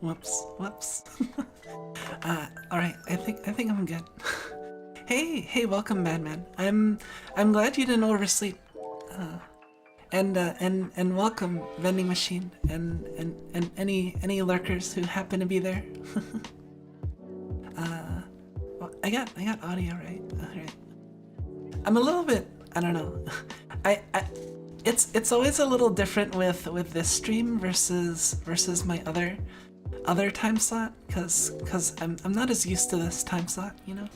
Whoops. All right. I think I'm good. Hey, welcome, Madman. I'm glad you didn't oversleep. And welcome, vending machine, and any lurkers who happen to be there. Well, I got audio, right? All right. I'm a little bit, I don't know. I it's always a little different with this stream versus my other time slot, cause I'm not as used to this time slot, you know.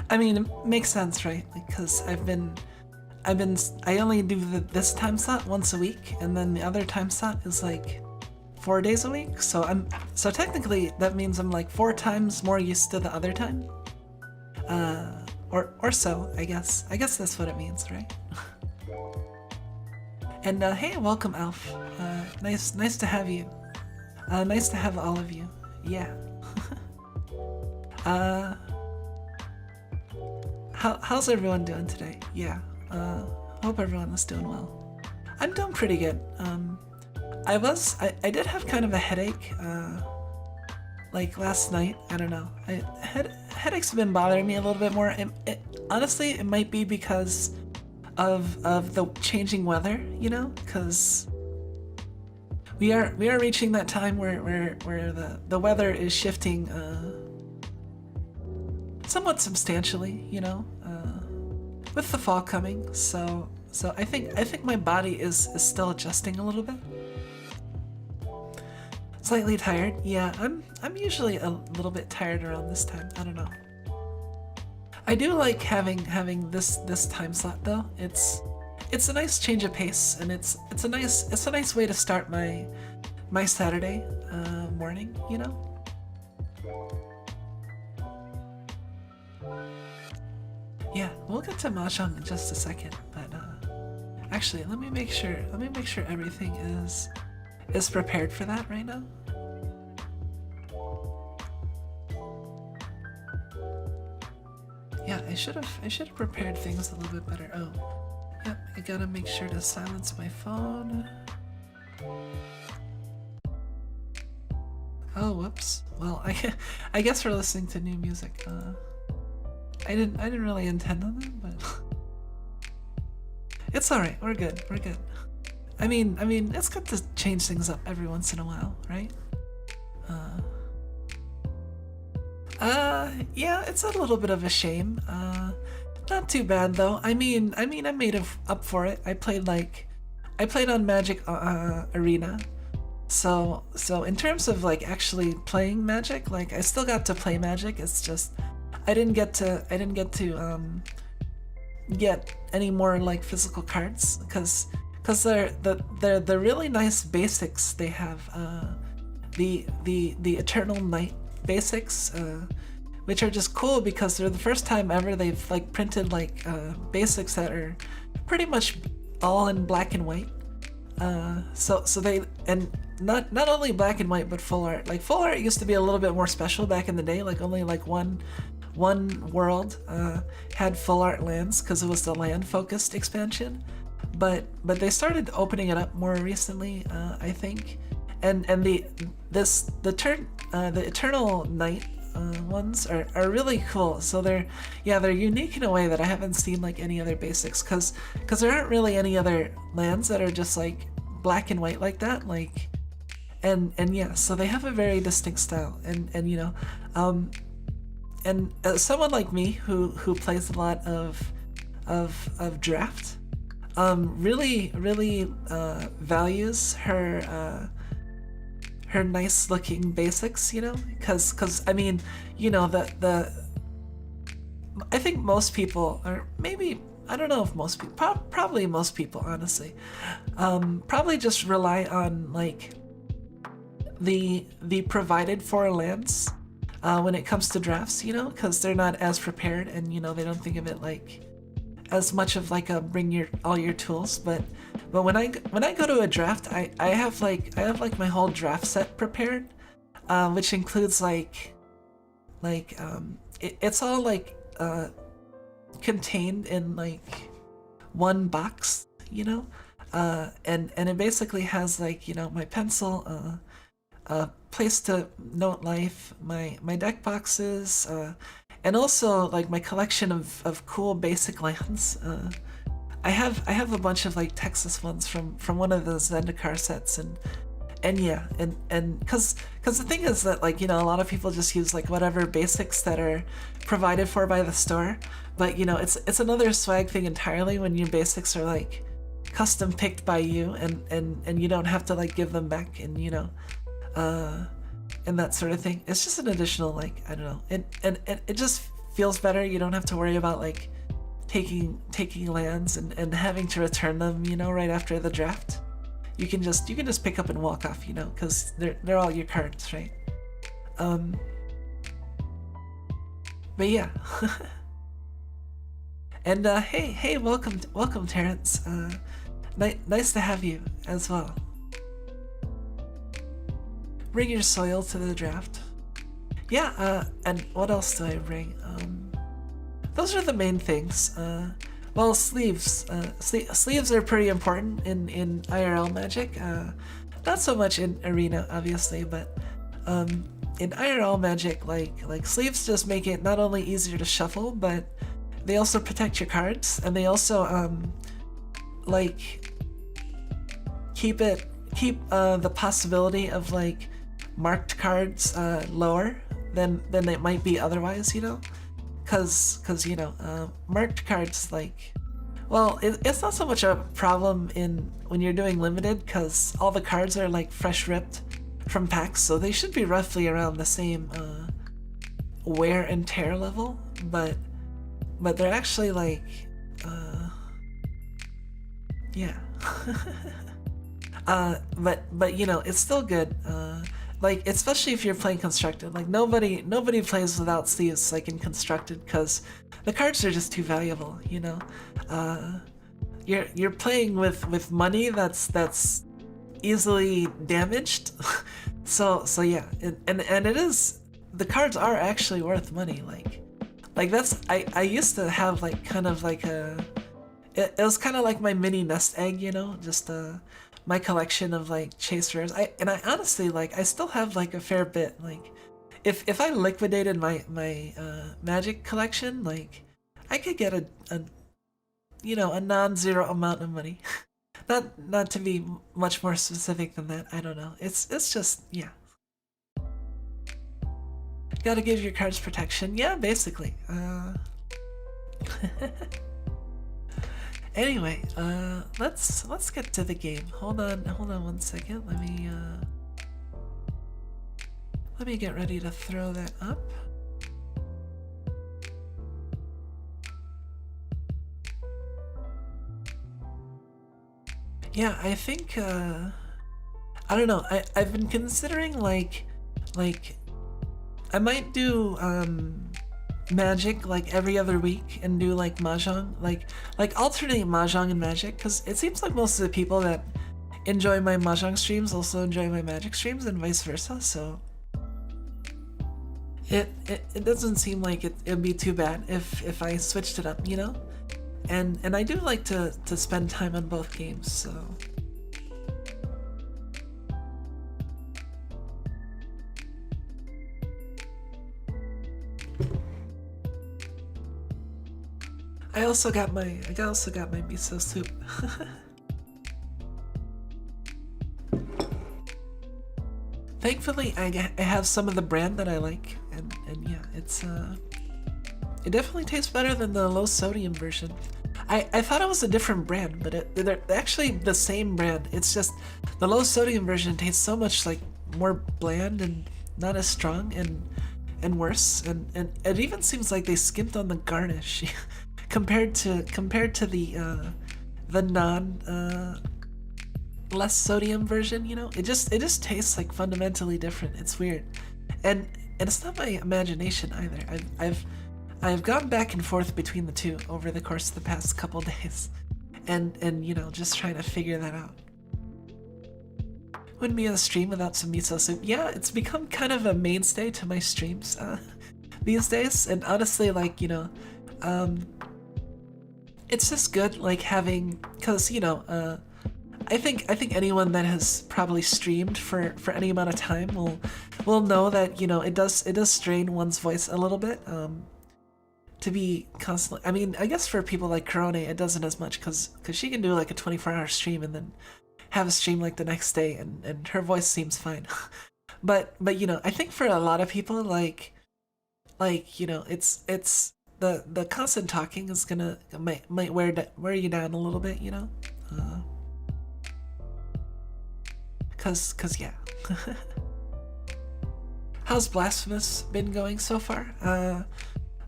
I mean, it makes sense, right? Because I only do this time slot once a week, and then the other time slot is like 4 days a week. So technically that means I'm like 4 times more used to the other time. Or so, I guess. I guess that's what it means, right? And hey, welcome, Alf. Nice to have you. Nice to have all of you. Yeah. How's everyone doing today? Yeah. Hope everyone is doing well. I'm doing pretty good. I did have kind of a headache, like last night. I don't know. Headaches have been bothering me a little bit more. Honestly, it might be because of the changing weather, you know, because we are reaching that time where the weather is shifting somewhat substantially, you know, with the fall coming. So I think my body is still adjusting a little bit. Slightly tired. Yeah, I'm usually a little bit tired around this time. I don't know. I do like having this time slot though. It's a nice change of pace, and it's a nice way to start my Saturday morning, you know. Yeah, we'll get to Mahjong in just a second, but actually, let me make sure everything is prepared for that right now. Yeah, I should have prepared things a little bit better. Oh, yep, I gotta make sure to silence my phone. Oh, whoops. Well, I guess we're listening to new music. I didn't really intend on that, but it's all right. We're good. I mean, it's good to change things up every once in a while, right? Yeah, it's a little bit of a shame. Not too bad though. I mean, I made up for it. I played on Magic Arena. So in terms of like actually playing Magic, like I still got to play Magic. It's just I didn't get to get any more like physical cards because they're the really nice basics they have. The Eternal Night basics, which are just cool because they're the first time ever they've like printed like basics that are pretty much all in black and white. So they, and not only black and white but full art. Like full art used to be a little bit more special back in the day. Like only like one world had full art lands because it was the land focused expansion. But they started opening it up more recently, I think. And the Eternal Night ones are really cool. So they're unique in a way that I haven't seen like any other basics, because there aren't really any other lands that are just like black and white like that. Like and yeah, so they have a very distinct style, and you know, and someone like me who plays a lot of draft, really values her nice looking basics, you know, because I mean, you know, I think most people, or maybe I don't know if most people, probably most people honestly, probably just rely on like the provided for lands when it comes to drafts, you know, because they're not as prepared, and you know, they don't think of it like as much of like a bring all your tools. But when I go to a draft, I have like my whole draft set prepared, which includes it's all like contained in like one box, you know, and it basically has like, you know, my pencil, place to note life, my deck boxes, and also like my collection of cool basic lands. I have a bunch of like Texas ones from one of the Zendikar sets, and yeah, and because the thing is that, like, you know, a lot of people just use like whatever basics that are provided for by the store, but you know, it's another swag thing entirely when your basics are like custom picked by you, and you don't have to like give them back, and you know, and that sort of thing. It's just an additional, like, I don't know, and it just feels better. You don't have to worry about like taking lands and having to return them, you know, right after the draft. You can just pick up and walk off, you know, because they're all your cards, right? But yeah. And hey, welcome Terrence. Nice to have you as well. Bring your soil to the draft. Yeah, and what else do I bring? Those are the main things. Well, sleeves. Sleeves are pretty important in IRL Magic. Not so much in Arena, obviously, but in IRL Magic, like sleeves just make it not only easier to shuffle, but they also protect your cards, and they also like keep the possibility of like marked cards lower than it might be otherwise, you know. Cause you know, marked cards, like, well, it's not so much a problem when you're doing limited, cause all the cards are like fresh ripped from packs, so they should be roughly around the same wear and tear level, but they're actually like, yeah. But you know, it's still good. Like, especially if you're playing constructed, like nobody plays without sleeves, like in constructed, because the cards are just too valuable, you know. You're playing with money that's easily damaged. so yeah, and it is, the cards are actually worth money. Like that's, I used to have like kind of like it was kind of like my mini nest egg, you know, just my collection of like chase rares. I honestly, like, I still have like a fair bit. Like, if I liquidated my magic collection, like, I could get a you know, a non-zero amount of money. not to be much more specific than that. I don't know. It's just, yeah. Gotta give your cards protection. Yeah, basically. Anyway, let's get to the game. Hold on 1 second. Let me get ready to throw that up. Yeah, I think I don't know. I've been considering like I might do Magic like every other week and do like Mahjong, like alternate Mahjong and Magic, because it seems like most of the people that enjoy my Mahjong streams also enjoy my Magic streams and vice versa, so it doesn't seem like it'd be too bad if I switched it up, you know? And I do like to spend time on both games, so I also got my miso soup. Thankfully, I have some of the brand that I like, and yeah, it definitely tastes better than the low sodium version. I thought it was a different brand, but they're actually the same brand. It's just the low sodium version tastes so much like more bland and not as strong and worse, and it even seems like they skimped on the garnish. compared to the non less sodium version, you know. It just tastes like fundamentally different. It's weird, and it's not my imagination either. I've gone back and forth between the two over the course of the past couple days, and you know, just trying to figure that out. Wouldn't be on a stream without some miso soup. Yeah, it's become kind of a mainstay to my streams these days, and honestly, like, you know, it's just good, like, having, because, you know, I think anyone that has probably streamed for any amount of time will know that, you know, it does strain one's voice a little bit to be constantly. I mean, I guess for people like Corone it doesn't as much because she can do like a 24-hour stream and then have a stream like the next day and her voice seems fine. but you know, I think for a lot of people like you know, it's the constant talking is gonna might wear you down a little bit, you know. Cause yeah. How's Blasphemous been going so far?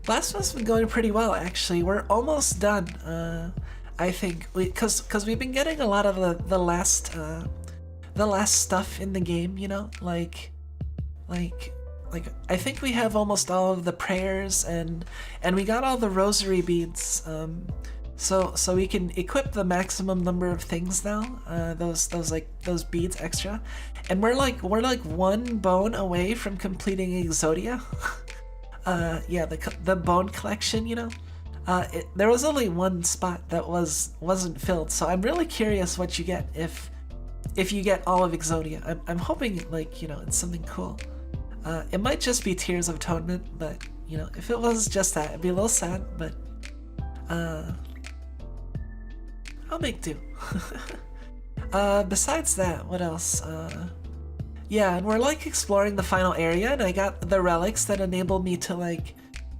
Blasphemous has been going pretty well actually. We're almost done. I think cause we've been getting a lot of the last stuff in the game, you know, like I think we have almost all of the prayers and we got all the rosary beads. So we can equip the maximum number of things now. Those beads extra, and we're like one bone away from completing Exodia. Yeah, the bone collection, you know. There was only one spot that wasn't filled, so I'm really curious what you get if you get all of Exodia. I'm hoping like, you know, it's something cool. It might just be Tears of Atonement, but you know, if it was just that, it'd be a little sad. But I'll make do. Besides that, what else? Yeah, and we're like exploring the final area, and I got the relics that enable me to like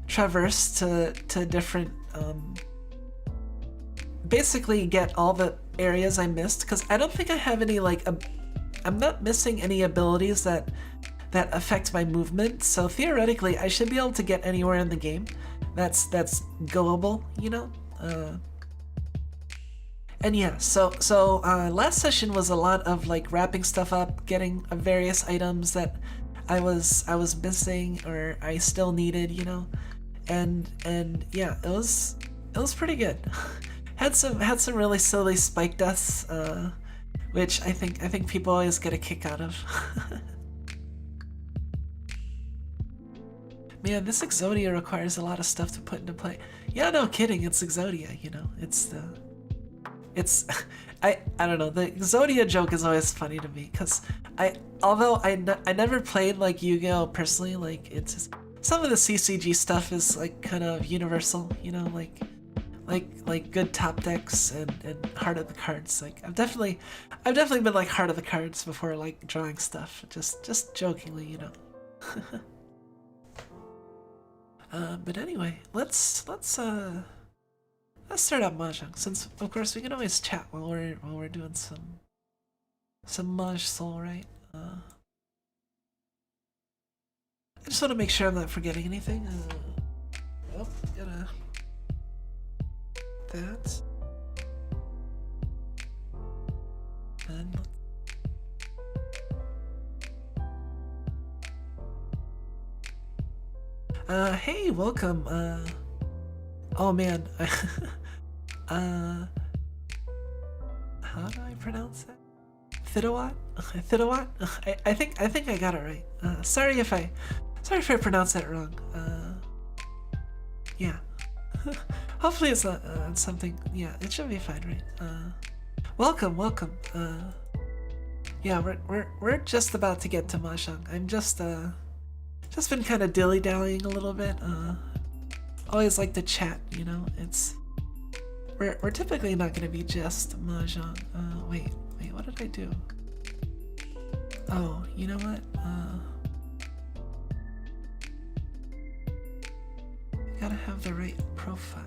traverse to different basically get all the areas I missed, because I don't think I have any like I'm not missing any abilities that affect my movement, so theoretically I should be able to get anywhere in the game that's goable, you know. And yeah, so last session was a lot of like wrapping stuff up, getting various items that I was missing or I still needed, you know, and yeah, it was pretty good. had some really silly spike deaths, which I think people always get a kick out of. Man, this Exodia requires a lot of stuff to put into play. Yeah, no kidding, it's Exodia, you know, I don't know, the Exodia joke is always funny to me, because although I never played like Yu-Gi-Oh personally, like it's just, some of the CCG stuff is like kind of universal, you know, like good top decks and Heart of the Cards. Like I've definitely been like Heart of the Cards before, like drawing stuff, just jokingly, you know. But anyway, let's start out Mahjong, since of course we can always chat while we're doing some Mahjong Soul, right? I just want to make sure I'm not forgetting anything. Oh, gotta that. And hey, welcome. Oh man. How do I pronounce that? Thidawat? Thidawat? I think I got it right. Sorry if I pronounced that wrong. Yeah. Hopefully it's not something. Yeah, it should be fine, right? Welcome. Yeah, we're just about to get to Mahjong. I'm just been kind of dilly-dallying a little bit. Always like to chat, you know. We're typically not gonna be just Mahjong. Wait, what did I do? Oh, you know what? Gotta have the right profile.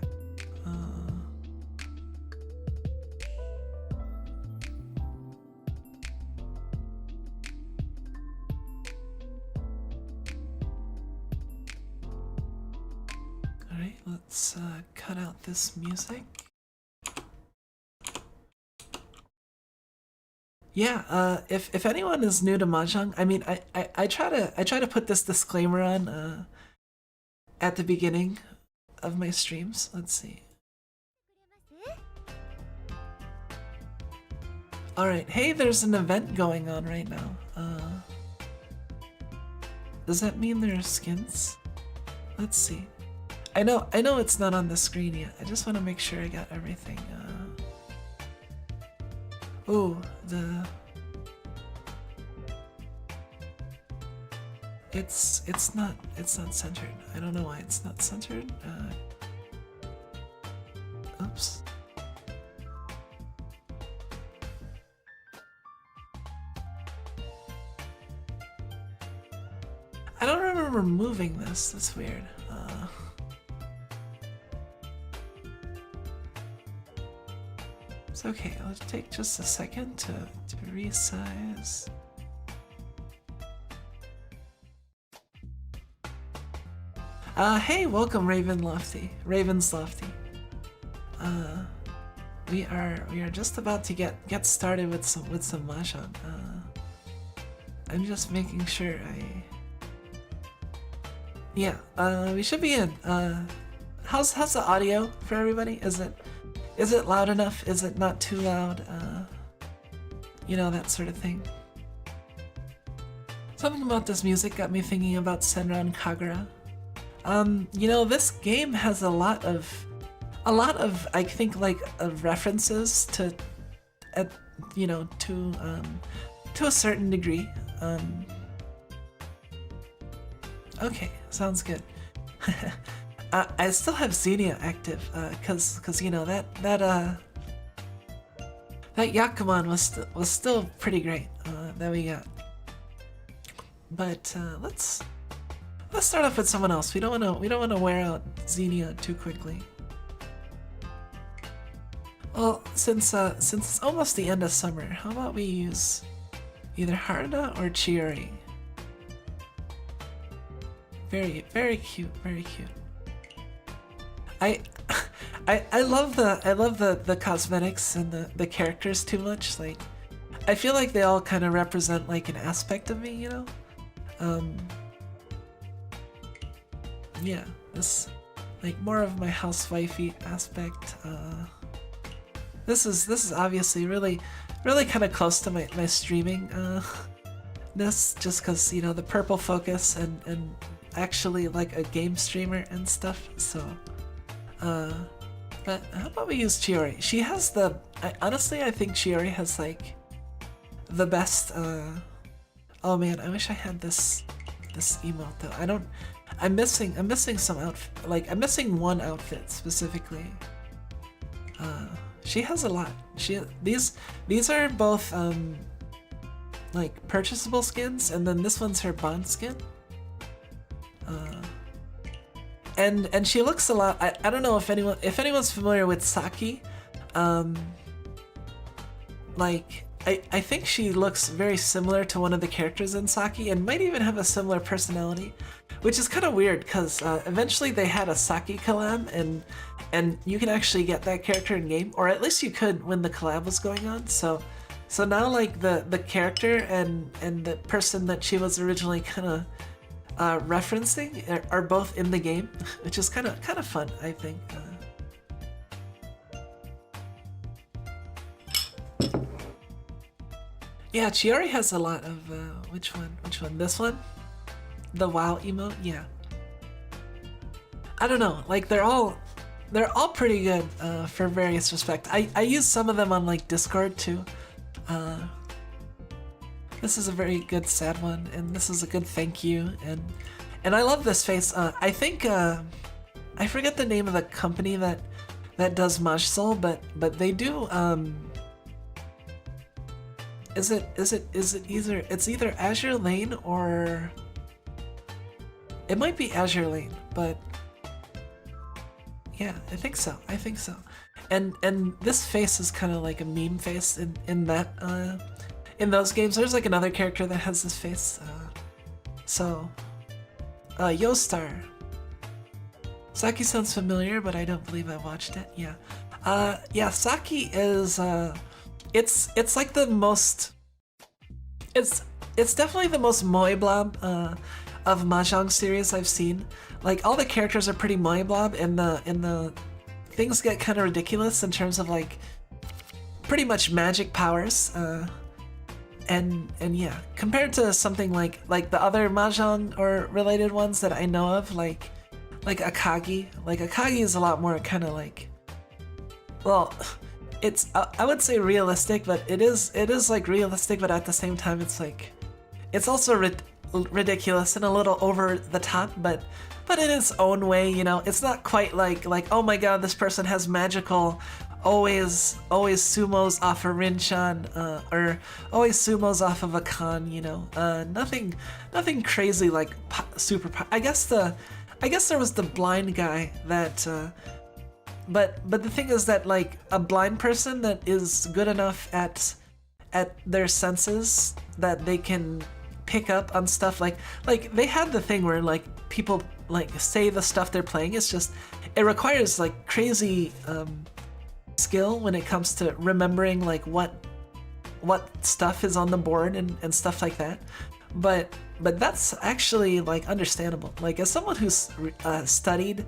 Alright, let's cut out this music. Yeah, if anyone is new to Mahjong, I mean, I try to put this disclaimer on at the beginning of my streams. Let's see. Alright, hey, there's an event going on right now. Does that mean there are skins? Let's see. I know it's not on the screen yet. I just want to make sure I got everything. Ooh, it's not centered. I don't know why it's not centered. Oops. I don't remember moving this. That's weird. It's okay. I'll take just a second to resize. Hey, welcome, Raven's Lofty. We are just about to get started with some Mahjong. I'm just making sure yeah, we should be in. How's the audio for everybody? Is it loud enough? Is it not too loud? You know, that sort of thing. Something about this music got me thinking about Senran Kagura. You know, this game has a lot of I think like references to, you know, to a certain degree. Okay, sounds good. I still have Xenia active, cause you know that Yakuman was still pretty great that we got. But let's start off with someone else. We don't wanna wear out Xenia too quickly. Well, since it's almost the end of summer, how about we use either Haruna or Chiori? Very, very cute, very cute. I love the cosmetics and the characters too much. Like, I feel like they all kind of represent like an aspect of me, you know. Yeah, this like more of my housewifey aspect. This is obviously really kind of close to my streaming ness, just because you know the purple focus and actually like a game streamer and stuff. So, but how about we use Chiori? She has honestly I think Chiori has like the best. Oh man, I wish I had this emote though. I'm missing some outfit. Like I'm missing one outfit specifically. She has a lot. These are both like purchasable skins, and then this one's her bond skin. And she looks a lot. I don't know if anyone's familiar with Saki. Like I think she looks very similar to one of the characters in Saki, and might even have a similar personality, which is kind of weird because eventually they had a Saki collab, and you can actually get that character in game, or at least you could when the collab was going on. So now like the character and the person that she was originally kind of referencing are both in the game, which is kind of fun, I think. Yeah, Chiori has a lot of which one? This one? The WoW emote? Yeah. I don't know. Like they're all pretty good for various respects. I use some of them on like Discord too. This is a very good sad one, and this is a good thank you, and I love this face. I think I forget the name of the company that does Mahjong Soul, but they do. Is it either Azure Lane or it might be Azure Lane, but yeah, I think so. And this face is kind of like a meme face in that in those games. There's like another character that has this face. Yostar. Saki sounds familiar, but I don't believe I watched it. Yeah. Yeah, Saki is it's like the most it's definitely the most moe blob of Mahjong series I've seen. Like all the characters are pretty moe blob, and the things get kind of ridiculous in terms of like pretty much magic powers. And yeah, compared to something like the other Mahjong or related ones that I know of, like Akagi. Like Akagi is a lot more kind of like, well, it's I would say realistic, but it is like realistic, but at the same time it's like it's also ridiculous and a little over the top, but in its own way, you know. It's not quite like oh my god, this person has magical always sumos off of Rinchan, or always sumos off of a Khan, you know. Nothing crazy like super. I guess there was the blind guy that. But the thing is that like a blind person that is good enough at their senses that they can pick up on stuff like they had the thing where like people like say the stuff they're playing. It's just it requires like crazy skill when it comes to remembering like what stuff is on the board and stuff like that. But that's actually like understandable. Like as someone who's studied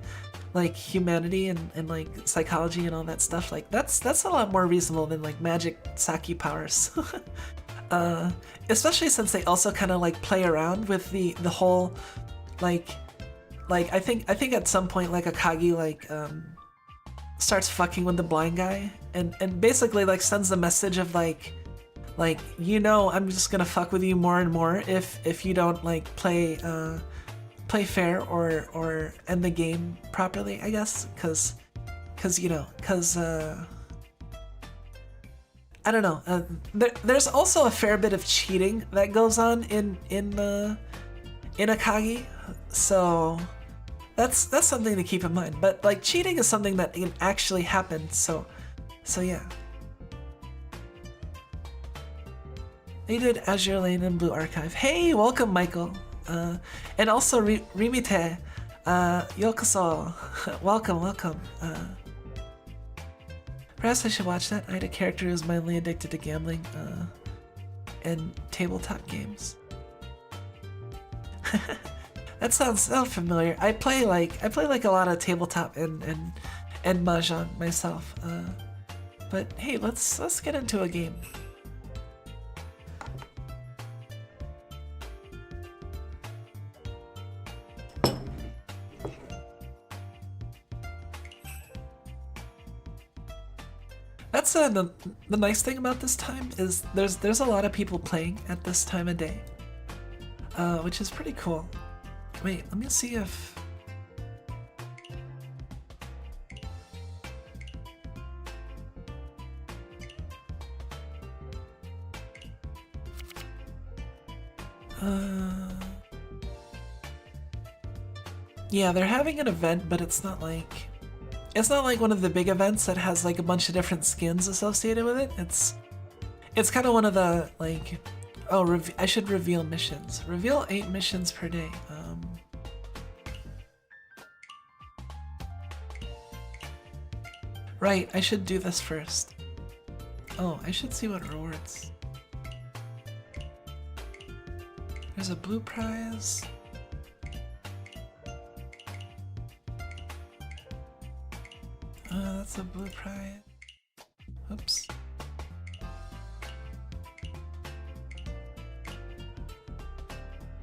like humanity and like psychology and all that stuff, like that's a lot more reasonable than like magic Saki powers. Especially since they also kind of like play around with the whole like I think at some point like Akagi like starts fucking with the blind guy and basically like sends the message of like you know, I'm just gonna fuck with you more and more if you don't like play fair or end the game properly, I guess, cause you know, I don't know. There's also a fair bit of cheating that goes on in Akagi, so that's something to keep in mind. But like cheating is something that can actually happen, so yeah. They did Azure Lane and Blue Archive. Hey, welcome, Michael. And also Rimite, yokoso. welcome. Perhaps I should watch that. I had a character who's mildly addicted to gambling and tabletop games. That sounds familiar. I play like a lot of tabletop and Mahjong myself. But hey, let's get into a game. That's the nice thing about this time is there's a lot of people playing at this time of day, which is pretty cool. Wait, let me see if yeah, they're having an event, but it's not like one of the big events that has like a bunch of different skins associated with it. It's kind of one of the like, oh, I should reveal missions. Reveal 8 missions per day. Right, I should do this first. Oh, I should see what rewards. There's a blue prize. That's a blue prize. Oops.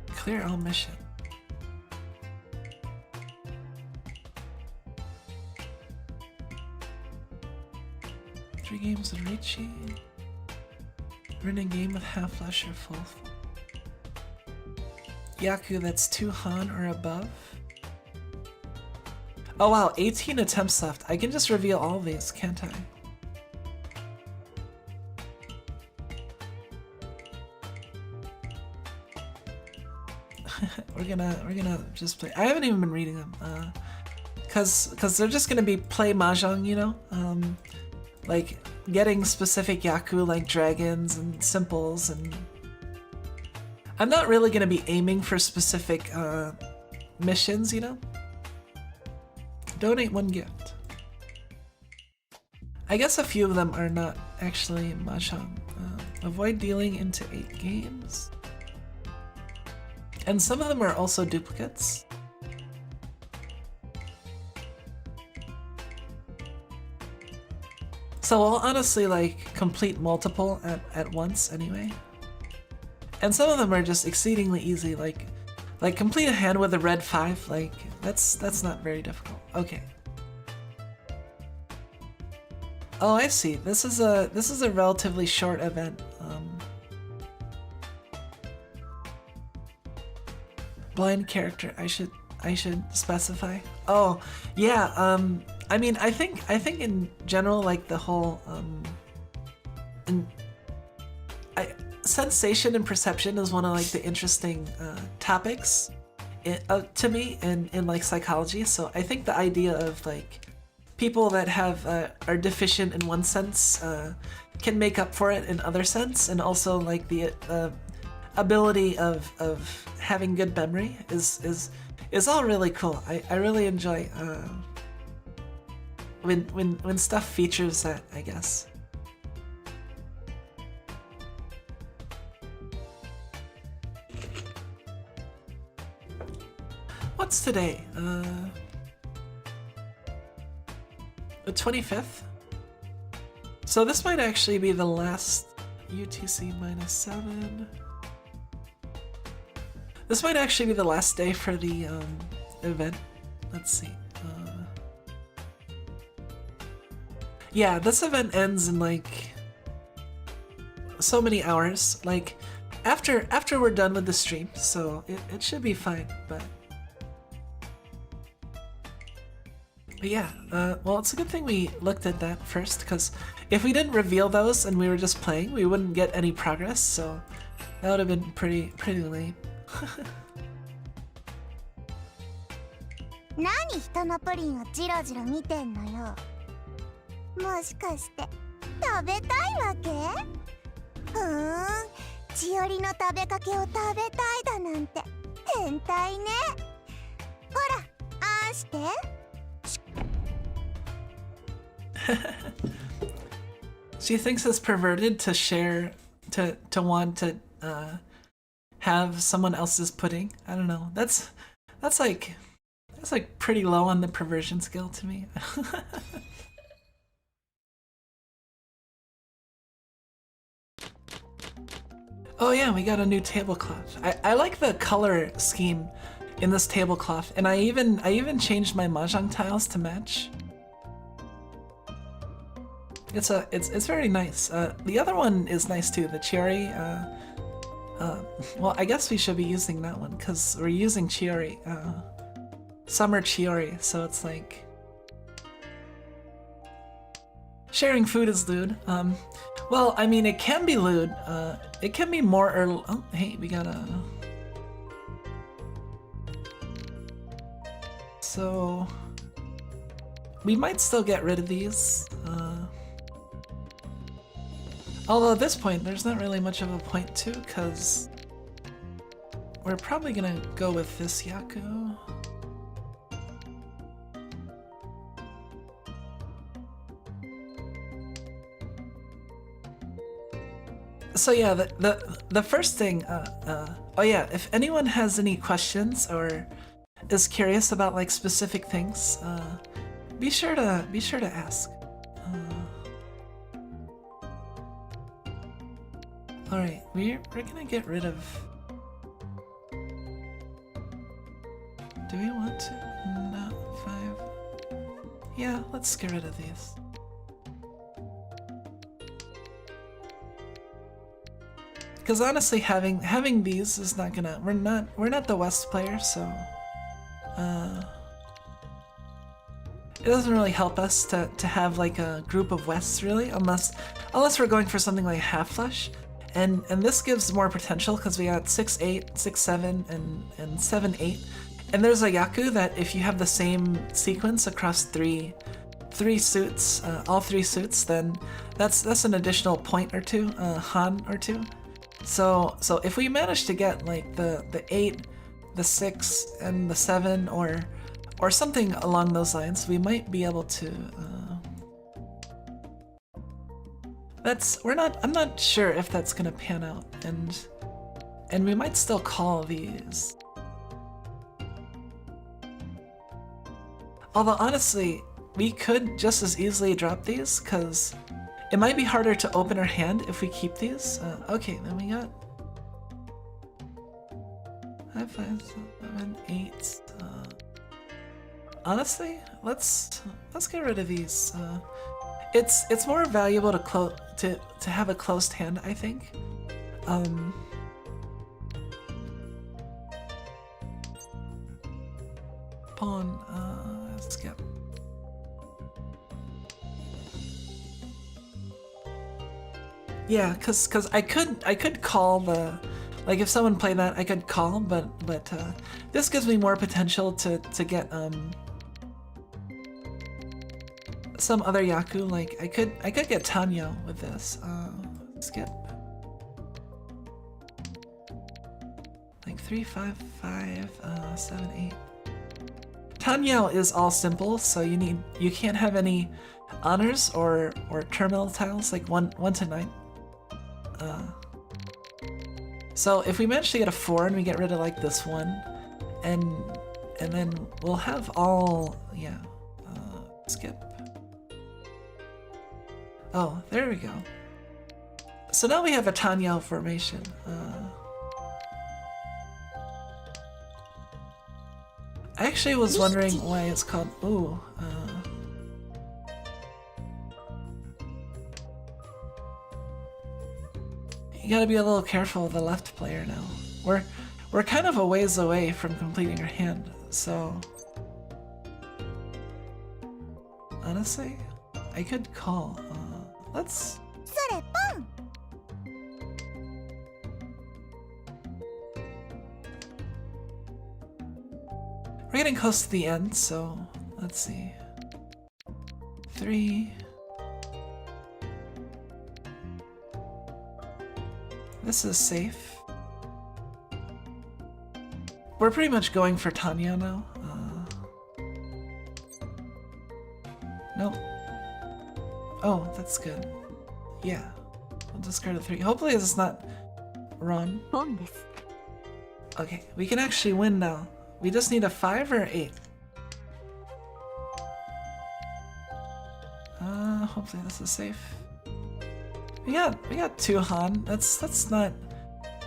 Clear all mission. Three games with Richie. Win a game with half flesh or full. Yaku that's 2 Han or above. Oh wow, 18 attempts left. I can just reveal all of these, can't I? We're gonna just play. I haven't even been reading them, cause they're just gonna be play mahjong, you know, like getting specific yaku like dragons and simples, and I'm not really gonna be aiming for specific missions, you know. Donate 1 gift. I guess a few of them are not actually mahjong. Avoid dealing into 8 games. And some of them are also duplicates. So I'll honestly like complete multiple at once anyway. And some of them are just exceedingly easy, like complete a hand with a red 5, like that's not very difficult. Okay. Oh, I see. This is a relatively short event. Blind character. I should specify. Oh, yeah. I mean, I think in general, like the whole sensation and perception is one of like the interesting topics to me in like psychology. So I think the idea of like people that have are deficient in one sense can make up for it in other sense, and also like the ability of having good memory is all really cool. I really enjoy when stuff features that, I guess. What's today? The 25th? So this might actually be the last UTC -7. This might actually be the last day for the event. Let's see. Yeah, this event ends in like so many hours. Like after we're done with the stream, so it should be fine. But yeah, well, it's a good thing we looked at that first, because if we didn't reveal those and we were just playing, we wouldn't get any progress. So that would have been pretty lame. 何人のプリンをジロジロ見てんのよ。もしかして食べたいわけ？千織の食べかけを食べたいだなんて変態ね。ほら、あんして。She thinks it's perverted to share, to want to have someone else's pudding. I don't know. That's like pretty low on the perversion scale to me. Oh yeah, we got a new tablecloth. I like the color scheme in this tablecloth, and I even changed my mahjong tiles to match. It's very nice. The other one is nice too. The Chiori. Well, I guess we should be using that one because we're using Chiori. Summer Chiori. So it's like sharing food is lewd. Well, I mean, it can be lewd. It can be more. Oh, hey, we got a. So we might still get rid of these. Although at this point, there's not really much of a point to, because we're probably gonna go with this Yaku. So yeah, the first thing, oh yeah, if anyone has any questions or is curious about like specific things, be sure to ask. All right, we're gonna get rid of. Do we want to? No, 5. Yeah, let's get rid of these. Because honestly, having these is not gonna. We're not the West players, so it doesn't really help us to have like a group of Wests really, unless we're going for something like half flush. And this gives more potential because we got 6-8, 6-7, and 7-8. And there's a Yaku that if you have the same sequence across three suits, all 3 suits, then that's an additional point or 2, Han or 2. So if we manage to get like the 8, the 6, and the 7, or something along those lines, we might be able to. I'm not sure if that's gonna pan out, and we might still call these. Although honestly, we could just as easily drop these, because it might be harder to open our hand if we keep these. Okay, then we got 5, 5, 7, 8. Honestly, let's get rid of these. It's more valuable to have a closed hand, I think. Pawn, skip. Yeah, cause I could call the, like if someone played that I could call, but this gives me more potential to get some other Yaku. Like I could get Tanyo with this. Skip. Like 3, 5, 5, 7, 8. Tanyo is all simple, so you can't have any honors or terminal tiles like 1 to 9. So if we manage to get a 4 and we get rid of like this one, and then we'll have all, yeah, skip. Oh, there we go. So now we have a Tanyo formation. I actually was wondering why it's called, ooh, you gotta be a little careful with the left player now. We're kind of a ways away from completing our hand, so honestly, I could call. Let's. We're getting close to the end, so let's see. 3. This is safe. We're pretty much going for Tanyo now. Nope. Oh, that's good. Yeah. We'll discard a 3. Hopefully it's not wrong. Okay, we can actually win now. We just need a 5 or 8. Hopefully this is safe. We got 2 Han. That's not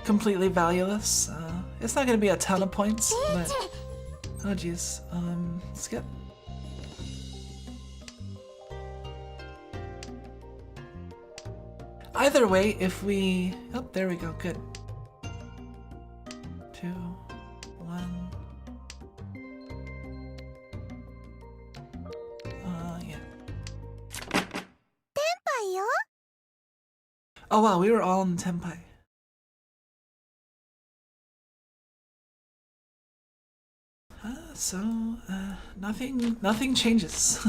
completely valueless. It's not gonna be a ton of points, but oh geez. Skip. Either way, if we, oh, there we go. Good. 2, 1. Yeah. Oh wow, we were all in Tenpai. So, nothing changes.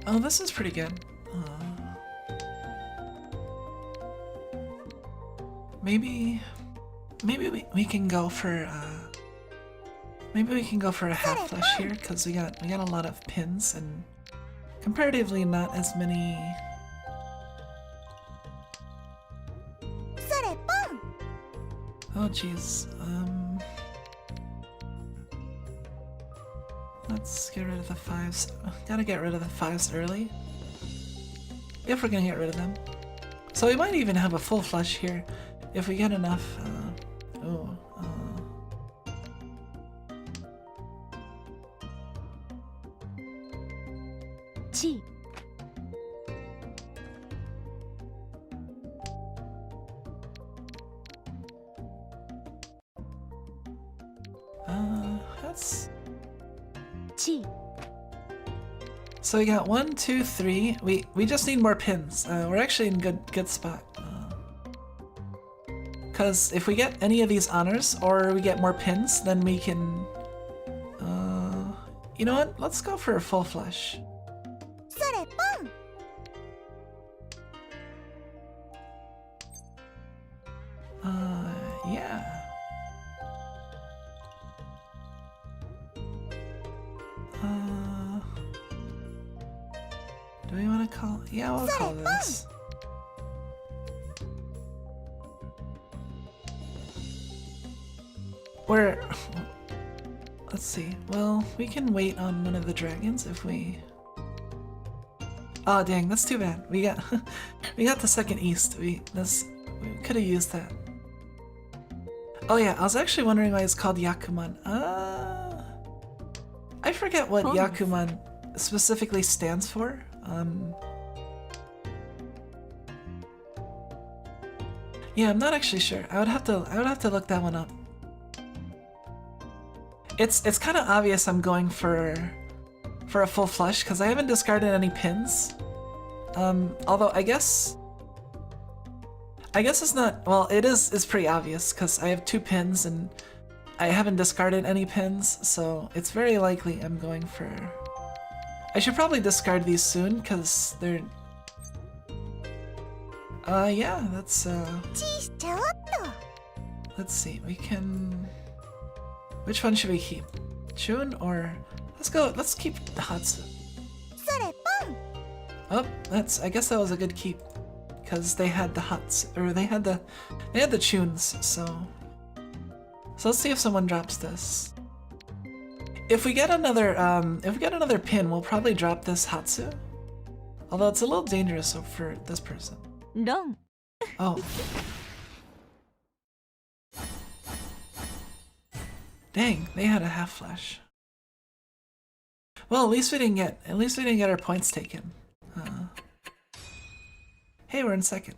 Oh, this is pretty good. Maybe we can go for maybe we can go for a half flush here, because we got a lot of pins and comparatively not as many. Oh jeez. Let's get rid of the 5s. Gotta get rid of the 5s early, if we're gonna get rid of them. So we might even have a full flush here if we get enough. G. That's. G. So we got 1, 2, 3. We just need more pins. We're actually in good spot. Because if we get any of these honors or we get more pins, then we can. You know what? Let's go for a full flush. Yeah. Do we want to call? Yeah, we'll call this. We're. Let's see. Well, we can wait on one of the dragons if we. Oh dang, that's too bad. We got we got the second east. We could have used that. Oh yeah, I was actually wondering why it's called Yakuman. I forget what Yakuman specifically stands for. Yeah, I'm not actually sure. I would have to look that one up. It's kind of obvious I'm going for a full flush because I haven't discarded any pins. Although I guess it's not. Well, it's pretty obvious because I have 2 pins and I haven't discarded any pins, so it's very likely I'm going for. I should probably discard these soon because they're. Yeah, that's let's see, we can. Which one should we keep? Chun or let's keep the Hatsu. Oh, I guess that was a good keep. Because they had the Hatsu, or they had the Chuns, so let's see if someone drops this. If we get another pin, we'll probably drop this Hatsu. Although it's a little dangerous for this person. No. Oh. Dang, they had a half flash. Well, at least we didn't get our points taken. Hey, we're in second.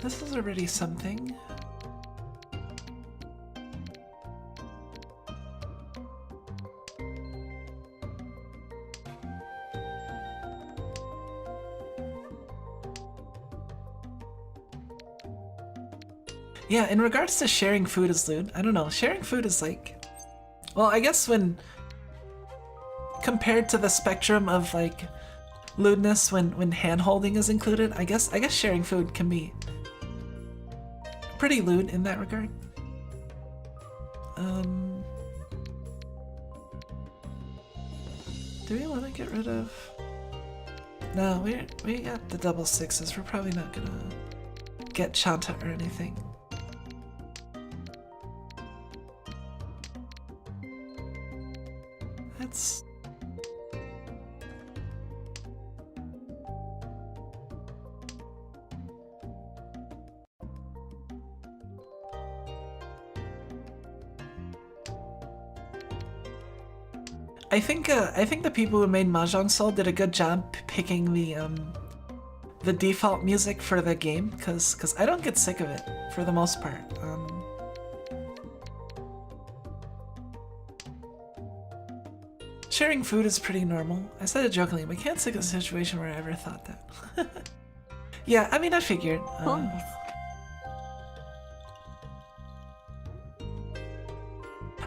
This is already something. Yeah, in regards to sharing food as lewd, I don't know, sharing food is like... Well, I guess when... Compared to the spectrum of like lewdness when hand-holding is included, I guess sharing food can be pretty lewd in that regard. Do we want to get rid of... No, we got the double sixes. We're probably not gonna get Chanta or anything. That's... I think the people who made Mahjong Soul did a good job picking the default music for the game, cause I don't get sick of it for the most part. Sharing food is pretty normal. I said it jokingly, but can't think of a situation where I ever thought that. Yeah, I mean, I figured.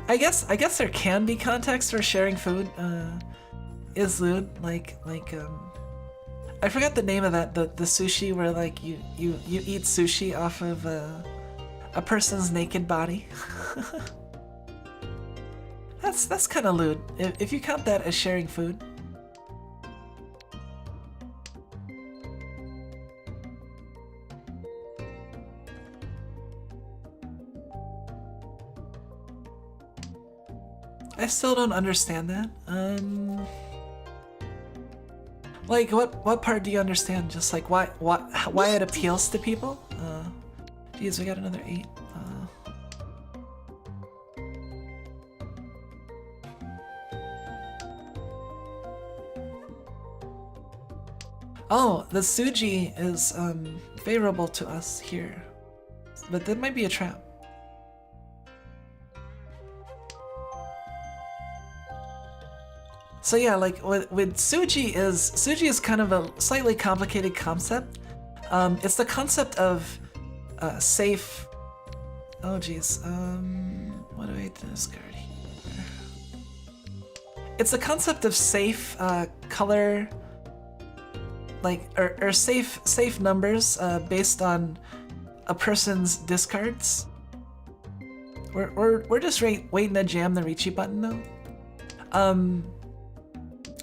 I guess there can be context where sharing food is lewd, like I forgot the name of that, the sushi where like you eat sushi off of a person's naked body. That's kind of lewd if you count that as sharing food. I still don't understand that. Like what part do you understand? Just like why it appeals to people? Geez, we got another 8. Oh, the Suge is favorable to us here, but that might be a trap. So yeah, like with Suge is kind of a slightly complicated concept. It's the concept of safe. Oh geez, what do I discard here? It's the concept of safe color, like or safe numbers based on a person's discards. We're just waiting to jam the Ricci button now.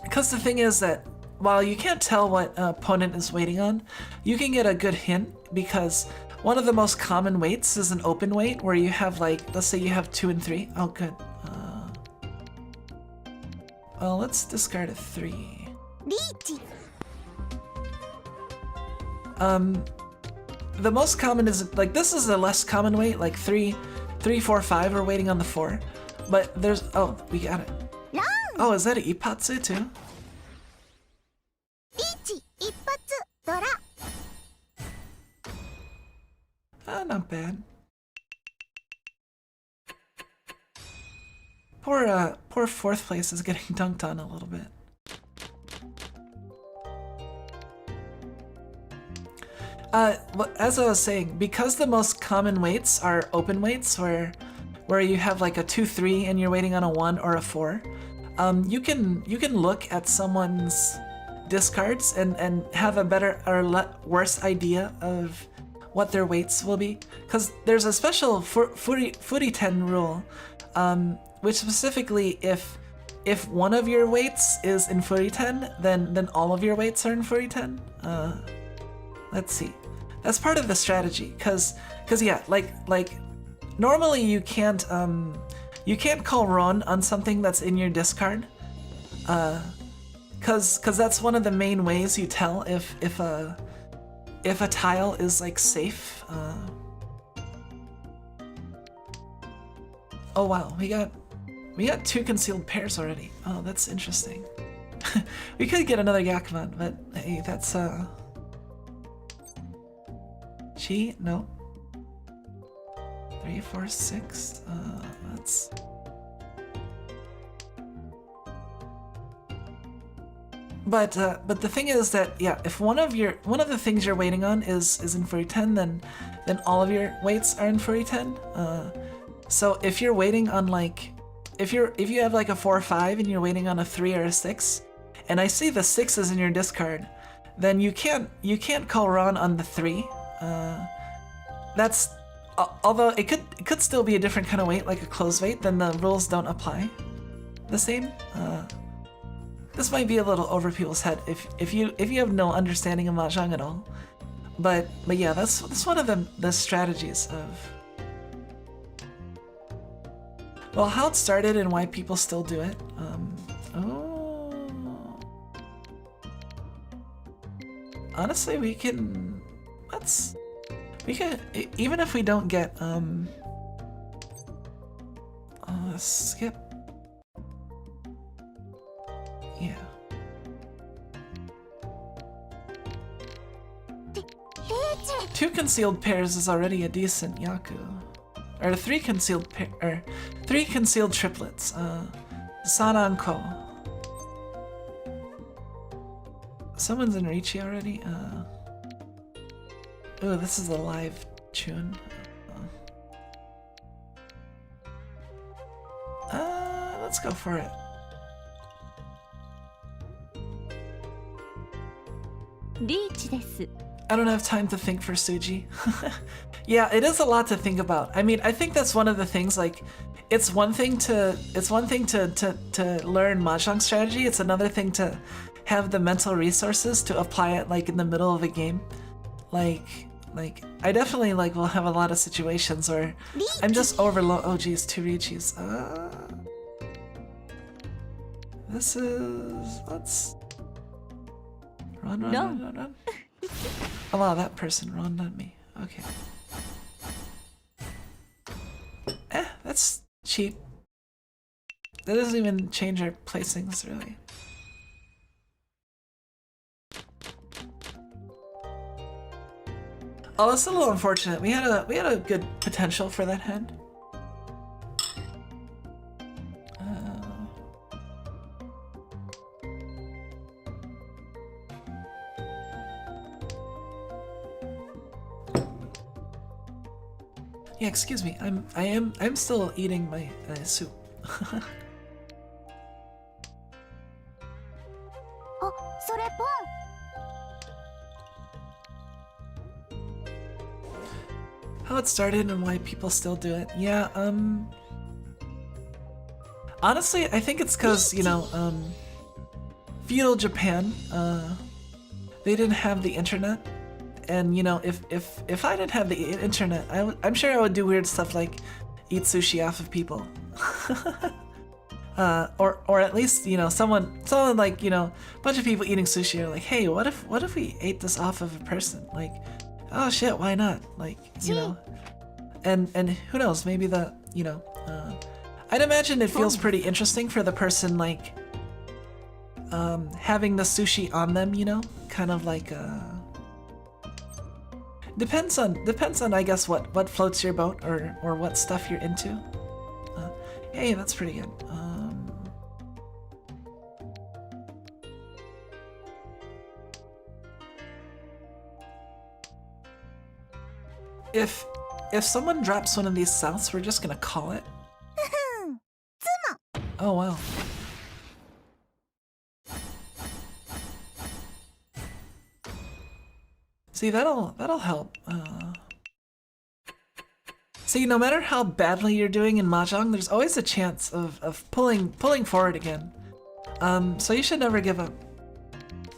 Because the thing is that while you can't tell what opponent is waiting on, you can get a good hint because one of the most common weights is an open weight where you have like, let's say you have 2 and 3. Oh, good. Well, let's discard a 3. Reach. The most common is like, this is a less common weight, like 3, 4, 5 are waiting on the 4. But there's, oh, we got it. Long. Oh, is that an Ipatsu too? Reach. Ippatsu. Dora. Not bad. Poor 4th place is getting dunked on a little bit. As I was saying, because the most common weights are open weights, where you have like a 2, 3 and you're waiting on a 1 or a 4, you can look at someone's discards and have a better or worse idea of what their weights will be, because there's a special Furiten rule, which specifically if one of your weights is in Furiten, then all of your weights are in Furiten. Let's see. That's part of the strategy, cause yeah, like normally you can't call Ron on something that's in your discard, cause that's one of the main ways you tell if a tile is like safe. Oh wow, we got 2 concealed pairs already. Oh, that's interesting. We could get another Yakuman, but hey, that's Chi? No. 3, 4, 6. That's. But the thing is that, yeah, if one of the things you're waiting on is in Furry 10, then all of your weights are in Furry 10. So if you're waiting on like, if you have like a 4 or 5 and you're waiting on a 3 or a 6, and I see the 6 is in your discard, then you can't call Ron on the 3. That's although it could still be a different kind of weight, like a closed weight, then the rules don't apply the same. This might be a little over people's head if you have no understanding of Mahjong at all. But yeah, that's one of the strategies of, well, how it started and why people still do it. Honestly, we can even if we don't get skip. Yeah. Two concealed pairs is already a decent Yaku. Or 3 concealed or 3 concealed triplets. Sananko. Someone's in Richi already. Oh, this is a live tune. Let's go for it. I don't have time to think for Suji. Yeah, it is a lot to think about. I mean, I think that's one of the things, like, it's one thing to learn Mahjong strategy, it's another thing to have the mental resources to apply it like in the middle of a game. Like I definitely like will have a lot of situations where I'm just overloaded. Oh geez, 2 Richis. This is, let's run. Oh wow, that person run, not me. Okay. That's cheap. That doesn't even change our placings really. Oh, that's a little unfortunate. We had a good potential for that hand. Yeah, excuse me. I'm still eating my soup. How it started and why people still do it. Yeah, honestly, I think it's because, you know, feudal Japan, they didn't have the internet, And you know, if I didn't have the internet, I'm sure I would do weird stuff like eat sushi off of people. Or at least, you know, someone like, you know, a bunch of people eating sushi are like, hey, what if we ate this off of a person? Like, oh shit, why not? Like, you know, and who knows, maybe the, you know, I'd imagine it feels pretty interesting for the person, like, having the sushi on them, you know, kind of like, depends on, I guess, what floats your boat or what stuff you're into. Hey, that's pretty good. If someone drops one of these souths, we're just gonna call it. Oh wow. See, that'll help. See, no matter how badly you're doing in Mahjong, there's always a chance of pulling forward again. So you should never give up,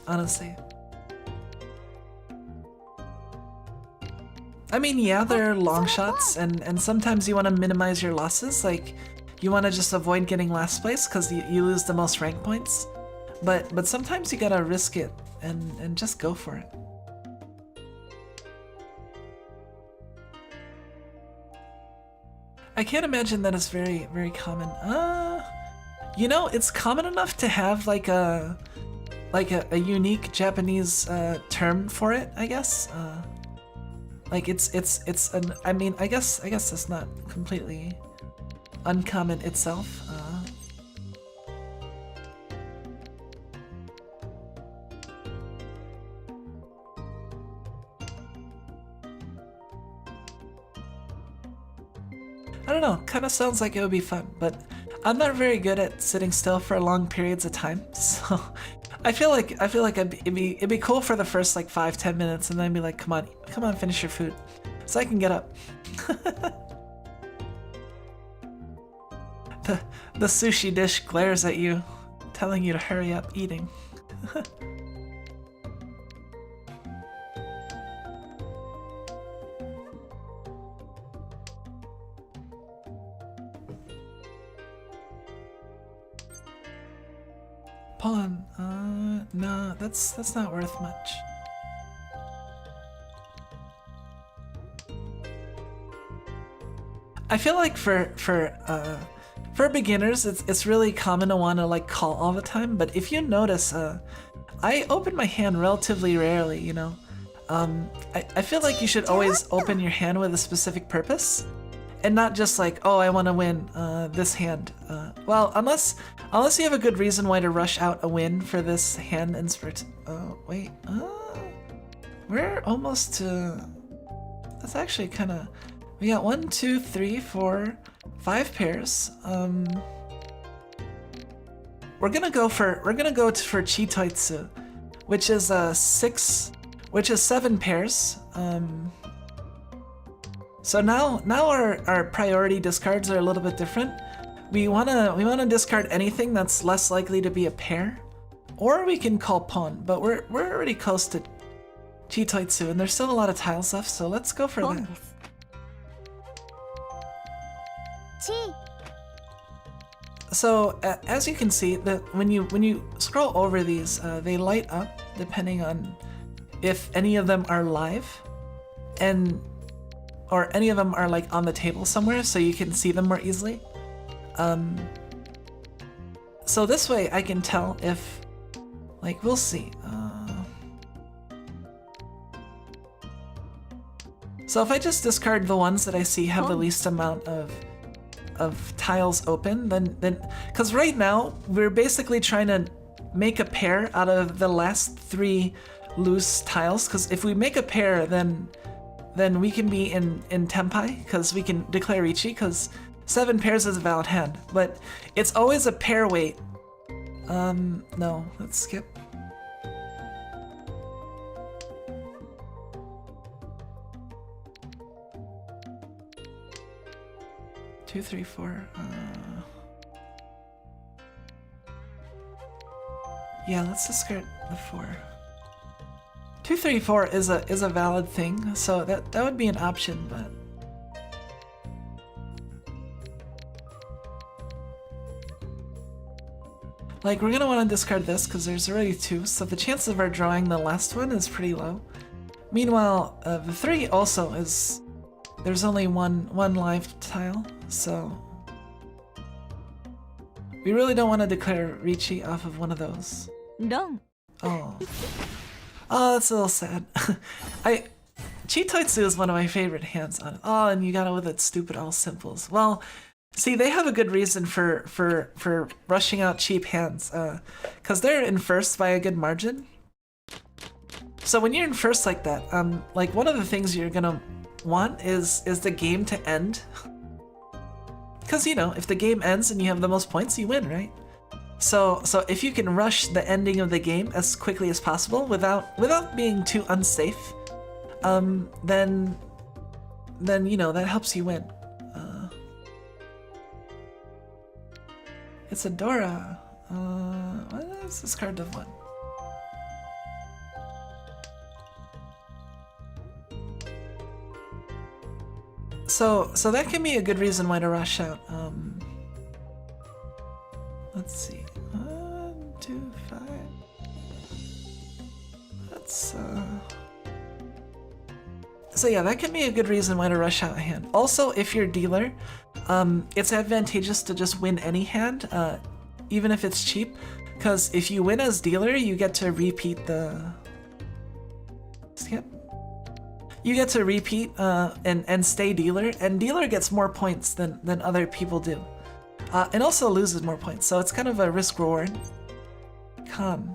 honestly. I mean, yeah, there are long shots, and sometimes you want to minimize your losses, like, you want to just avoid getting last place because you lose the most rank points. But sometimes you gotta risk it and just go for it. I can't imagine that it's very, very common. You know, it's common enough to have like a unique Japanese term for it, I guess. Like it's an, I mean, I guess it's not completely uncommon itself. I don't know, kind of sounds like it would be fun, but I'm not very good at sitting still for long periods of time, so I feel like it'd be cool for the first like 5-10 minutes, and then be like, come on, finish your food, so I can get up. The sushi dish glares at you, telling you to hurry up eating. Pawn, nah, that's not worth much. I feel like for beginners, it's really common to want to like call all the time. But if you notice, I open my hand relatively rarely. You know, I feel like you should always open your hand with a specific purpose, and not just like, oh, I want to win this hand. Well, unless you have a good reason why to rush out a win for this hand and spirit. Oh wait, we're almost to. That's actually kind of. We got 1, 2, 3, 4, 5 pairs. We're gonna go for Chitoitsu, which is 7 pairs. So now our priority discards are a little bit different. We wanna discard anything that's less likely to be a pair, or we can call pawn. But we're already close to Chitoitsu, and there's still a lot of tiles left. So let's go for that. So as you can see, that when you scroll over these, they light up depending on if any of them are live, or any of them are like on the table somewhere, so you can see them more easily. So this way I can tell if, like, we'll see. So if I just discard the ones that I see have the least amount of tiles open, then because right now we're basically trying to make a pair out of the last 3 loose tiles, because if we make a pair, then we can be in Tenpai, because we can declare Ichi, because 7 pairs is a valid hand, but it's always a pair weight. No, let's skip. Two, 3, 4. Yeah, let's discard the 4. 234 is a valid thing, so that would be an option, but like we're gonna want to discard this because there's already 2, so the chance of our drawing the last one is pretty low. Meanwhile, the 3 also is, there's only one live tile, so we really don't want to declare Ricci off of one of those. Don't. Oh. Oh, that's a little sad. Chitoitsu is one of my favorite hands on it. Oh, and you got it with its stupid all simples. Well, see, they have a good reason for rushing out cheap hands, because they're in first by a good margin. So when you're in first like that, like one of the things you're gonna want is the game to end. Because, you know, if the game ends and you have the most points, you win, right? So if you can rush the ending of the game as quickly as possible without being too unsafe, then you know that helps you win. It's a Dora. What is this card of one? So that can be a good reason why to rush out. Let's see. 1, 2, 5. That's so yeah, that can be a good reason why to rush out a hand. Also, if you're dealer, it's advantageous to just win any hand, even if it's cheap, because if you win as dealer, you get to repeat the skip. You get to repeat and stay dealer, and dealer gets more points than other people do, and also loses more points. So it's kind of a risk reward. Con.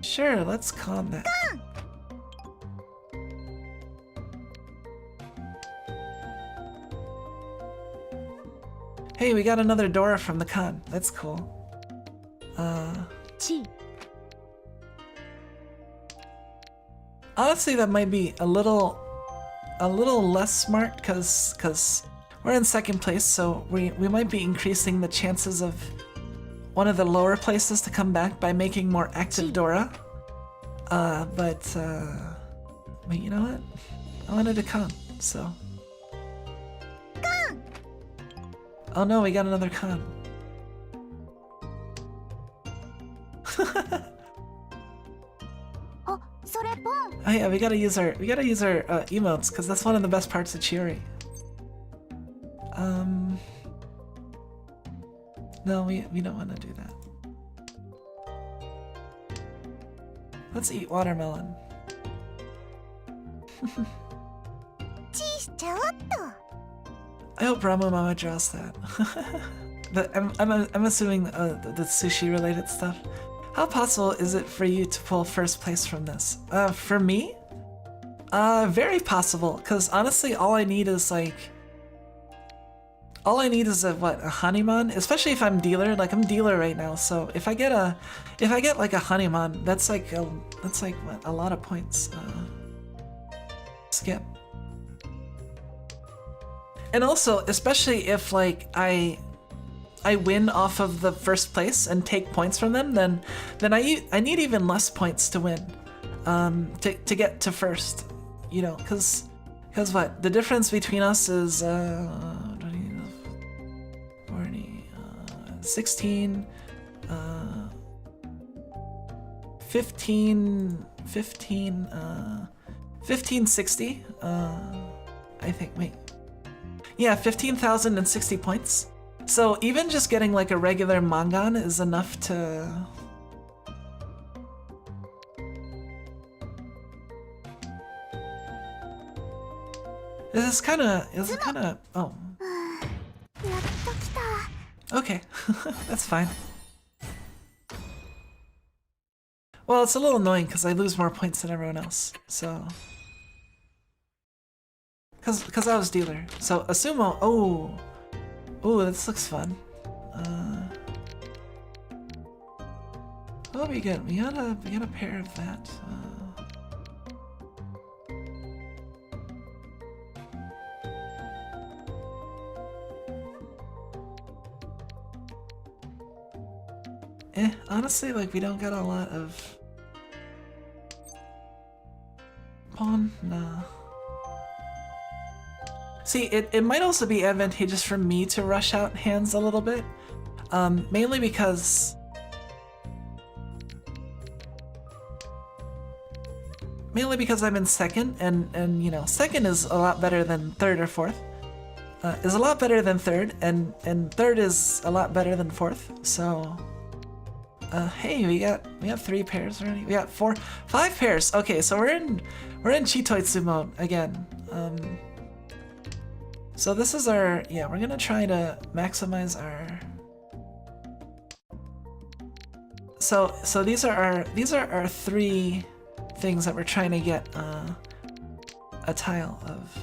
Sure, let's con that. Hey, we got another Dora from the con. That's cool. Honestly, that might be a little less smart because we're in second place, so we might be increasing the chances of one of the lower places to come back by making more active Dora. But you know what? I wanted to con, so. Oh no, we got another con. Oh yeah, we gotta use our emotes because that's one of the best parts of Chiori. No, we don't want to do that. Let's eat watermelon. I hope Ramu Mama draws that. I'm assuming the sushi related stuff. How possible is it for you to pull first place from this? For me? Very possible, because honestly all I need is a Hanuman, especially if I'm dealer. Like I'm dealer right now, so if I get like a Hanuman, that's like what, a lot of points. Skip. And also, especially if like I win off of the first place and take points from them, then I need even less points to win, to get to first, you know, because what, the difference between us is 16, 1560, I think. Wait, yeah, 15,060 points. So even just getting like a regular Mangan is enough to... This is kind of... Oh. Okay, that's fine. Well, it's a little annoying because I lose more points than everyone else, so... Because I was dealer. So, Asumo... Oh! Oh, this looks fun. Oh, we got a pair of that. Honestly, like we don't got a lot of pawn? Nah. See, it might also be advantageous for me to rush out hands a little bit. Mainly because... Mainly because I'm in second, and you know, second is a lot better than third or fourth. Is a lot better than third, and third is a lot better than fourth, so... hey, we got 3 pairs already. We got 5 pairs. Okay, so we're in Chitoitsu mode again. So this is our, yeah, we're gonna try to maximize our... So these are our 3 things that we're trying to get a tile of.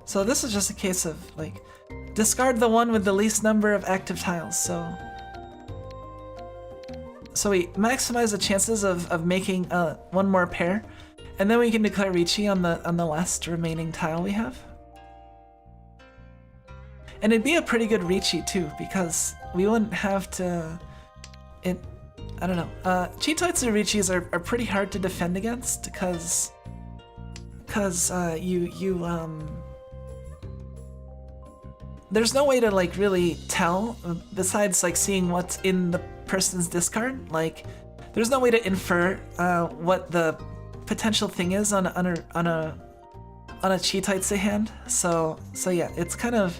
So this is just a case of like discard the one with the least number of active tiles. So we maximize the chances of making one more pair, and then we can declare Ricci on the last remaining tile we have. And it'd be a pretty good Ricci too, because we wouldn't have to. I don't know. Chitoitsu Riccis are pretty hard to defend against because there's no way to like really tell besides like seeing what's in the person's discard. Like, there's no way to infer what the potential thing is on a Chitoitsu hand. So yeah, it's kind of,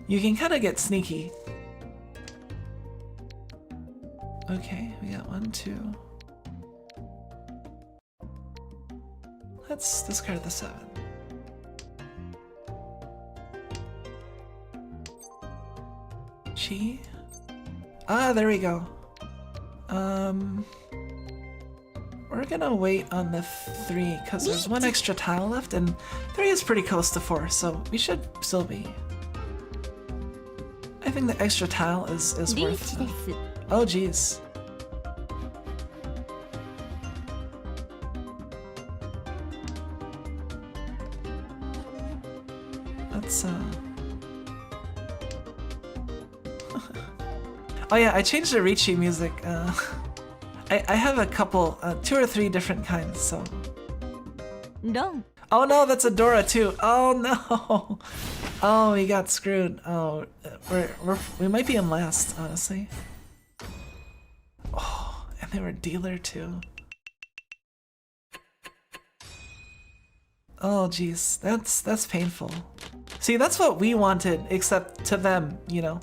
you can kind of get sneaky. Okay, we got 1, 2. Let's discard the 7. Chi? Ah, there we go. We're gonna wait on the 3 because there's 1 extra tile left, and 3 is pretty close to 4, so we should still be. I think the extra tile is worth. Oh geez. That's Oh yeah, I changed the Ricci music. I have a couple, 2 or 3 different kinds, so. No. Oh no, that's a Dora too. Oh no. Oh, we got screwed. Oh, we might be in last, honestly. Oh, and they were dealer too. Oh geez, that's painful. See, that's what we wanted, except to them, you know.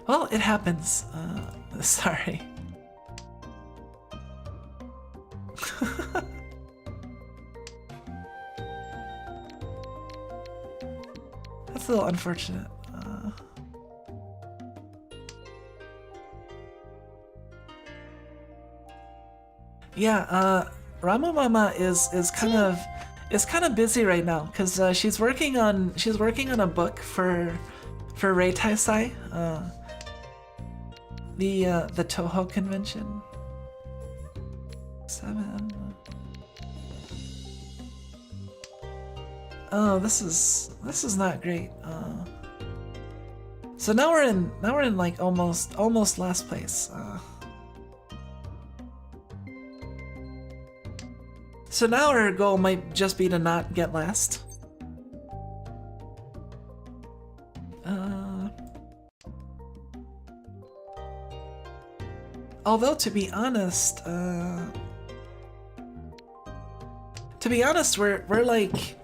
Well, it happens. Sorry. That's a little unfortunate. Yeah, Ramu Mama is kind of busy right now because she's working on a book for Rei Taisai, the Toho convention. 7. Oh, this is not great. So now we're in like almost last place. So now our goal might just be to not get last. Although to be honest, we're like,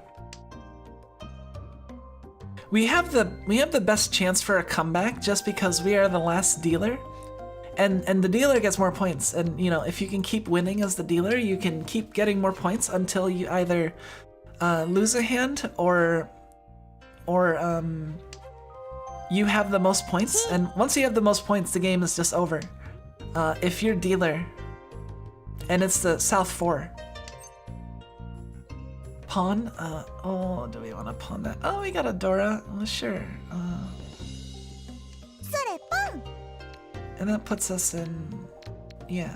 we have the best chance for a comeback just because we are the last dealer, and the dealer gets more points. And you know, if you can keep winning as the dealer, you can keep getting more points until you either lose a hand or you have the most points. And once you have the most points, the game is just over. If you're dealer, and it's the South 4. Pawn? Oh, do we want to pawn that? Oh, we got a Dora. Well, sure. And that puts us in... yeah.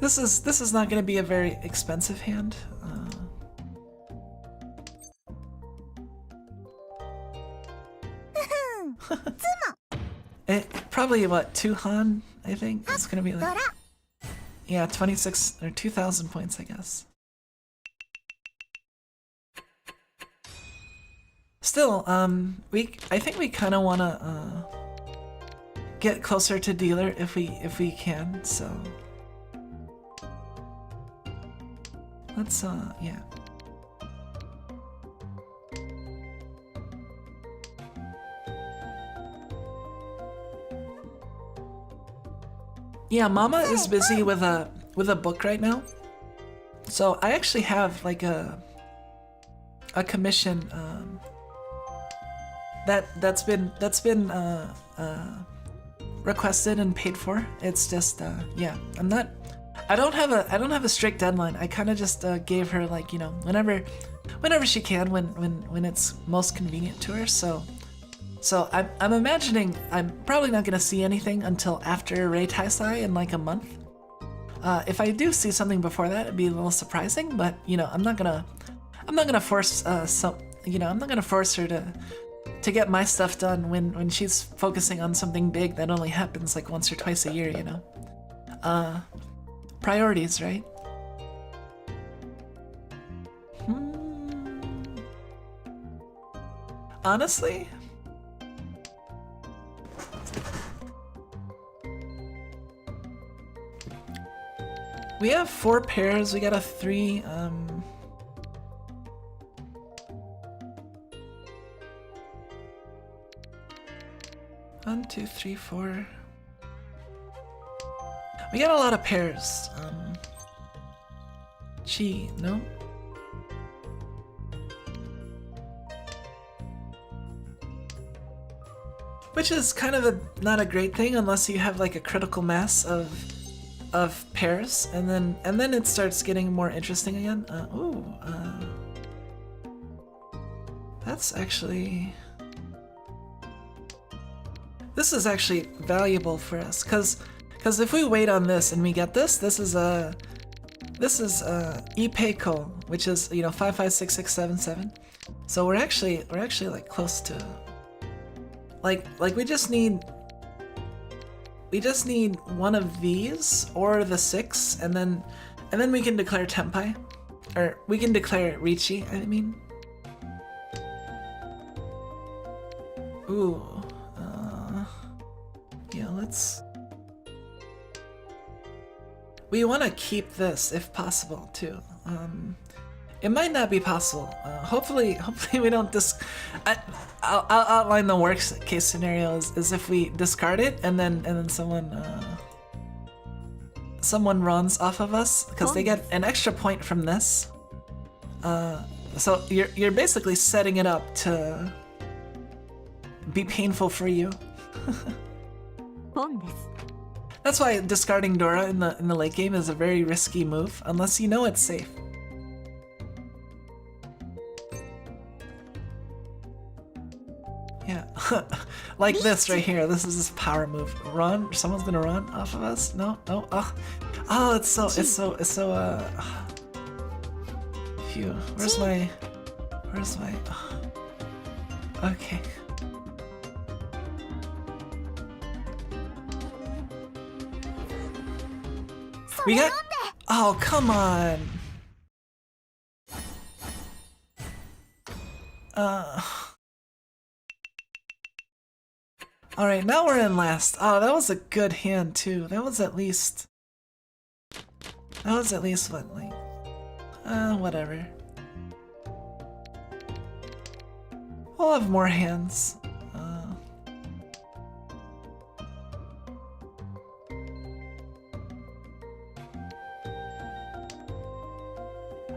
This is not going to be a very expensive hand. probably what, 2 Han, I think. It's gonna be like, yeah, 26 or 2,000 points, I guess. Still, I think we kind of want to get closer to dealer if we can. So let's yeah. Yeah, Mama is busy with a book right now. So I actually have like a commission that's been requested and paid for. It's just yeah, I don't have a strict deadline. I kind of just gave her, like, you know, whenever she can, when it's most convenient to her. So I'm imagining I'm probably not gonna see anything until after Rei Taisai in like a month. If I do see something before that, it'd be a little surprising, but you know, I'm not gonna force I'm not gonna force her to get my stuff done when she's focusing on something big that only happens like once or twice a year, you know. Priorities, right? Honestly, we have 4 pairs. We got a 3. 1, 2, 3, 4. We got a lot of pairs. Gee, no. Which is kind of not a great thing unless you have like a critical mass of pairs, and then it starts getting more interesting again. That's actually. This is actually valuable for us, because if we wait on this and we get this, this is Ipeiko, which is, you know, 556677. So we're actually like close to, like we just need one of these or the 6, and then we can declare Tenpai, or we can declare Richi. I mean, ooh. Yeah, we want to keep this if possible too. It might not be possible. Hopefully we don't I'll outline the worst case scenario is if we discard it and then someone runs off of us, because they get an extra point from this. So you're basically setting it up to be painful for you. That's why discarding Dora in the late game is a very risky move, unless you know it's safe. Yeah, like this right here. This is this power move. Run! Someone's gonna run off of us. No. Oh, it's so. Phew. Where's my? Okay. We got. Oh, come on. Alright, now we're in last. Oh, that was a good hand too. That was at least what, like, whatever. We'll have more hands.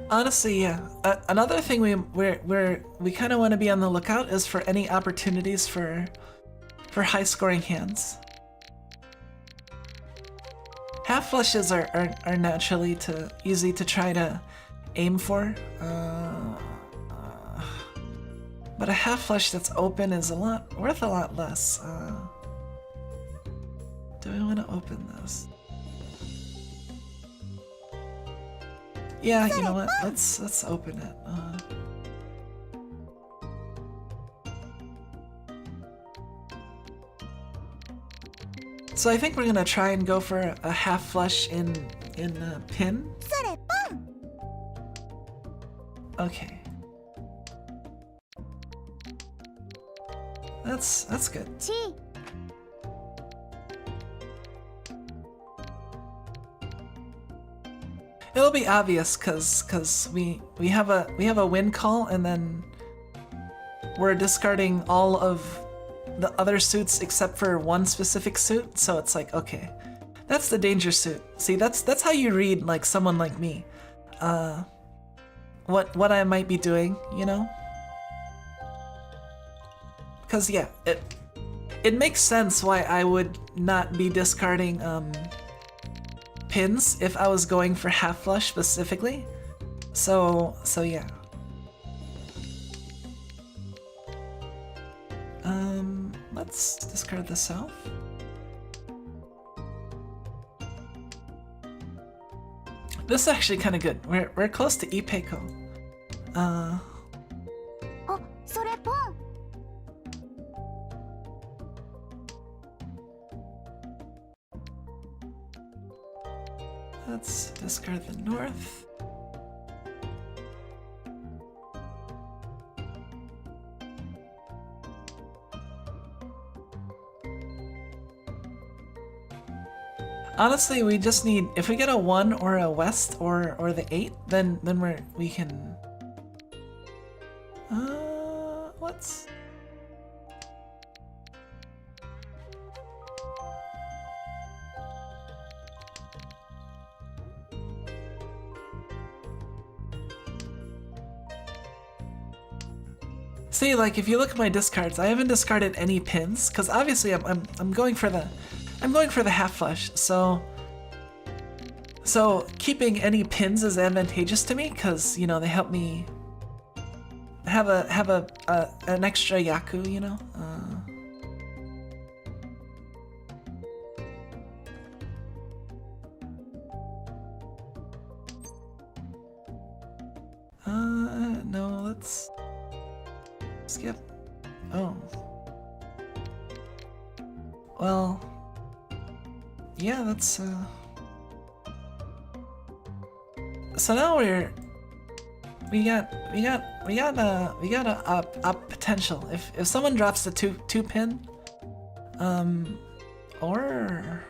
Honestly, yeah. Another thing we kind of want to be on the lookout is for any opportunities for high-scoring hands. Half flushes are naturally easy to try to aim for, but a half flush that's open is worth a lot less. Do we want to open this? Yeah, you know what? Let's open it. So I think we're gonna try and go for a half flush in pin. それポン Okay. That's good. チ It'll be obvious cause we have a win call and then we're discarding all of the other suits except for one specific suit, so it's like, okay, that's the danger suit. See, that's how you read like someone like me. What I might be doing, you know? Cause yeah, it makes sense why I would not be discarding pins if I was going for half flush specifically. So yeah. Let's discard the south. This is actually kind of good. We're close to Ipeiko. あそれポン Let's discard the north. Honestly, we just need, if we get a 1 or a west or the 8, then we can what's See, like if you look at my discards, I haven't discarded any pins because obviously I'm going for the half flush. So keeping any pins is advantageous to me because you know they help me have an extra yaku, you know. No, let's skip. Oh. Well, yeah, that's so now we got a potential. If someone drops the two pin, or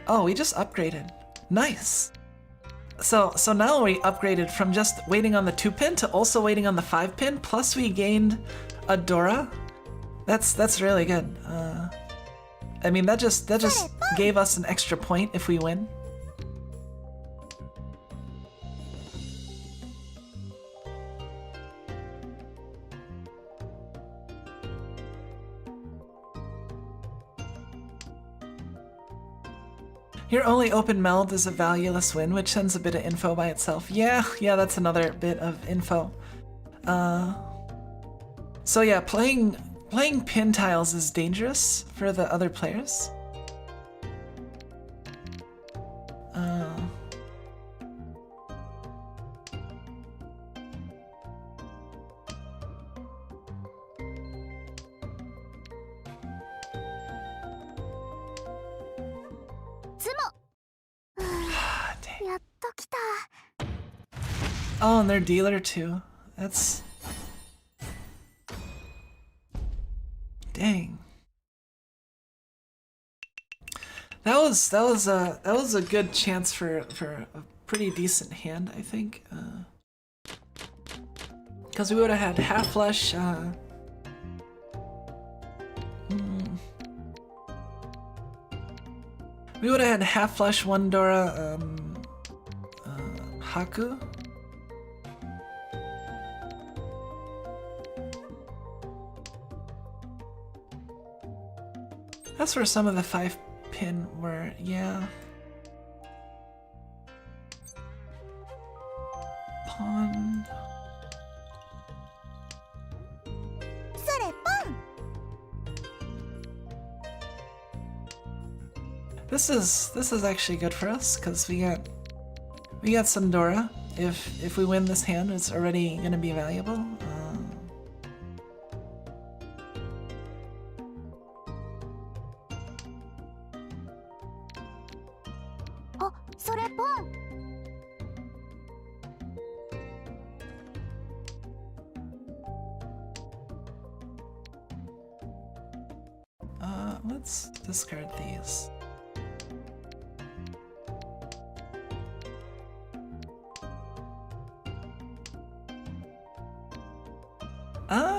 oh, we just upgraded. Nice. So now we upgraded from just waiting on the 2 pin to also waiting on the 5 pin. Plus we gained a Dora. That's really good. I mean that just gave us an extra point if we win. Your only open meld is a valueless win, which sends a bit of info by itself. Yeah, that's another bit of info. So yeah, playing pin tiles is dangerous for the other players. Oh, and they're dealer too. That's dang. That was a good chance for a pretty decent hand, I think. Because we would have had half flush. We would have had half flush, 1 Dora, Haku. That's where some of the 5 pin were, yeah. Pawn. This is actually good for us because we got some Dora. If we win this hand, it's already gonna be valuable. それポン。Let's discard these.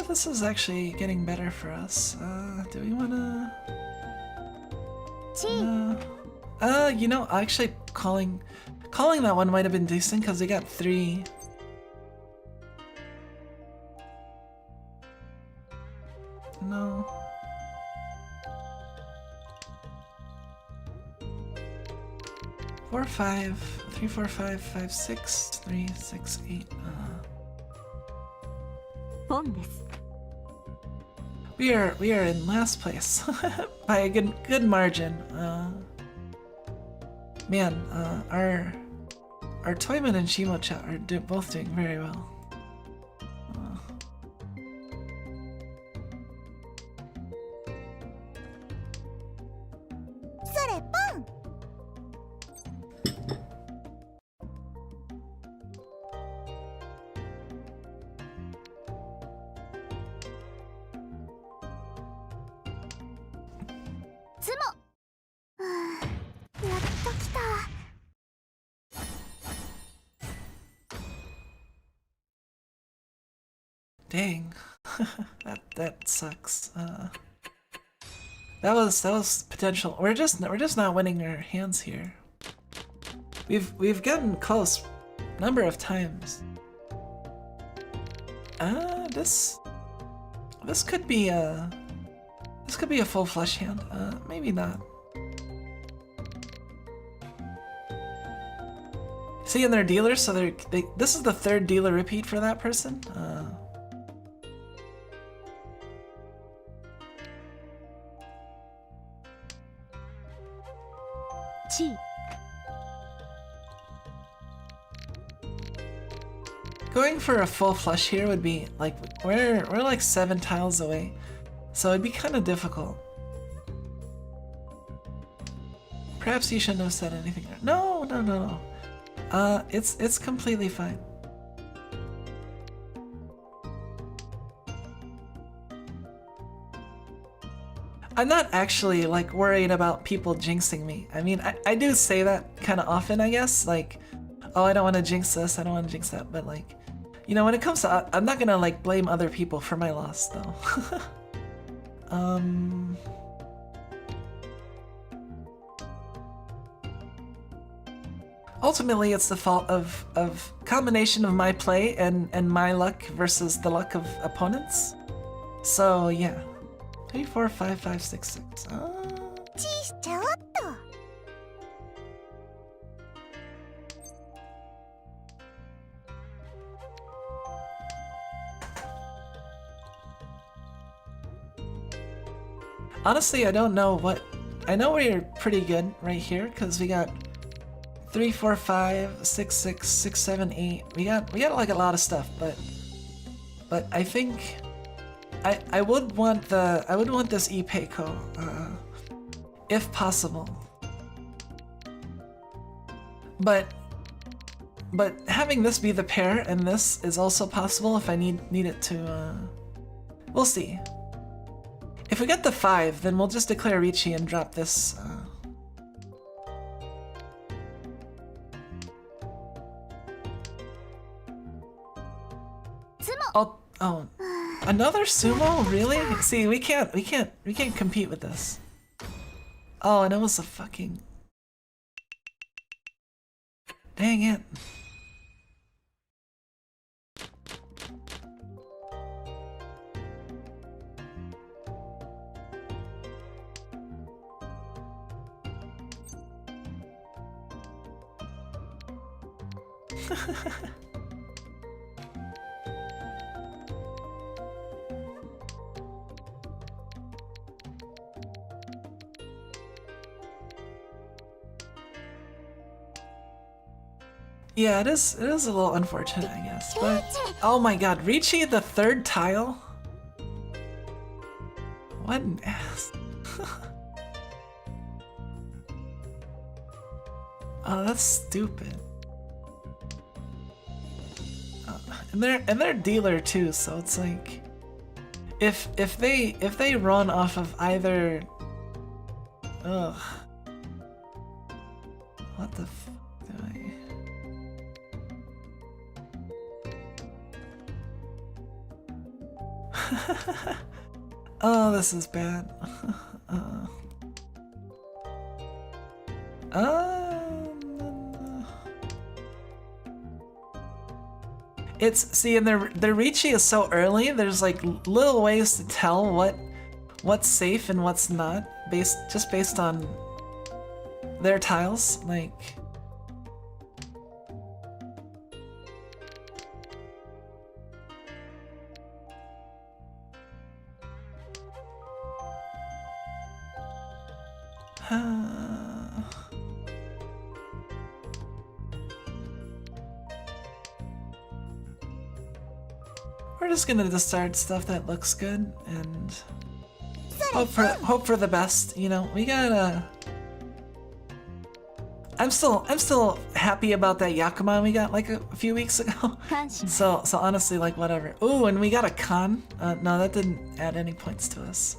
This is actually getting better for us. Do we wanna... you know, actually calling that one might have been decent because we got 3. No. Four, 5, 3, 4, 5, 5, 6, 3, 6, 8. We are in last place by a good margin. Man, our Toyman and Shimo-chan are both doing very well. Dang, that sucks. That was potential. We're just not winning our hands here. We've gotten close number of times. This could be a full flush hand. Maybe not. See, and they're dealers, so this is the 3rd dealer repeat for that person. Going for a full flush here would be like we're like 7 tiles away, so it'd be kind of difficult. Perhaps you shouldn't have said anything. No. It's completely fine. I'm not actually like worried about people jinxing me. I mean, I do say that kind of often, I guess. Like, oh, I don't want to jinx this, I don't want to jinx that. But like, you know, when it comes to, I'm not gonna like blame other people for my loss though. Ultimately, it's the fault of combination of my play and my luck versus the luck of opponents. So yeah. 3, 4, 5, 5, 6, 6. Honestly, I don't know what. I know we're pretty good right here because we got 3, 4, 5, 6, 6, 6, 7, 8. We got like a lot of stuff, but I think. I would want this Ipeiko, if possible. But having this be the pair and this is also possible if I need it to. We'll see. If we get the 5, then we'll just declare Ricci and drop this. Oh. Another sumo? Really? See, we can't compete with this. Oh, and it was a fucking... Dang it. Yeah, it is a little unfortunate, I guess, but... Oh my god, Ricci the 3rd tile? What an ass. Oh, that's stupid. And they're dealer too, so it's like if they run off of either. Ugh. What the f do I? Oh, this is bad. It's see, and their Ricci is so early. There's like little ways to tell what's safe and what's not, just based on their tiles. Like, we're just gonna discard stuff that looks good and hope for the best. You know, we gotta. I'm still happy about that Yakuman we got like a few weeks ago. So honestly, like whatever. Ooh, and we got a con. No, that didn't add any points to us.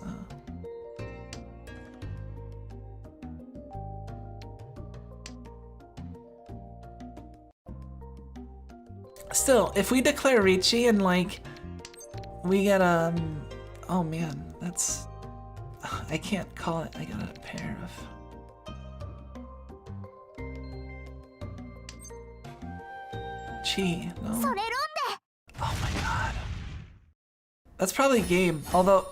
Still, if we declare Ricci and like we get oh man, that's I can't call it. I got a pair of. Chi, no. Oh my god. That's probably game, although.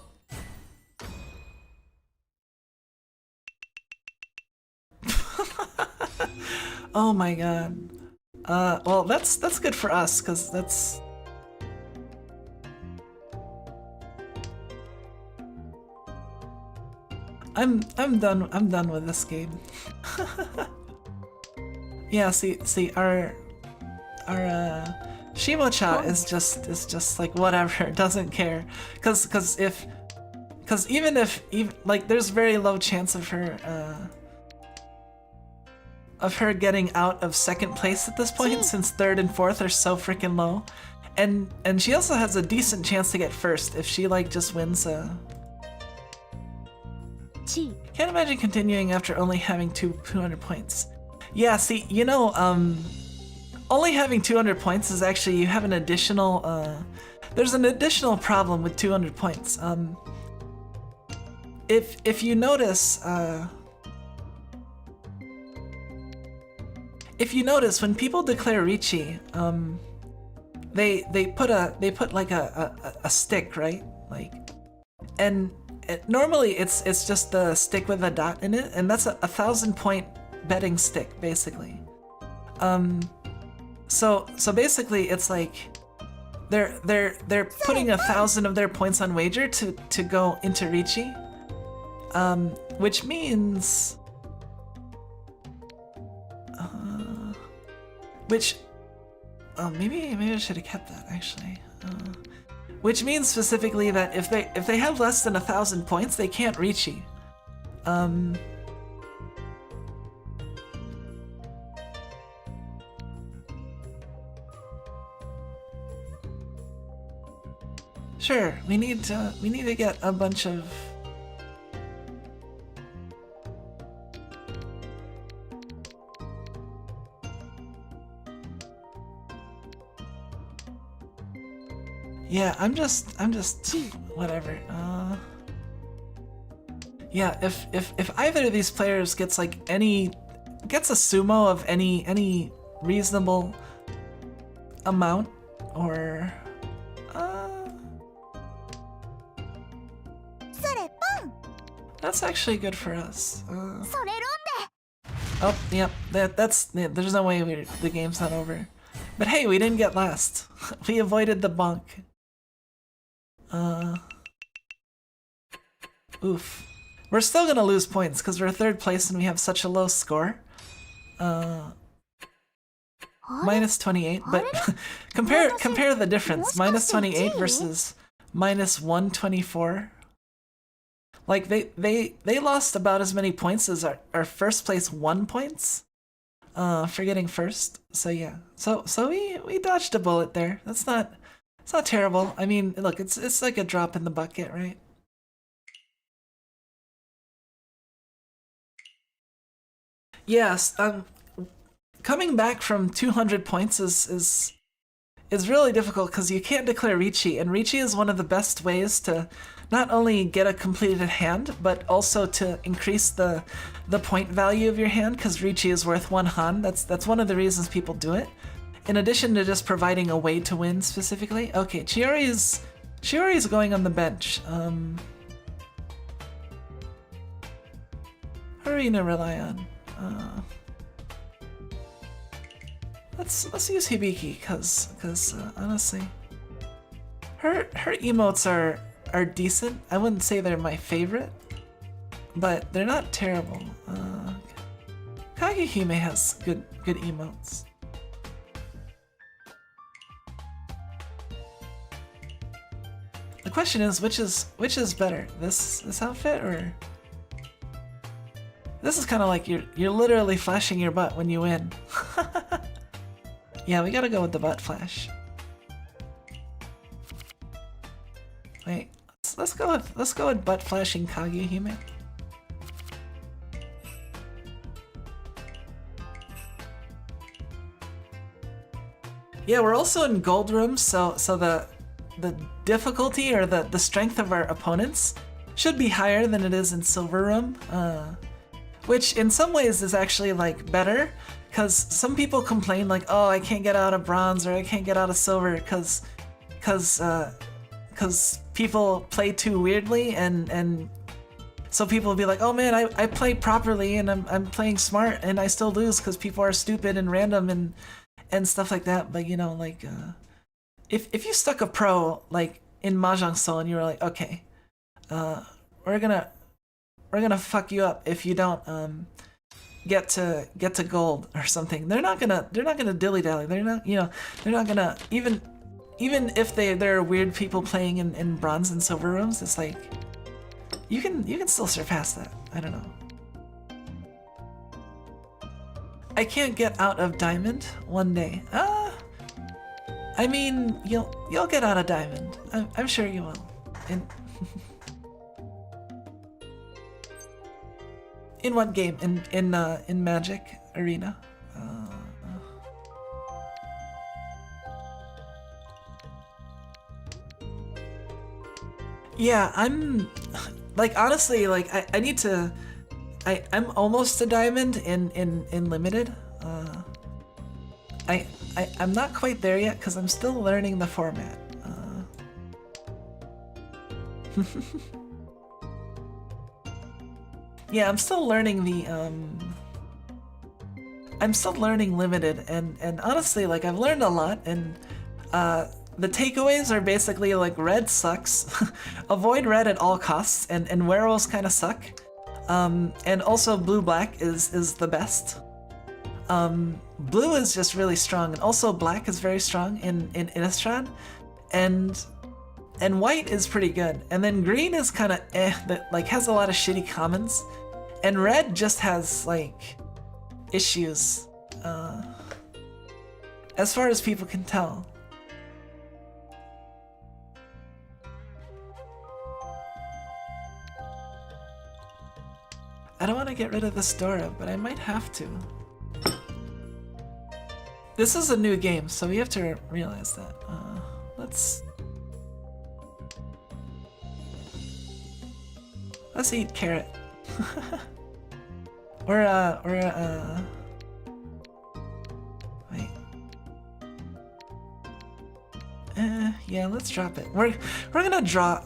Oh my god. Well, that's good for us, cause that's. I'm done with this game. Yeah, see our Shimocha is just like whatever, doesn't care, cause even if like there's very low chance of her getting out of second place at this point, since third and fourth are so freaking low, and she also has a decent chance to get first if she like just wins Can't imagine continuing after only having 200 points. Yeah, see, you know, only having 200 points is actually, you have an additional, there's an additional problem with 200 points. If you notice, when people declare Ricci, they put like a stick, right? Like, and normally it's just the stick with a dot in it, and that's a 1,000-point betting stick, basically. So basically it's like they're putting 1,000 of their points on wager to go into Ricci, which means maybe I should have kept that actually. Which means specifically that if they have less than 1,000 points, they can't Ricci. Sure, we need to get a bunch of. Yeah, I'm just whatever. Yeah, if either of these players gets a sumo of any reasonable amount, or that's actually good for us. Oh, yep, there's no way the game's not over. But hey, we didn't get last. We avoided the bonk. Oof. We're still gonna lose points because we're third place and we have such a low score. Minus 28, but compare the difference. Minus 28 versus minus 124. Like they lost about as many points as our first place 1 points. for getting first. So yeah, so we dodged a bullet there. It's not terrible. I mean, look, it's like a drop in the bucket, right? Yes. Coming back from 200 points is really difficult because you can't declare Ricci, and Ricci is one of the best ways to not only get a completed hand, but also to increase the point value of your hand, because Ricci is worth 1 Han. That's one of the reasons people do it. In addition to just providing a way to win specifically. Okay, Chiori is going on the bench. Who are we gonna rely on? Let's use Hibiki, cause honestly, her emotes are decent. I wouldn't say they're my favorite, but they're not terrible. Kagehime has good emotes. The question is, which is better, this outfit or this is kind of like you're literally flashing your butt when you win. Yeah, we gotta go with the butt flash. Wait, let's go with butt flashing Kagehime. Yeah, we're also in gold rooms, so the difficulty or the strength of our opponents should be higher than it is in silver room, which in some ways is actually like better, because some people complain like, oh, I can't get out of bronze or I can't get out of silver because people play too weirdly, and so people will be like, oh man, I play properly and I'm playing smart and I still lose because people are stupid and random and stuff like that. But you know, like if you stuck a pro like in Mahjong Soul and you were like, okay, we're gonna fuck you up if you don't get to gold or something. They're not gonna dilly dally. They're not gonna even if there are weird people playing in bronze and silver rooms. It's like you can still surpass that. I don't know. I can't get out of diamond one day. I mean, you'll get out of diamond. I'm sure you will. In what game? In Magic Arena? Yeah, I'm like, honestly, like I need to. I'm almost a diamond in limited. I'm not quite there yet because I'm still learning the format. Yeah, I'm still learning the I'm still learning limited, and honestly, like, I've learned a lot, and the takeaways are basically like red sucks. Avoid red at all costs, and werewolves kind of suck. And also blue-black is the best. Blue is just really strong, and also black is very strong in Innistrad, and white is pretty good. And then green is kind of that like has a lot of shitty commons, and red just has like issues, as far as people can tell. I don't want to get rid of this Dora, but I might have to. This is a new game, so we have to realize that. Let's eat carrot. Wait. Yeah, let's drop it. We're gonna draw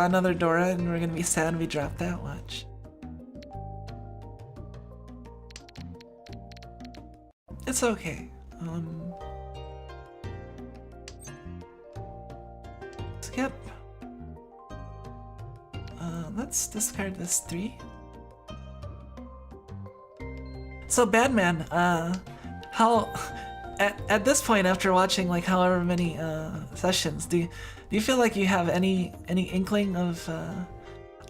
another Dora, and we're gonna be sad we dropped that. Watch. It's okay. Skip. Let's discard this 3. So Badman, how at this point, after watching like however many sessions, do you feel like you have any inkling of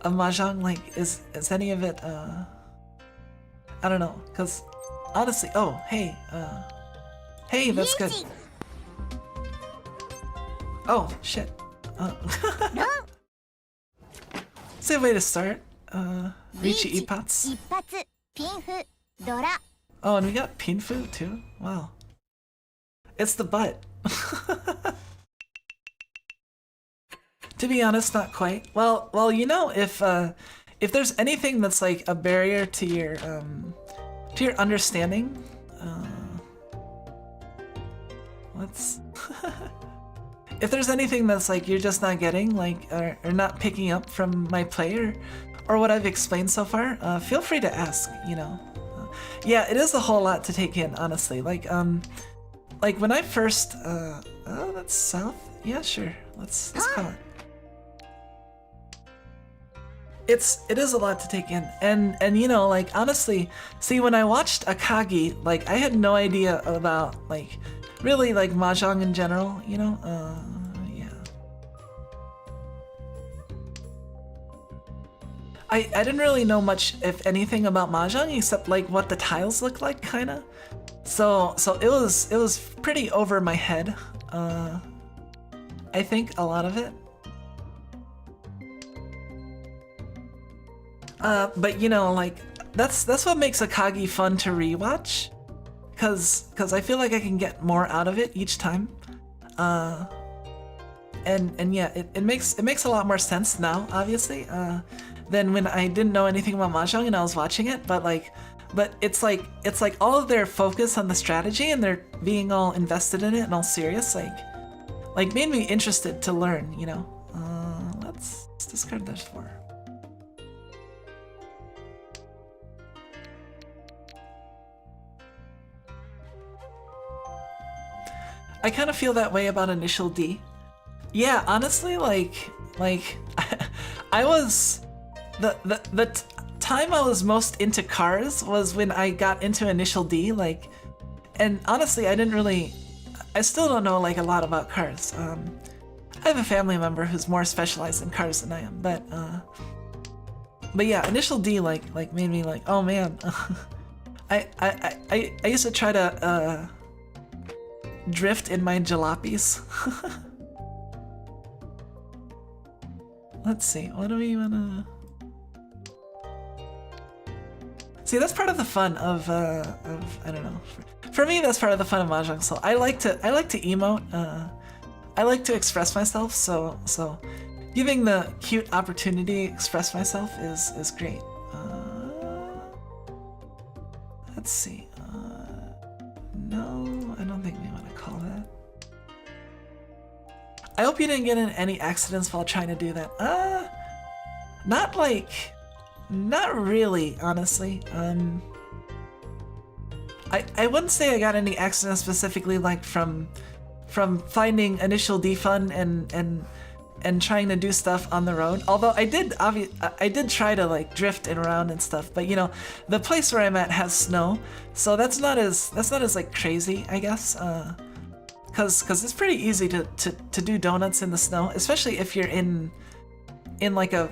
Mahjong? Like, is any of it I don't know, because honestly, oh, hey, hey, that's good. Oh, shit. It's a way to start. Richi Ipats. 一発ピンフドラ Oh, and we got Pinfu too? Wow. It's the butt. To be honest, not quite. Well, you know, if there's anything that's like a barrier to your understanding, let's if there's anything that's like you're just not getting, like or not picking up from my play or what I've explained so far, feel free to ask, you know. Yeah, it is a whole lot to take in, honestly. Like when I first oh, that's south? Yeah, sure. Let's call it. It is a lot to take in, and you know, like honestly, see, when I watched Akagi, like I had no idea about like really like mahjong in general, you know. Yeah. I didn't really know much, if anything, about mahjong except like what the tiles look like, kinda. So it was pretty over my head. I think a lot of it. But you know, like that's what makes Akagi fun to rewatch, cause I feel like I can get more out of it each time. And yeah, it makes a lot more sense now, obviously, than when I didn't know anything about mahjong and I was watching it. But it's like all of their focus on the strategy and they're being all invested in it and all serious, like made me interested to learn, you know. Let's discard those 4. I kind of feel that way about Initial D. Yeah, honestly, like I was the time I was most into cars was when I got into Initial D, like, and honestly, I still don't know like a lot about cars. I have a family member who's more specialized in cars than I am, but yeah, Initial D like made me like, oh man, I used to try to drift in my jalopies. Let's see, what do we wanna... See, that's part of the fun of I don't know. For me, that's part of the fun of Mahjong Soul. I like to emote. I like to express myself. So giving the cute opportunity to express myself is great. Let's see. No, I don't think we want to call that. I hope you didn't get in any accidents while trying to do that. Not really, honestly. I wouldn't say I got any accidents specifically, like from finding Initial D fun and trying to do stuff on the road. Although I did try to like drift and around and stuff, but you know, the place where I'm at has snow, so that's not as like crazy, I guess. Cause it's pretty easy to do donuts in the snow, especially if you're in like a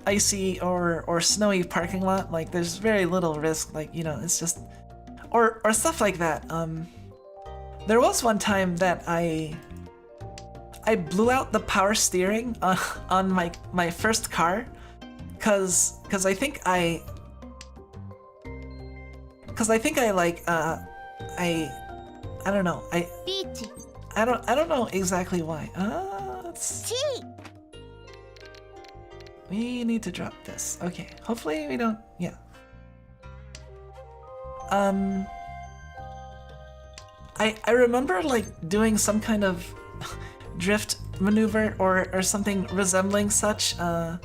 icy or snowy parking lot. Like there's very little risk, like, you know, it's just or stuff like that. There was one time that I blew out the power steering on my first car, cause I think I like I don't know, I don't know exactly why. We need to drop this. Okay, hopefully we don't. Yeah. I remember like doing some kind of drift maneuver or something resembling such on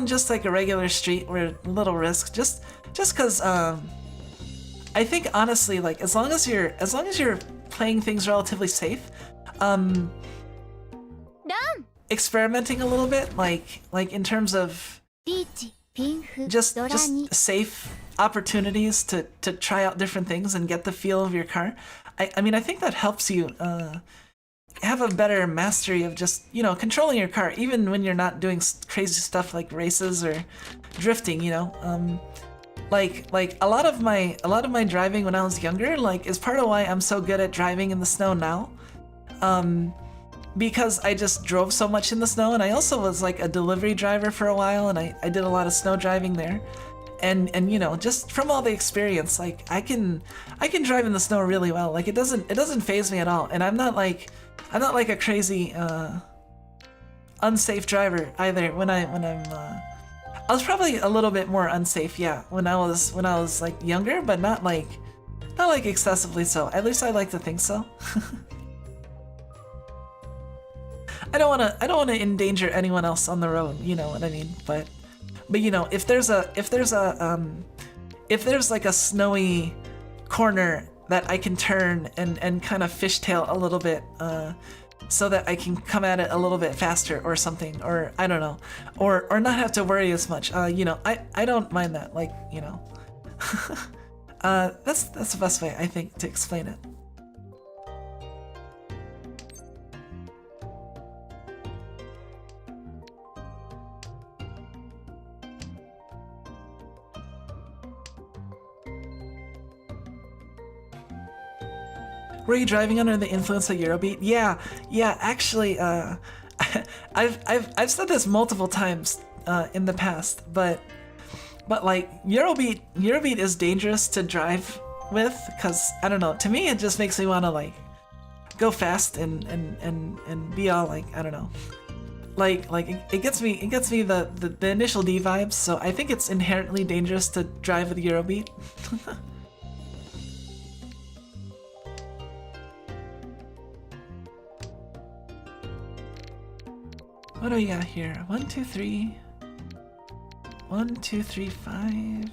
just like a regular street where little risk, just because I think honestly, like as long as you're playing things relatively safe, experimenting a little bit, like in terms of just safe opportunities to try out different things and get the feel of your car. I mean, I think that helps you have a better mastery of just, you know, controlling your car, even when you're not doing crazy stuff like races or drifting, you know. like a lot of my driving when I was younger, like, is part of why I'm so good at driving in the snow now. Because I just drove so much in the snow, and I also was like a delivery driver for a while, and I did a lot of snow driving there. And you know, just from all the experience, like I can drive in the snow really well. Like it doesn't faze me at all. And I'm not like a crazy unsafe driver either. When I'm I was probably a little bit more unsafe, yeah, when I was like younger, but not like excessively so. At least I like to think so. I don't wanna endanger anyone else on the road, you know what I mean? But you know, if there's like a snowy corner that I can turn and kind of fishtail a little bit, so that I can come at it a little bit faster or something, or I don't know, or not have to worry as much. You know, I don't mind that. Like, you know, that's the best way I think to explain it. Were you driving under the influence of Eurobeat? Yeah. Actually, I've said this multiple times in the past, but like Eurobeat is dangerous to drive with, because I don't know. To me, it just makes me want to like go fast and be all like, I don't know. Like it gets me the initial D vibes. So I think it's inherently dangerous to drive with Eurobeat. What do we got here? 1, 2, 3. 1, 2, 3, 5.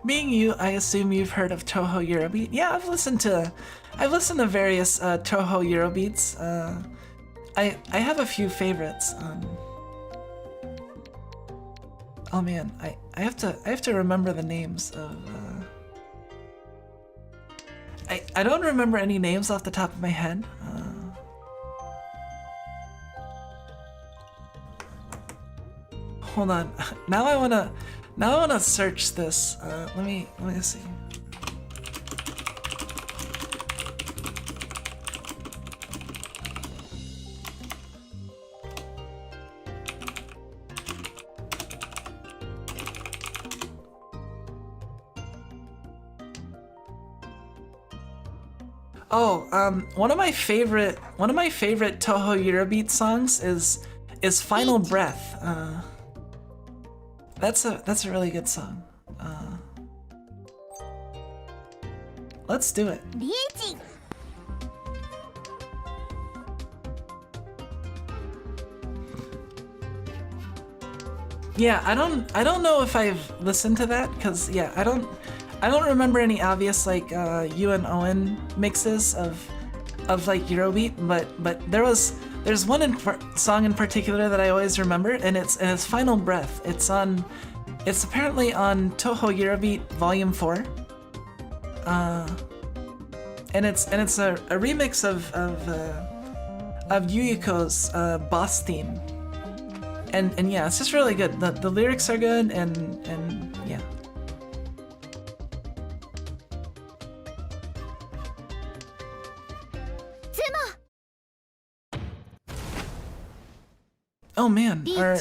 Being you, I assume you've heard of Toho Eurobeat. Yeah, I've listened to various Toho Eurobeats. I have a few favorites. Oh man, I have to remember the names of. I don't remember any names off the top of my head. Hold on. Now I wanna search this. Let me see. Oh, one of my favorite Toho Eurobeat songs is Final Breath. That's a really good song. Let's do it. Yeah, I don't know if I've listened to that, because yeah, I don't remember any obvious like you and Owen mixes of like Eurobeat, but there's one song in particular that I always remember, and it's Final Breath. It's apparently on Toho Eurobeat Volume 4. And it's a remix of Yuyuko's boss theme. And yeah, it's just really good. The lyrics are good, and yeah. Oh man, I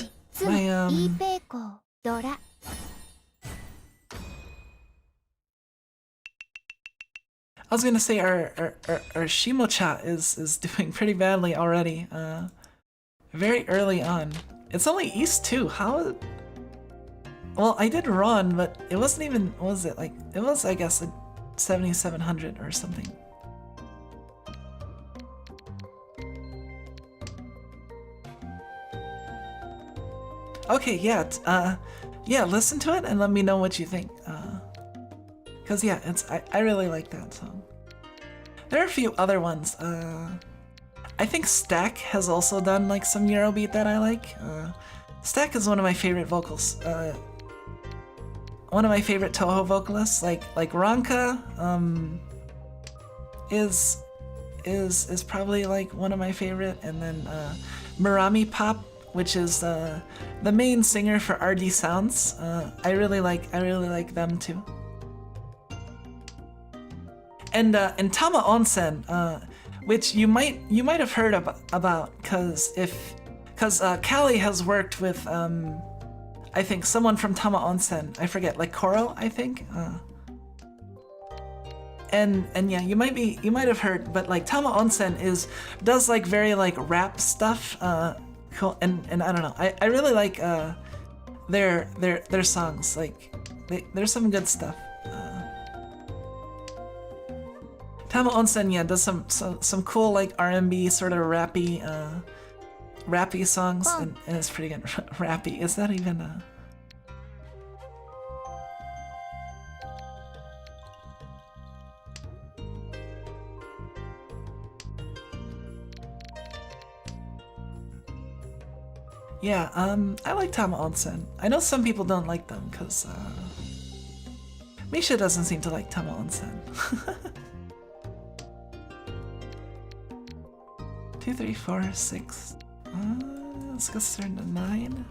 was gonna say our Shimo chat is doing pretty badly already. Very early on. It's only East 2. How? Well, I did run, but it wasn't even. What was it like? It was, I guess, like 7,700 or something. Okay, yeah, yeah, listen to it and let me know what you think. Cause yeah, I really like that song. There are a few other ones. I think Stack has also done like some Eurobeat that I like. Stack is one of my favorite vocals. one of my favorite Toho vocalists, like Ranka, is probably like one of my favorite, and then Murami Pop, which is the main singer for RD Sounds. I really like them too. And Tama Onsen, which you might have heard about, because Callie has worked with I think someone from Tama Onsen. I forget, like Koro, I think. And yeah, you might have heard, but like Tama Onsen does like very like rap stuff. Cool, and I don't know. I really like their songs. Like there's some good stuff. Tama Onsen, yeah, does some cool like R&B sort of rappy songs, and it's pretty good. Rappy, is that even a... Yeah, I like Tama Onsen. I know some people don't like them, because Misha doesn't seem to like Tama Onsen. 2, 3, 4, 6. Let's go turn to 9.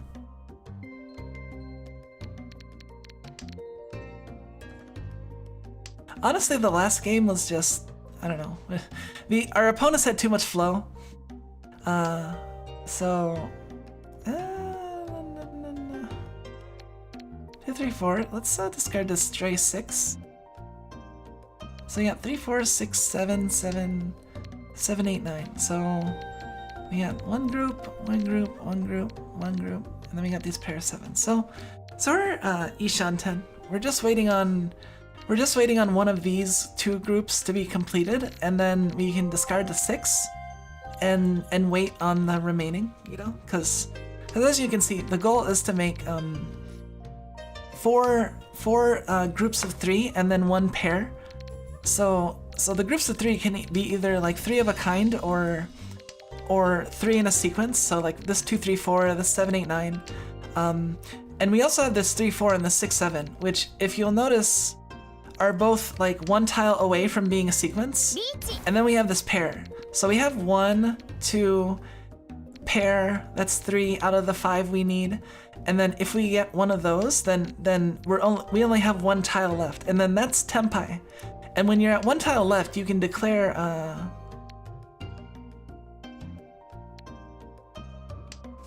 Honestly, the last game was just, I don't know. Our opponents had too much flow. So 2, 3, 4. Let's discard this stray 6. So yeah, 3, 4, 6, 7, 7, 7, 8, 9. So we got one group, and then we got these pair of 7s. So we're Ishan 10. We're just waiting on one of these 2 groups to be completed, and then we can discard the 6 and wait on the remaining, you know, because as you can see, the goal is to make four groups of 3 and then 1 pair. So the groups of 3 can be either like 3 of a kind or 3 in a sequence. So like this 2, 3, 4, this 7, 8, 9, and we also have this 3, 4, and the 6, 7, which, if you'll notice, are both like 1 tile away from being a sequence. And then we have this pair. So we have 1, 2, pair. That's 3 out of the 5 we need. And then if we get one of those, then we only have 1 tile left, and then that's Tenpai. And when you're at 1 tile left, you can declare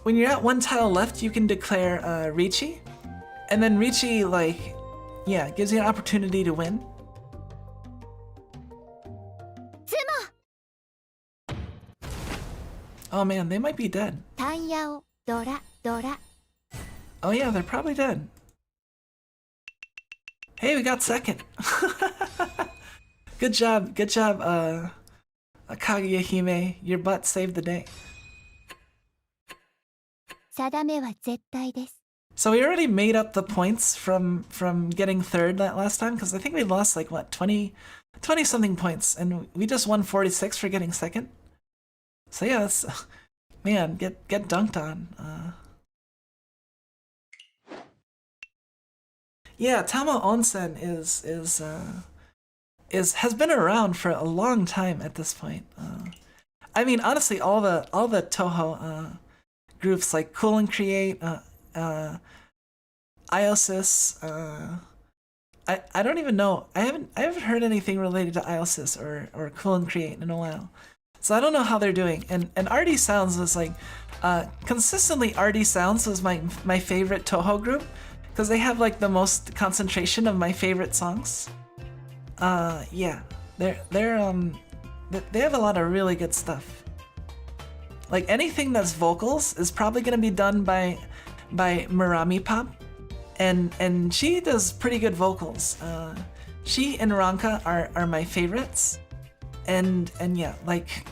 when you're at 1 tile left, you can declare Ricci, and then Ricci, like, yeah, gives you an opportunity to win. Oh man, they might be dead. Oh yeah, they're probably dead. Hey, we got second. Good job, Kaguya-hime. Your butt saved the day. So we already made up the points from getting third that last time, because I think we lost like, what, 20 something points, and we just won 46 for getting second. So yeah, that's, man, get dunked on. Yeah, Tama Onsen has been around for a long time at this point. I mean, honestly, all the Toho groups like Cool and Create, Iosis. I don't even know. I haven't heard anything related to Iosis or Cool and Create in a while. So I don't know how they're doing. And RD Sounds was like, consistently RD Sounds was my favorite Toho group, because they have like the most concentration of my favorite songs. Yeah, they have a lot of really good stuff. Like anything that's vocals is probably gonna be done by Murami Pop, and she does pretty good vocals. She and Ranka are my favorites, and yeah, like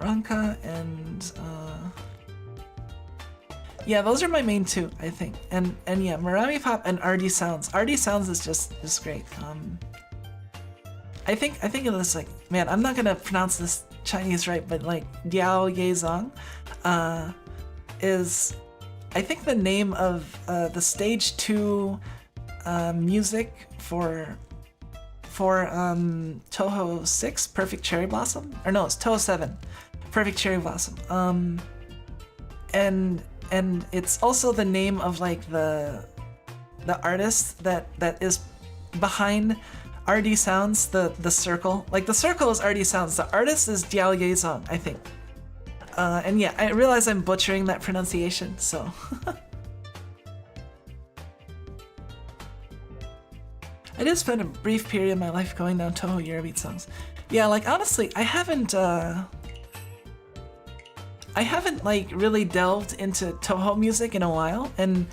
Ranka and yeah, those are my main 2, I think. And yeah, Murami Pop and RD Sounds. RD Sounds is just great. I think it was like, man, I'm not gonna pronounce this Chinese right, but like Diao Ye Zong is I think the name of the stage 2 music for Toho 6 Perfect Cherry Blossom, or no, it's Toho 7 Perfect Cherry Blossom. And it's also the name of like the artist that is behind RD Sounds, the circle. Like the circle is RD Sounds. The artist is Diao Yezong, I think. And yeah, I realize I'm butchering that pronunciation, so. I did spend a brief period in my life going down Toho Eurobeat songs. Yeah, like honestly, I haven't like really delved into Toho music in a while, and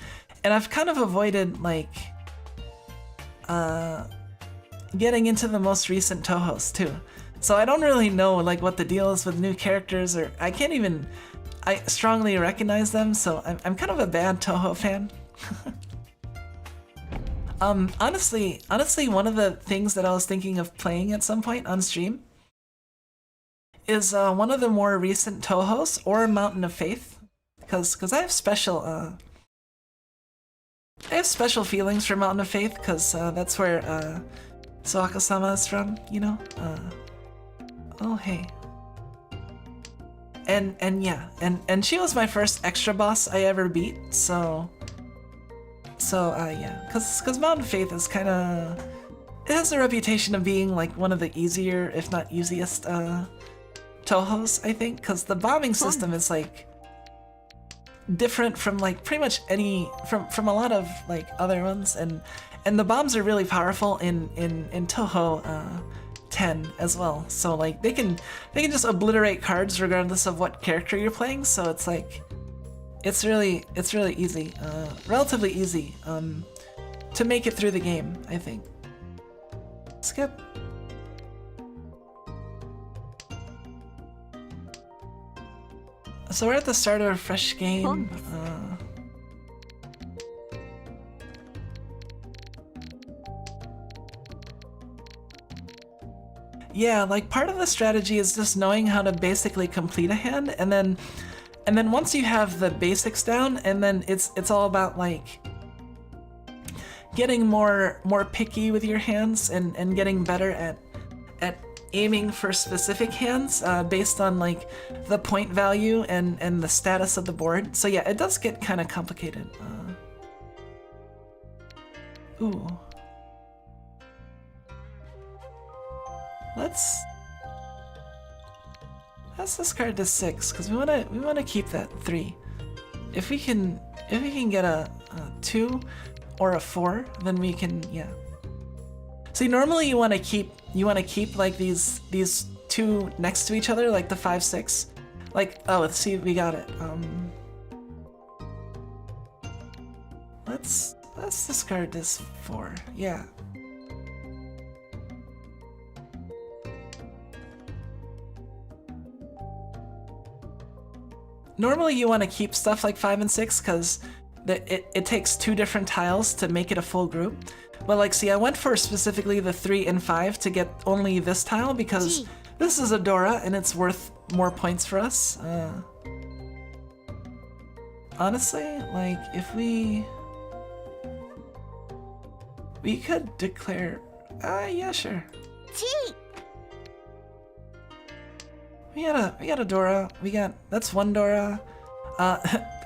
I've kind of avoided like getting into the most recent Tohos too. So I don't really know like what the deal is with new characters, or I strongly recognize them, so I'm kind of a bad Toho fan. Honestly, one of the things that I was thinking of playing at some point on stream is one of the more recent Tohos, or Mountain of Faith, because I have special feelings for Mountain of Faith, because that's where Soaka-sama is from, you know. Oh hey. And yeah, and she was my first extra boss I ever beat, so yeah, because Mountain of Faith is kind of, it has a reputation of being like one of the easier, if not easiest, Tohos, I think, because the bombing system is like different from like pretty much from a lot of like other ones, and the bombs are really powerful in Toho 10 as well. So like they can just obliterate cards regardless of what character you're playing. So it's like it's really easy, relatively easy, to make it through the game, I think. Skip. So we're at the start of a fresh game. Yeah, like part of the strategy is just knowing how to basically complete a hand, and then once you have the basics down, and then it's all about like getting more picky with your hands and getting better at aiming for specific hands based on like the point value and the status of the board. So yeah, it does get kind of complicated. Ooh. Let's discard this 6 because we wanna keep that 3. If we can get a 2 or a 4, then we can, yeah. See, normally you wanna keep like these 2 next to each other, like the 5, 6. Like, oh, let's see, we got it. Let's discard this 4. Yeah. Normally you want to keep stuff like 5 and 6 because it takes 2 different tiles to make it a full group. But like, see, I went for specifically the 3 and 5 to get only this tile because this is a Dora and it's worth more points for us. Honestly, like, if we could declare, yeah, sure. We got a Dora. That's 1 Dora.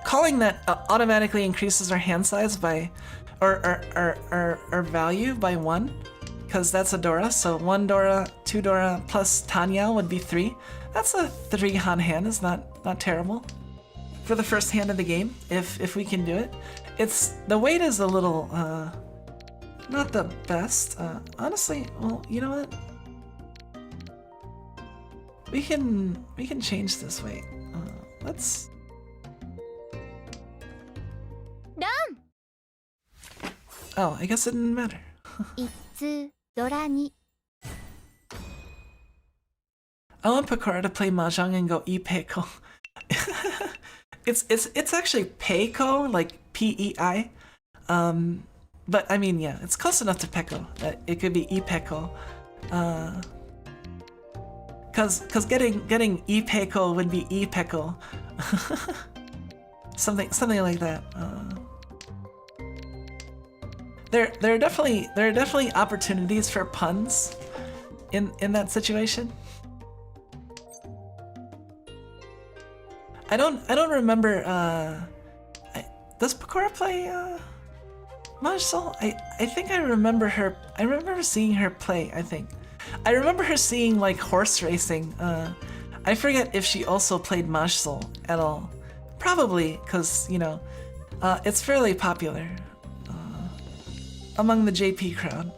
Calling that automatically increases our hand size by, or our value by 1, because that's a Dora. So 1 Dora, 2 Dora plus Tanya would be 3. That's a 3 Han hand. Is not terrible for the first hand of the game if we can do it. It's the weight is a little not the best. Honestly, well, you know what? We can change this weight. Let's. Done. Oh, I guess it didn't matter. I want Pekora to play Mahjong and go Ipeiko. It's actually Peiko, like P-E-I. But I mean, yeah, it's close enough to Peko that it could be Ipeiko. Cause getting Ipeiko would be Ipeiko. something like that. There are definitely opportunities for puns in that situation. I don't remember. Does Pakora play Mahjong Soul? I think I remember her. I remember seeing her play. I think I remember her seeing like horse racing. I forget if she also played Mahjong Soul at all. Probably, because you know, it's fairly popular among the JP crowd.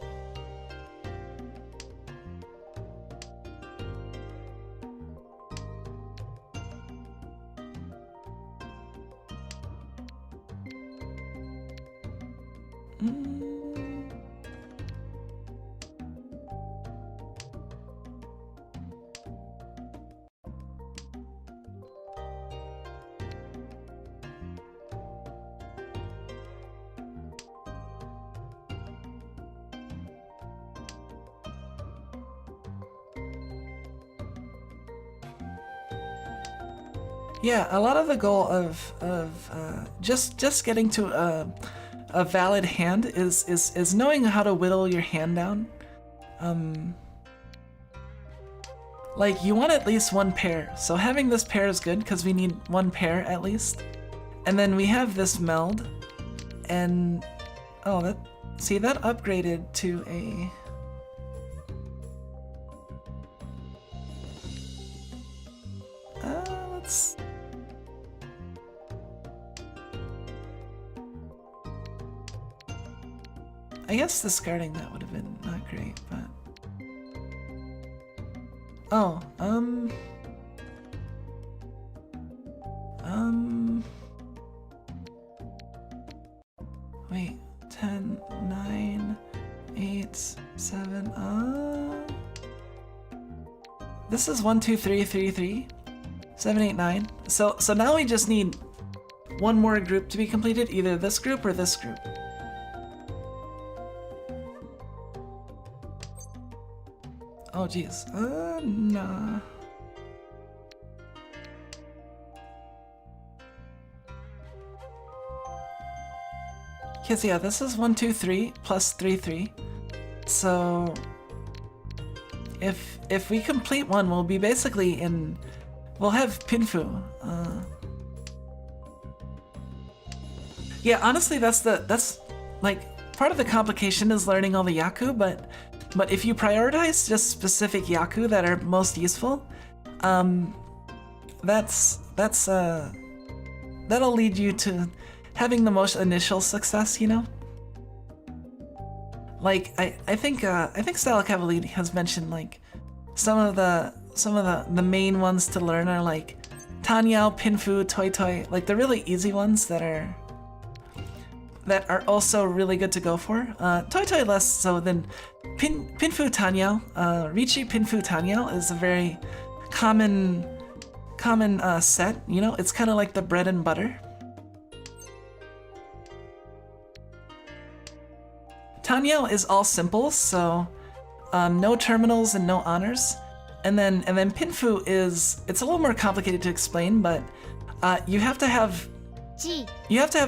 Yeah, a lot of the goal of just getting to a valid hand is knowing how to whittle your hand down. Like you want at least one pair, so having this pair is good because we need one pair at least. And then we have this meld, and oh, that upgraded to a. Let's. I guess discarding that would have been not great, but... Oh, wait, 10, 9, 8, 7, this is 1, 2, 3, 3, 3, 7, 8, 9. So now we just need one more group to be completed, either this group or this group. Oh geez, nah. Because yeah, this is 1, 2, 3 plus 3, 3. So if we complete one, we'll be basically in. We'll have Pinfu. Yeah, honestly, that's like part of the complication is learning all the Yaku, but if you prioritize just specific Yaku that are most useful, that'll lead you to having the most initial success, you know? Like I think Style Cavalier has mentioned like some of the main ones to learn are like Tanyao, Pinfu, Toi Toi, like the really easy ones that are also really good to go for. Toi Toi less so than Pinfu Tanyao. Richi Pinfu Tanyao is a very common set, you know? It's kind of like the bread and butter. Tanyao is all simples, so no terminals and no honors. And then Pinfu it's a little more complicated to explain, but you have to have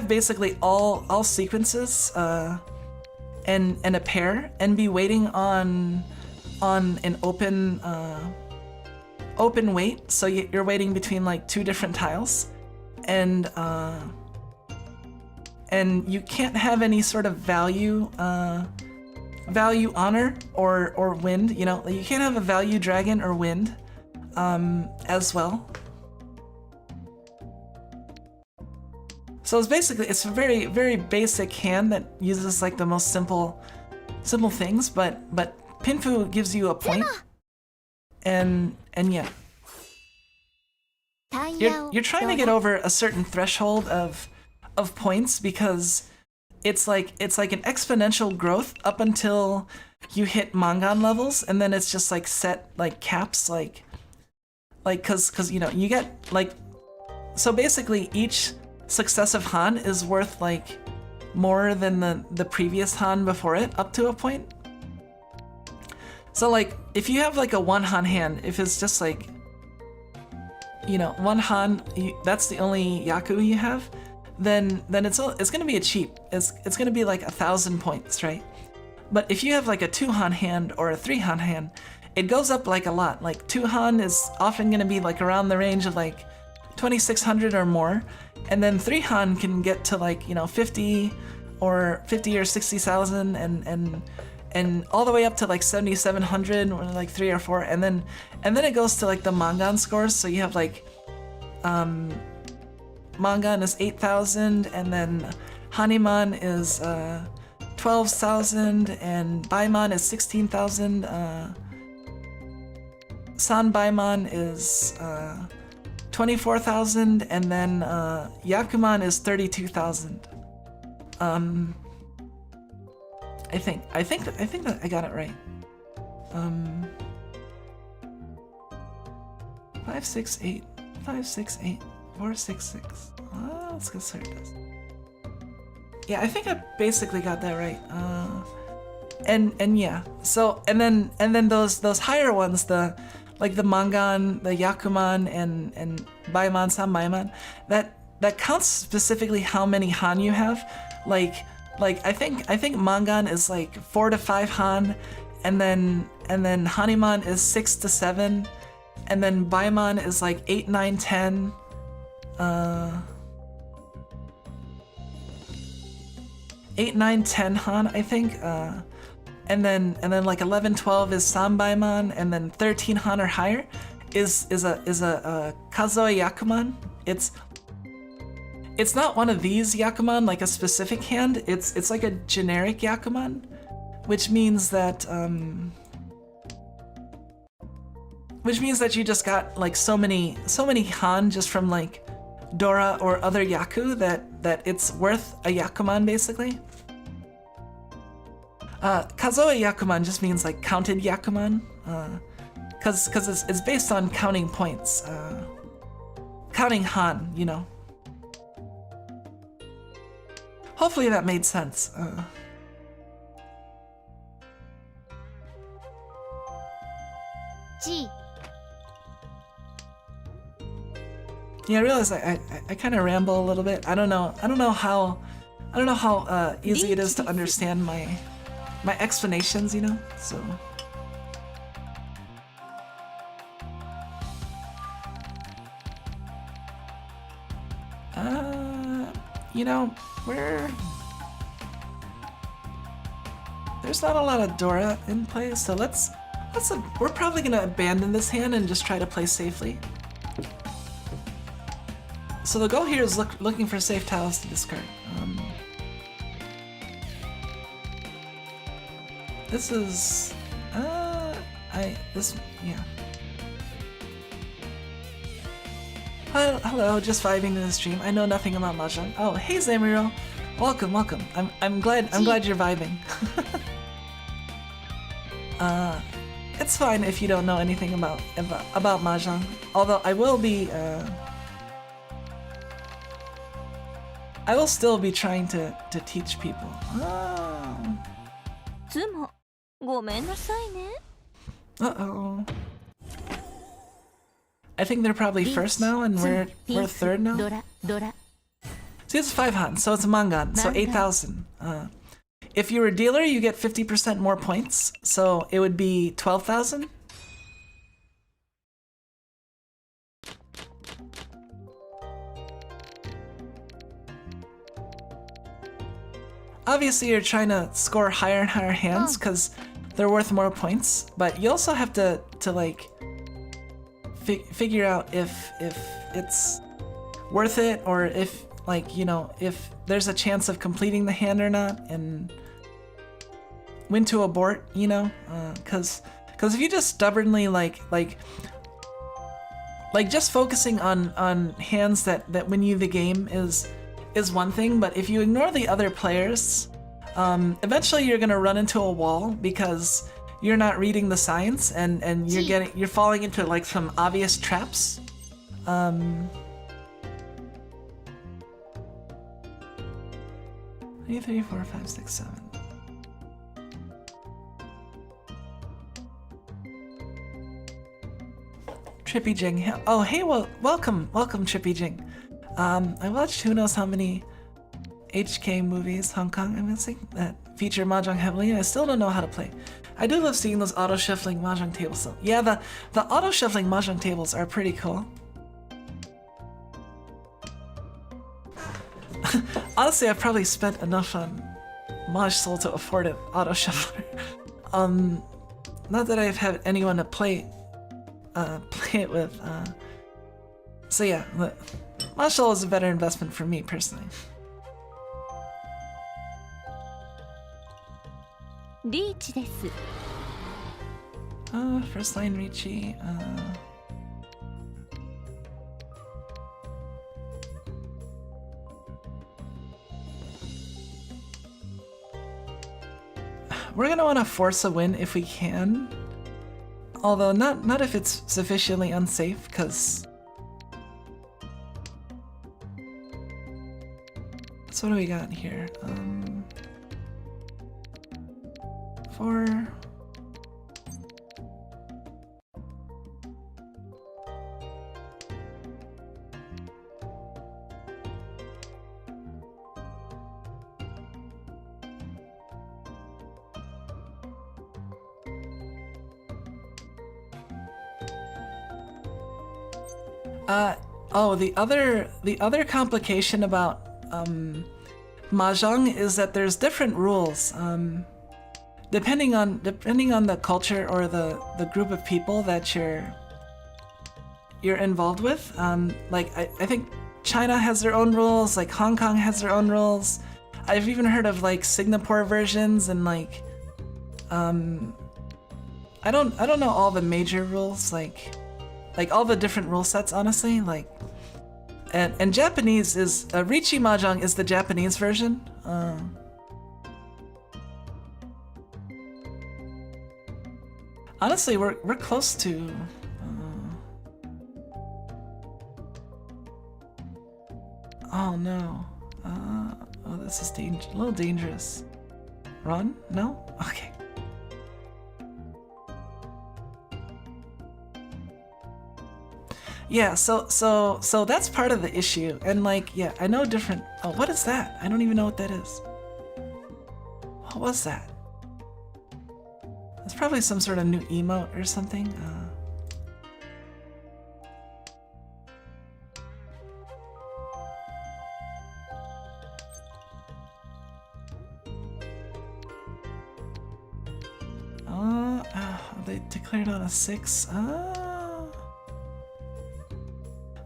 basically all sequences and a pair, and be waiting on an open wait. So you're waiting between like two different tiles, and you can't have any sort of value honor or wind. You know, you can't have a value dragon or wind as well. So it's a very, very basic hand that uses like the most simple things, but Pinfu gives you a point, and yeah, you're trying to get over a certain threshold of points because it's like an exponential growth up until you hit Mangan levels, and then it's just like set like caps like cause you know you get like, so basically each successive Han is worth like more than the previous Han before it up to a point. So like if you have like a one Han hand, if it's just like, you know, one Han, that's the only Yaku you have, then it's gonna be a cheap. It's gonna be like 1,000 points, right? But if you have like a 2-han hand or a 3-han hand, it goes up like a lot. Like 2-han is often gonna be like around the range of like 2,600 or more, and then 3-han can get to like 50 or 60,000, and all the way up to like 7,700 or like 3 or 4, and then it goes to like the Mangan scores. So you have like Mangan is 8,000, and then Haniman is 12,000, and Baiman is 16,000. San Baiman is 24,000, and then Yakuman is 32,000. I think that I got it right. 568, 568, 466. Let's get started. Yeah, I think I basically got that right. And yeah. So and then those higher ones, the Mangan, the Yakuman, and Baiman, San Baiman, that counts specifically how many Han you have. Like I think Mangan is like 4 to 5 Han, and then Haniman is 6 to 7, and then Baiman is like 8, 9, 10. 8, 9, 10 Han, I think. And then like 11, 12 is San Baiman, and then 13 Han or higher is a Kazoi Yakuman. It's not one of these Yakuman, like a specific hand. It's like a generic Yakuman, which means that you just got like so many Han just from like Dora or other Yaku that it's worth a Yakuman basically. Kazoi Yakuman just means like counted Yakuman, cause it's based on counting points, counting Han, you know. Hopefully that made sense. G. Yeah, I realize I kind of ramble a little bit. I don't know how easy it is to understand my explanations, you know. So. You know, there's not a lot of Dora in play, so we're probably gonna abandon this hand and just try to play safely. So the goal here is looking for safe tiles to discard. This is yeah. Hello, just vibing in the stream. I know nothing about Mahjong. Oh, hey Zamiro, welcome. I'm glad you're vibing. It's fine if you don't know anything about Mahjong. Although I will still be trying to teach people. Uh-oh. I think they're probably first now, and we're third now. See, it's 5 Han, so it's a Mangan, so 8,000. If you were a dealer, you get 50% more points, so it would be 12,000. Obviously, you're trying to score higher and higher hands because they're worth more points, but you also have to like figure out if it's worth it, or if like, you know, if there's a chance of completing the hand or not, and when to abort, you know, because if you just stubbornly like just focusing on hands that win you the game is one thing, but if you ignore the other players, eventually you're gonna run into a wall because you're not reading the science, and you're falling into like some obvious traps. 3, 4, 5, 6, 7. Trippy Jing. Oh, hey, well, welcome, Trippy Jing. I watched who knows how many HK movies, Hong Kong, I'm missing, that feature Mahjong heavily, and I still don't know how to play. I do love seeing those auto-shuffling Mahjong tables though. Yeah, the auto-shuffling Mahjong tables are pretty cool. Honestly, I've probably spent enough on Mahjong Soul to afford an auto-shuffler. Not that I've had anyone to play it with. So yeah, Mahjong Soul is a better investment for me personally. Reach です。 First line Ricci. We're gonna want to force a win if we can. Although not if it's sufficiently unsafe, because. So what do we got here? 4. Oh, the other complication about Mahjong is that there's different rules. Depending on the culture or the group of people that you're involved with. Like I think China has their own rules, like Hong Kong has their own rules. I've even heard of like Singapore versions and like I don't know all the major rules, like all the different rule sets, honestly. Like and Japanese is Ricci Mahjong is the Japanese version. Honestly, we're close to. Oh no. Oh, this is a little dangerous. Run? No? Okay. Yeah, so that's part of the issue. And like, yeah, I know different. Oh, what is that? I don't even know what that is. What was that? It's probably some sort of new emote or something. They declared on a 6.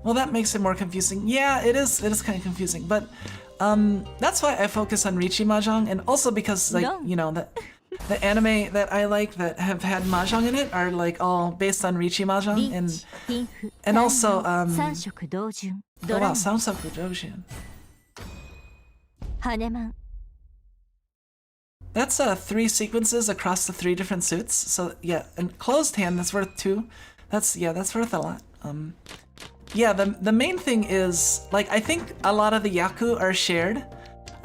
Well, that makes it more confusing. Yeah, it is kind of confusing, but that's why I focus on Ricci Mahjong, and also because like you know the anime that I like that have had Mahjong in it are like all based on Ricci Mahjong, and also oh wow, Samsaku Dojun. That's 3 sequences across the 3 different suits. So yeah, and closed hand that's worth 2. That's worth a lot. Yeah, the main thing is, like, I think a lot of the Yaku are shared,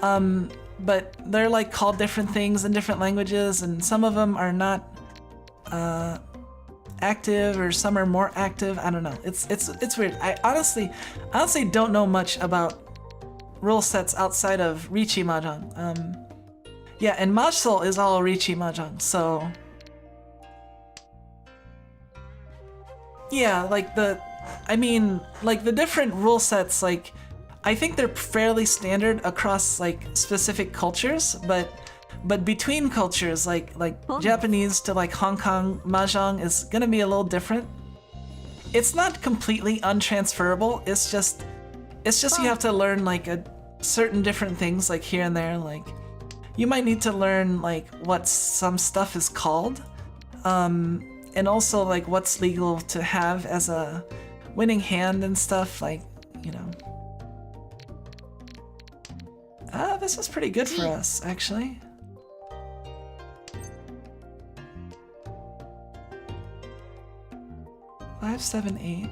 but they're like called different things in different languages, and some of them are not active, or some are more active. I don't know. It's weird. I honestly don't know much about rule sets outside of Ricci Mahjong. Yeah, and Mahjong Soul is all Ricci Mahjong, so yeah, like the different rule sets, like I think they're fairly standard across like specific cultures, but between cultures, like Japanese to like Hong Kong Mahjong is gonna be a little different. It's not completely untransferable. It's just you have to learn like certain different things like here and there. Like you might need to learn like what some stuff is called, and also like what's legal to have as a winning hand and stuff, like, you know. This is pretty good for us, actually. Five, 7, 8.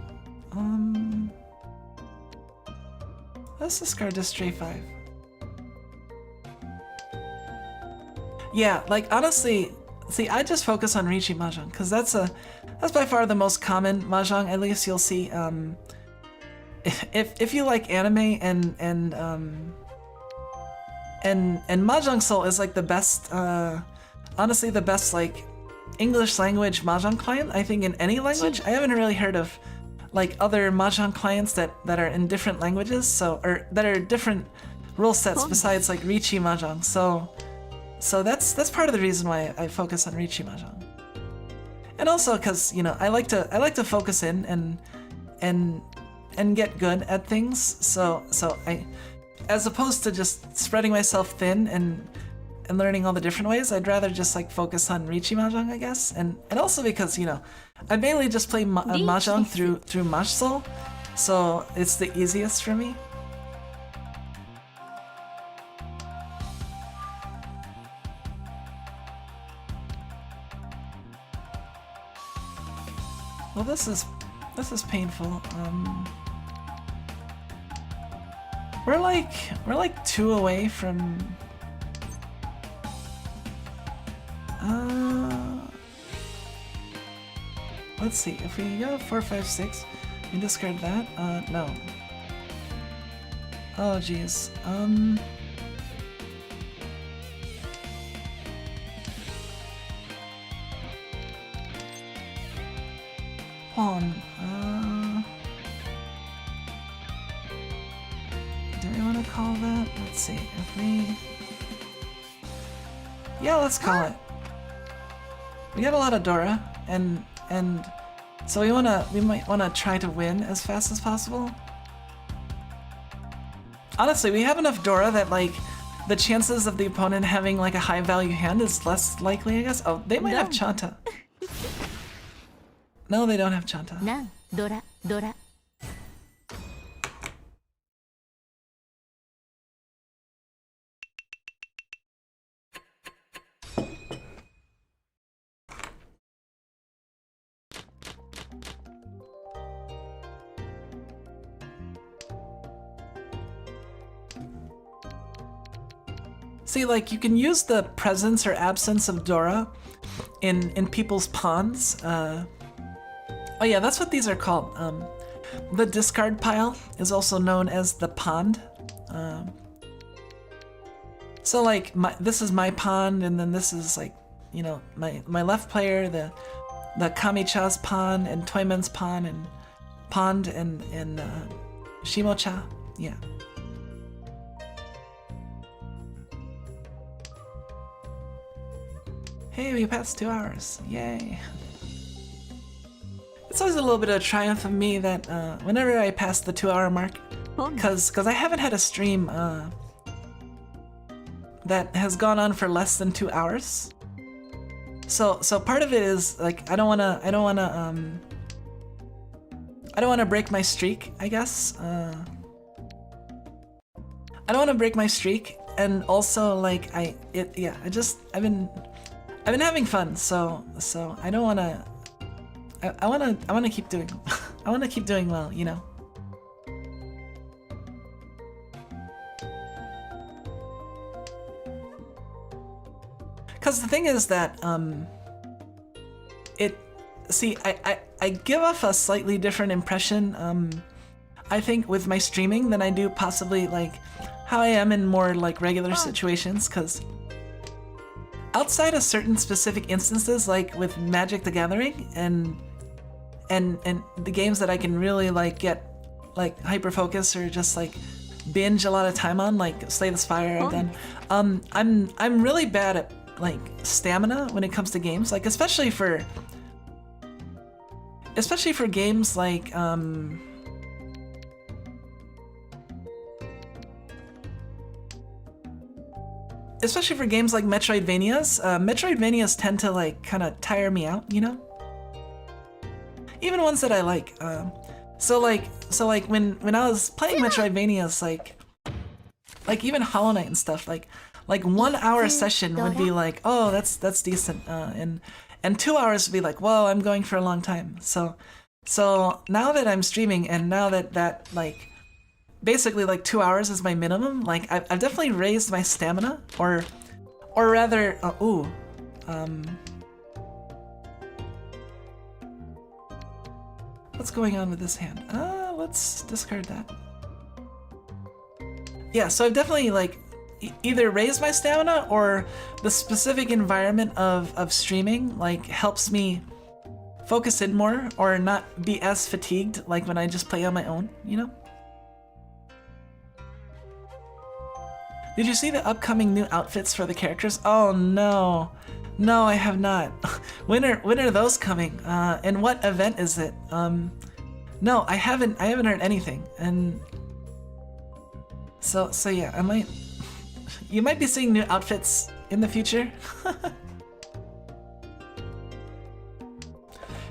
Let's discard this stray 5. Yeah, like honestly, see, I just focus on Ricci Mahjong because that's by far the most common Mahjong. At least you'll see. If you like anime and Mahjong Soul is like the best, honestly the best like English language Mahjong client I think in any language. I haven't really heard of like other Mahjong clients that are in different languages, so or that are different rule sets besides like Riichi Mahjong. So that's part of the reason why I focus on Riichi Mahjong. And also because, you know, I like to focus in and get good at things. So I, as opposed to just spreading myself thin and learning all the different ways, I'd rather just like focus on Riichi Mahjong, I guess. And also because, you know, I mainly just play Mahjong through Mahjong Soul, so it's the easiest for me. Well, this is painful. We're like 2 away from. Let's see. If we go 4, 5, 6, we discard that. No. Oh, geez. Pawn. Do we want to call that? Let's see. If we. Yeah, let's call it. We got a lot of Dora, and so we might wanna try to win as fast as possible. Honestly, we have enough Dora that like the chances of the opponent having like a high value hand is less likely, I guess. Oh, they might have Chanta. No, they don't have Chanta. No, Dora. See, like, you can use the presence or absence of Dora in people's pawns. Oh yeah, that's what these are called. The discard pile is also known as the pond. So like, this is my pond, and then this is like, you know, my left player, the Kamicha's pond, and Toyman's pond, and Shimocha. Yeah. Hey, we passed 2 hours. Yay. It's always a little bit of a triumph of me that whenever I pass the 2-hour mark, because I haven't had a stream that has gone on for less than 2 hours. So part of it is like I don't wanna break my streak, I guess. I don't wanna break my streak, and also like I've been having fun, so I don't wanna. I wanna keep doing. I wanna keep doing well, you know. Cause the thing is that I give off a slightly different impression I think with my streaming than I do possibly like how I am in more like regular situations, cause outside of certain specific instances, like with Magic the Gathering and the games that I can really like get like hyper focus or just like binge a lot of time on, like Slay the Spire I've done. I'm really bad at like stamina when it comes to games, like especially for games like especially for games like Metroidvanias. Metroidvanias tend to like kind of tire me out, you know? Even ones that I like. So like when I was playing Metroidvanias, like even Hollow Knight and stuff, like 1 hour session would be like, oh, that's decent, and 2 hours would be like, whoa, I'm going for a long time. So now that I'm streaming, and now that like basically like 2 hours is my minimum, like I've definitely raised my stamina, or rather, what's going on with this hand? Let's discard that. Yeah, so I've definitely like either raise my stamina or the specific environment of streaming like helps me focus in more or not be as fatigued like when I just play on my own, you know? Did you see the upcoming new outfits for the characters? Oh no. No, I have not. When are those coming? And what event is it? No, I haven't heard anything. And so yeah, you might be seeing new outfits in the future.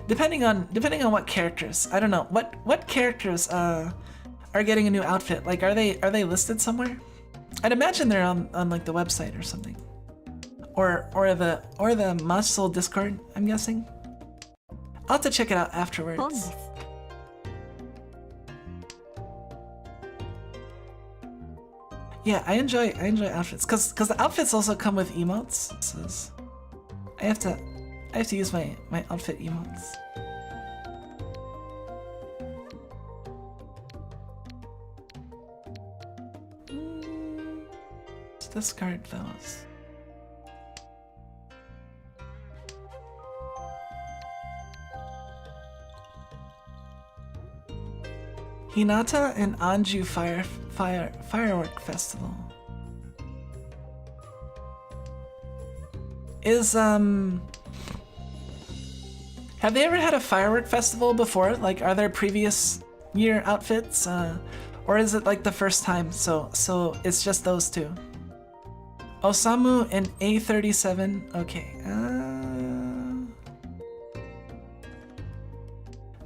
Depending on what characters. I don't know. What characters are getting a new outfit? Like are they listed somewhere? I'd imagine they're on like the website or something. Or the Mahjong Soul Discord, I'm guessing. I'll have to check it out afterwards. Yeah, I enjoy outfits because the outfits also come with emotes. So I have to use my outfit emotes. Let's discard those. Hinata and Anju Firework Festival. Have they ever had a firework festival before? Like, are there previous year outfits? Or is it like the first time? So it's just those two. Osamu and A37. Okay.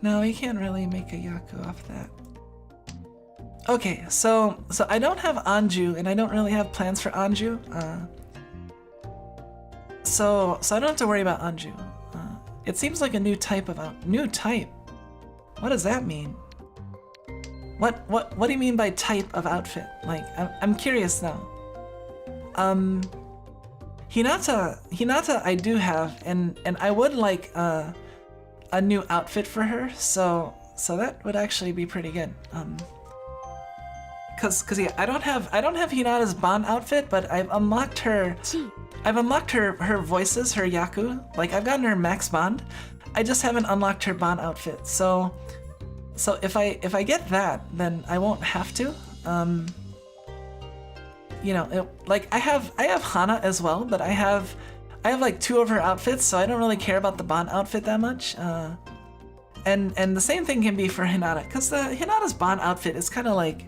No, we can't really make a Yaku off that. Okay, so I don't have Anju, and I don't really have plans for Anju. So I don't have to worry about Anju. It seems like a new type of new type. What does that mean? What do you mean by type of outfit? Like I'm curious now. Hinata I do have, and I would like a new outfit for her. So that would actually be pretty good. Cause yeah, I don't have Hinata's Ban outfit, but I've unlocked her voices, her Yaku. Like I've gotten her max bond. I just haven't unlocked her Ban outfit. So if I get that, then I won't have to. You know, like I have Hana as well, but I have like 2 of her outfits, so I don't really care about the Ban outfit that much. And the same thing can be for Hinata, cause Hinata's Ban outfit is kind of like,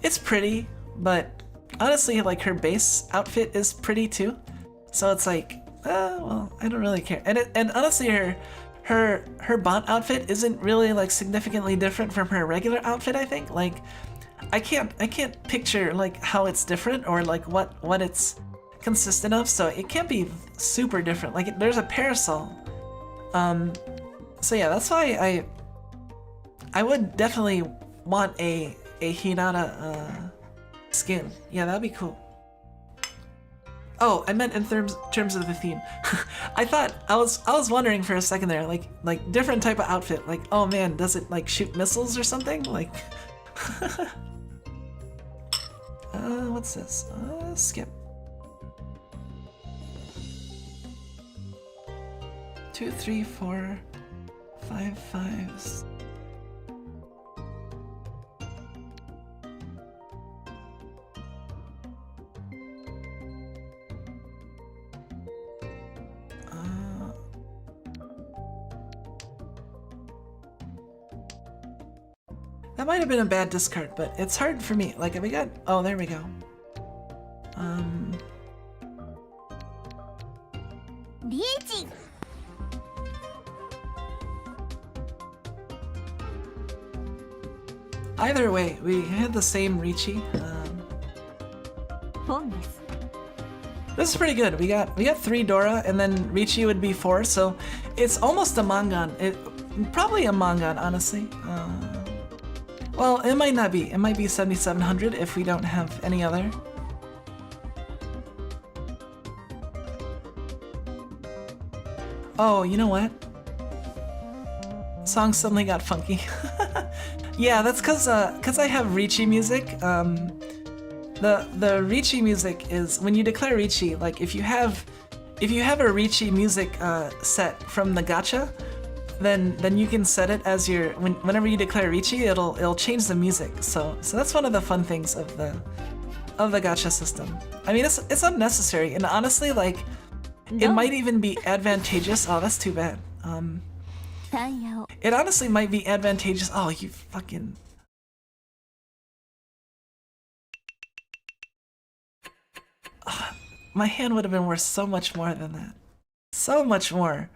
it's pretty, but honestly, like her base outfit is pretty too. So it's like, well, I don't really care. And honestly, her Ban outfit isn't really like significantly different from her regular outfit. I think like, I can't picture like how it's different or like what it's consistent of. So it can't be super different. Like there's a parasol. So yeah, that's why I would definitely want a Hinata skin. Yeah, that'd be cool. Oh, I meant in terms of the theme. I thought I was wondering for a second there, like different type of outfit. Like, oh man, does it like shoot missiles or something? Like, what's this? Skip. 2, 3, 4, 5, 5. That might have been a bad discard, but it's hard for me. Like, we got... Oh, there we go. Either way, we had the same Riichi. This is pretty good. We got 3 Dora, and then Riichi would be 4, so it's almost a Mangan. Probably a Mangan, honestly. Well, it might not be. It might be 7700 if we don't have any other. Oh, you know what? Song suddenly got funky. Yeah, that's cause I have Riichi music. the Ricci music is when you declare Ricci. Like if you have a Ricci music set from the gacha, then you can set it as your whenever you declare Ricci, it'll change the music. So that's one of the fun things of the gacha system. I mean, it's unnecessary, and honestly, like it might even be advantageous. Oh, that's too bad. It honestly might be advantageous. Oh, you fucking. My hand would have been worth so much more than that. So much more.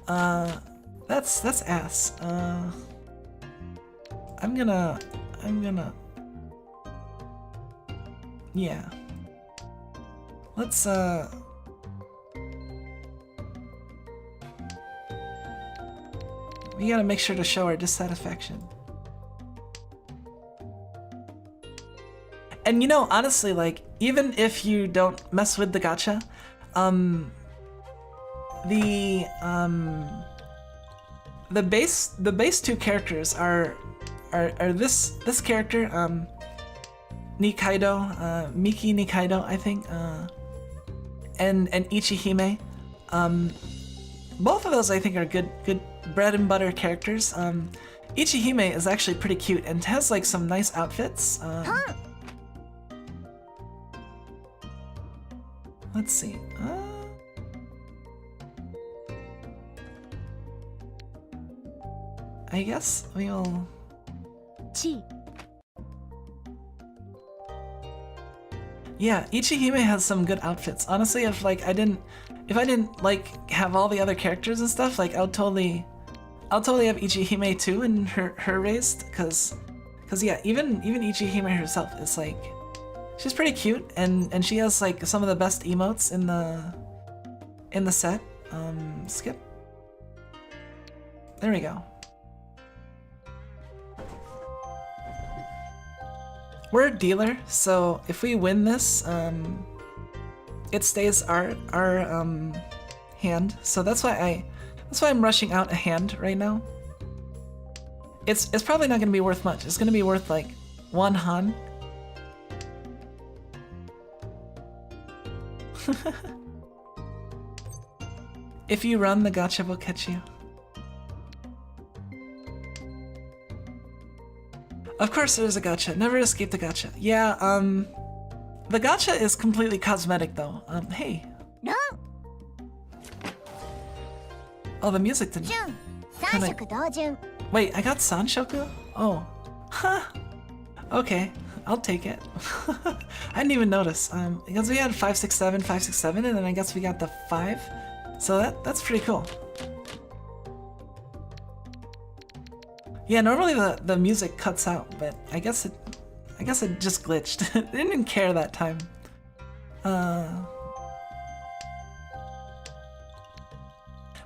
That's ass. I'm gonna. Yeah. Let's we gotta make sure to show our dissatisfaction. And you know, honestly, like, even if you don't mess with the gacha, the base two characters are this character, Nikaido, Miki Nikaido, I think, and Ichihime. Both of those I think are good bread and butter characters. Ichihime is actually pretty cute and has like some nice outfits. Let's see. I guess we'll. Yeah, Ichihime has some good outfits. Honestly, if I didn't like have all the other characters and stuff, like I'll totally have Ichihime too and her raised, cause yeah, even Ichihime herself is like, she's pretty cute and she has like some of the best emotes in the set. Skip. There we go. We're a dealer, so if we win this, it stays our hand. So that's why I'm rushing out a hand right now. It's probably not gonna be worth much. It's gonna be worth like 1 han. If you run, the gacha will catch you. Of course there's a gacha. Never escape the gacha. Yeah, the gacha is completely cosmetic though. Hey. No. Oh, the music didn't. Wait, I got Sanshoku? Oh. Huh. Okay, I'll take it. I didn't even notice. Because we had 567, 567, and then I guess we got the 5. So that's pretty cool. Yeah, normally the music cuts out, but I guess it just glitched. It didn't care that time.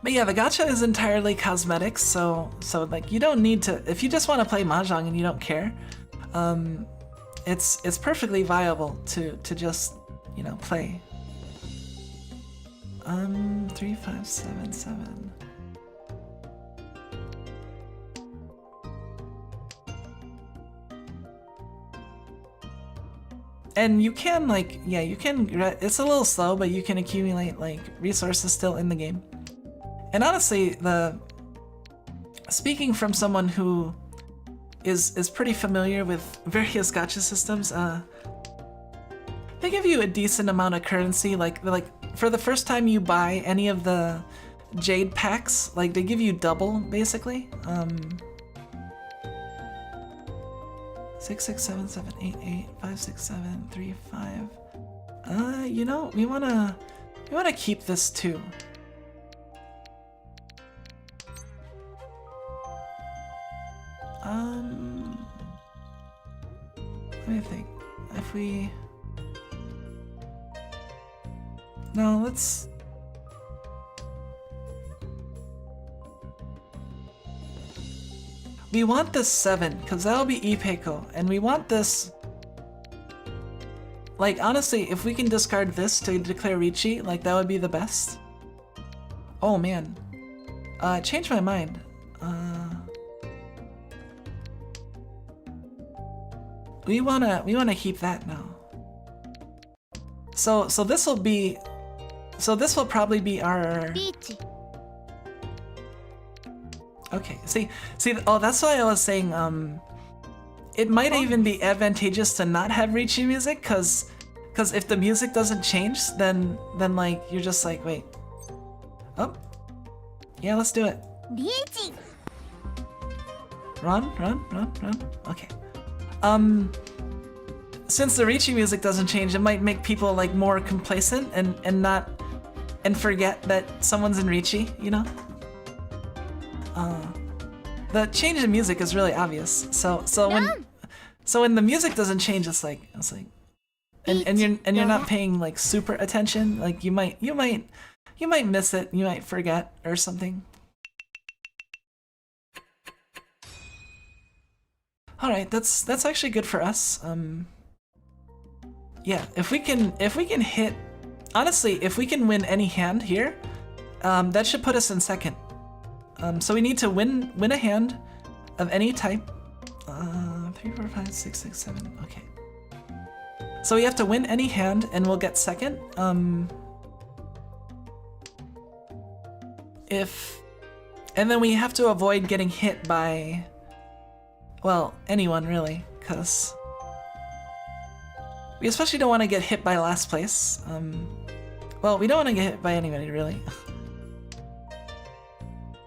But yeah, the gacha is entirely cosmetics, so like you don't need to, if you just want to play Mahjong and you don't care, it's perfectly viable to just, you know, play. 3577. And you can like, yeah, you can, it's a little slow, but you can accumulate like resources still in the game. And honestly, speaking from someone who is pretty familiar with various gacha systems, they give you a decent amount of currency. Like for the first time you buy any of the Jade packs, like they give you double basically. 66778856735. You know, we wanna keep this too. Let me think. If we... No, let's... We want this 7, because that'll be Ipeiko, and we want this... Like, honestly, if we can discard this to declare Ricci, like, that would be the best. Oh, man. Changed my mind. We wanna keep that now. So this will be, so this will probably be our. リーチ Okay, see, oh, that's why I was saying, it might even be advantageous to not have Ricci music, cause if the music doesn't change, then like, you're just like, wait. Oh. Yeah, let's do it. リーチ Run. Okay. Since the Ricci music doesn't change, it might make people like more complacent and forget that someone's in Ricci, you know? The change in music is really obvious. So when the music doesn't change, it's like and you're not paying like super attention. Like you might miss it. You might forget or something. All right, that's actually good for us. Yeah, if we can hit, honestly, if we can win any hand here, that should put us in second. So we need to win a hand of any type. 3, 4, 5, 6, 6, 7. Okay. So we have to win any hand, and we'll get second. And then we have to avoid getting hit by, well, anyone really, because we especially don't want to get hit by last place. Well, we don't want to get hit by anybody really.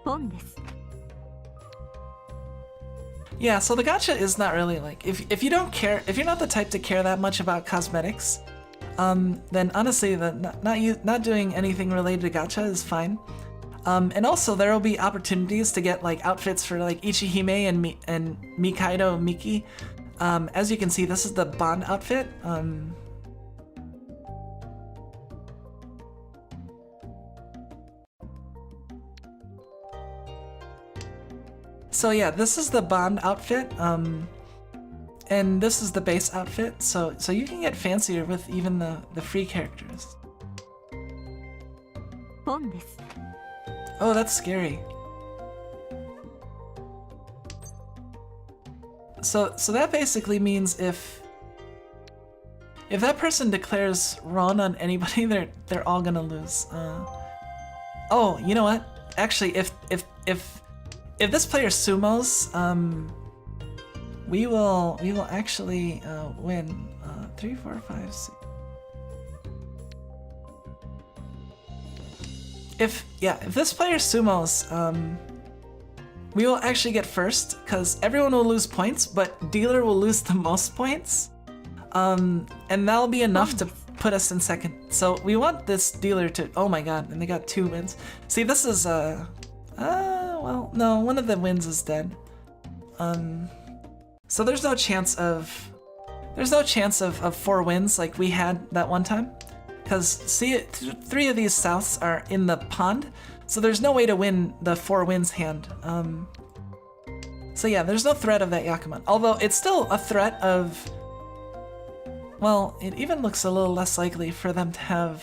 ポンです Yeah, so the gacha is not really like, if you don't care, if you're not the type to care that much about cosmetics, then honestly, not doing anything related to gacha is fine. And also there will be opportunities to get like outfits for like Ichihime and Mikaido Miki. As you can see, this is the Bond outfit. So yeah, this is the Bond outfit, and this is the base outfit. So you can get fancier with even the free characters. ポンです Oh, that's scary. So that basically means if that person declares run on anybody, they're all gonna lose. Oh, you know what? Actually, if this player sumos, we will actually win. 3, 4, 5, 6. If this player sumos, we will actually get first, because everyone will lose points, but dealer will lose the most points. And that'll be enough to put us in second. So we want this dealer to, oh my god, and they got 2 wins. See, this is, well, no, one of the wins is dead. So there's no chance of 4 wins like we had that one time. Because see, 3 of these Souths are in the pond, so there's no way to win the 4 wins hand. So yeah, there's no threat of that Yakuman. Although it's still a threat of, well, it even looks a little less likely for them to have,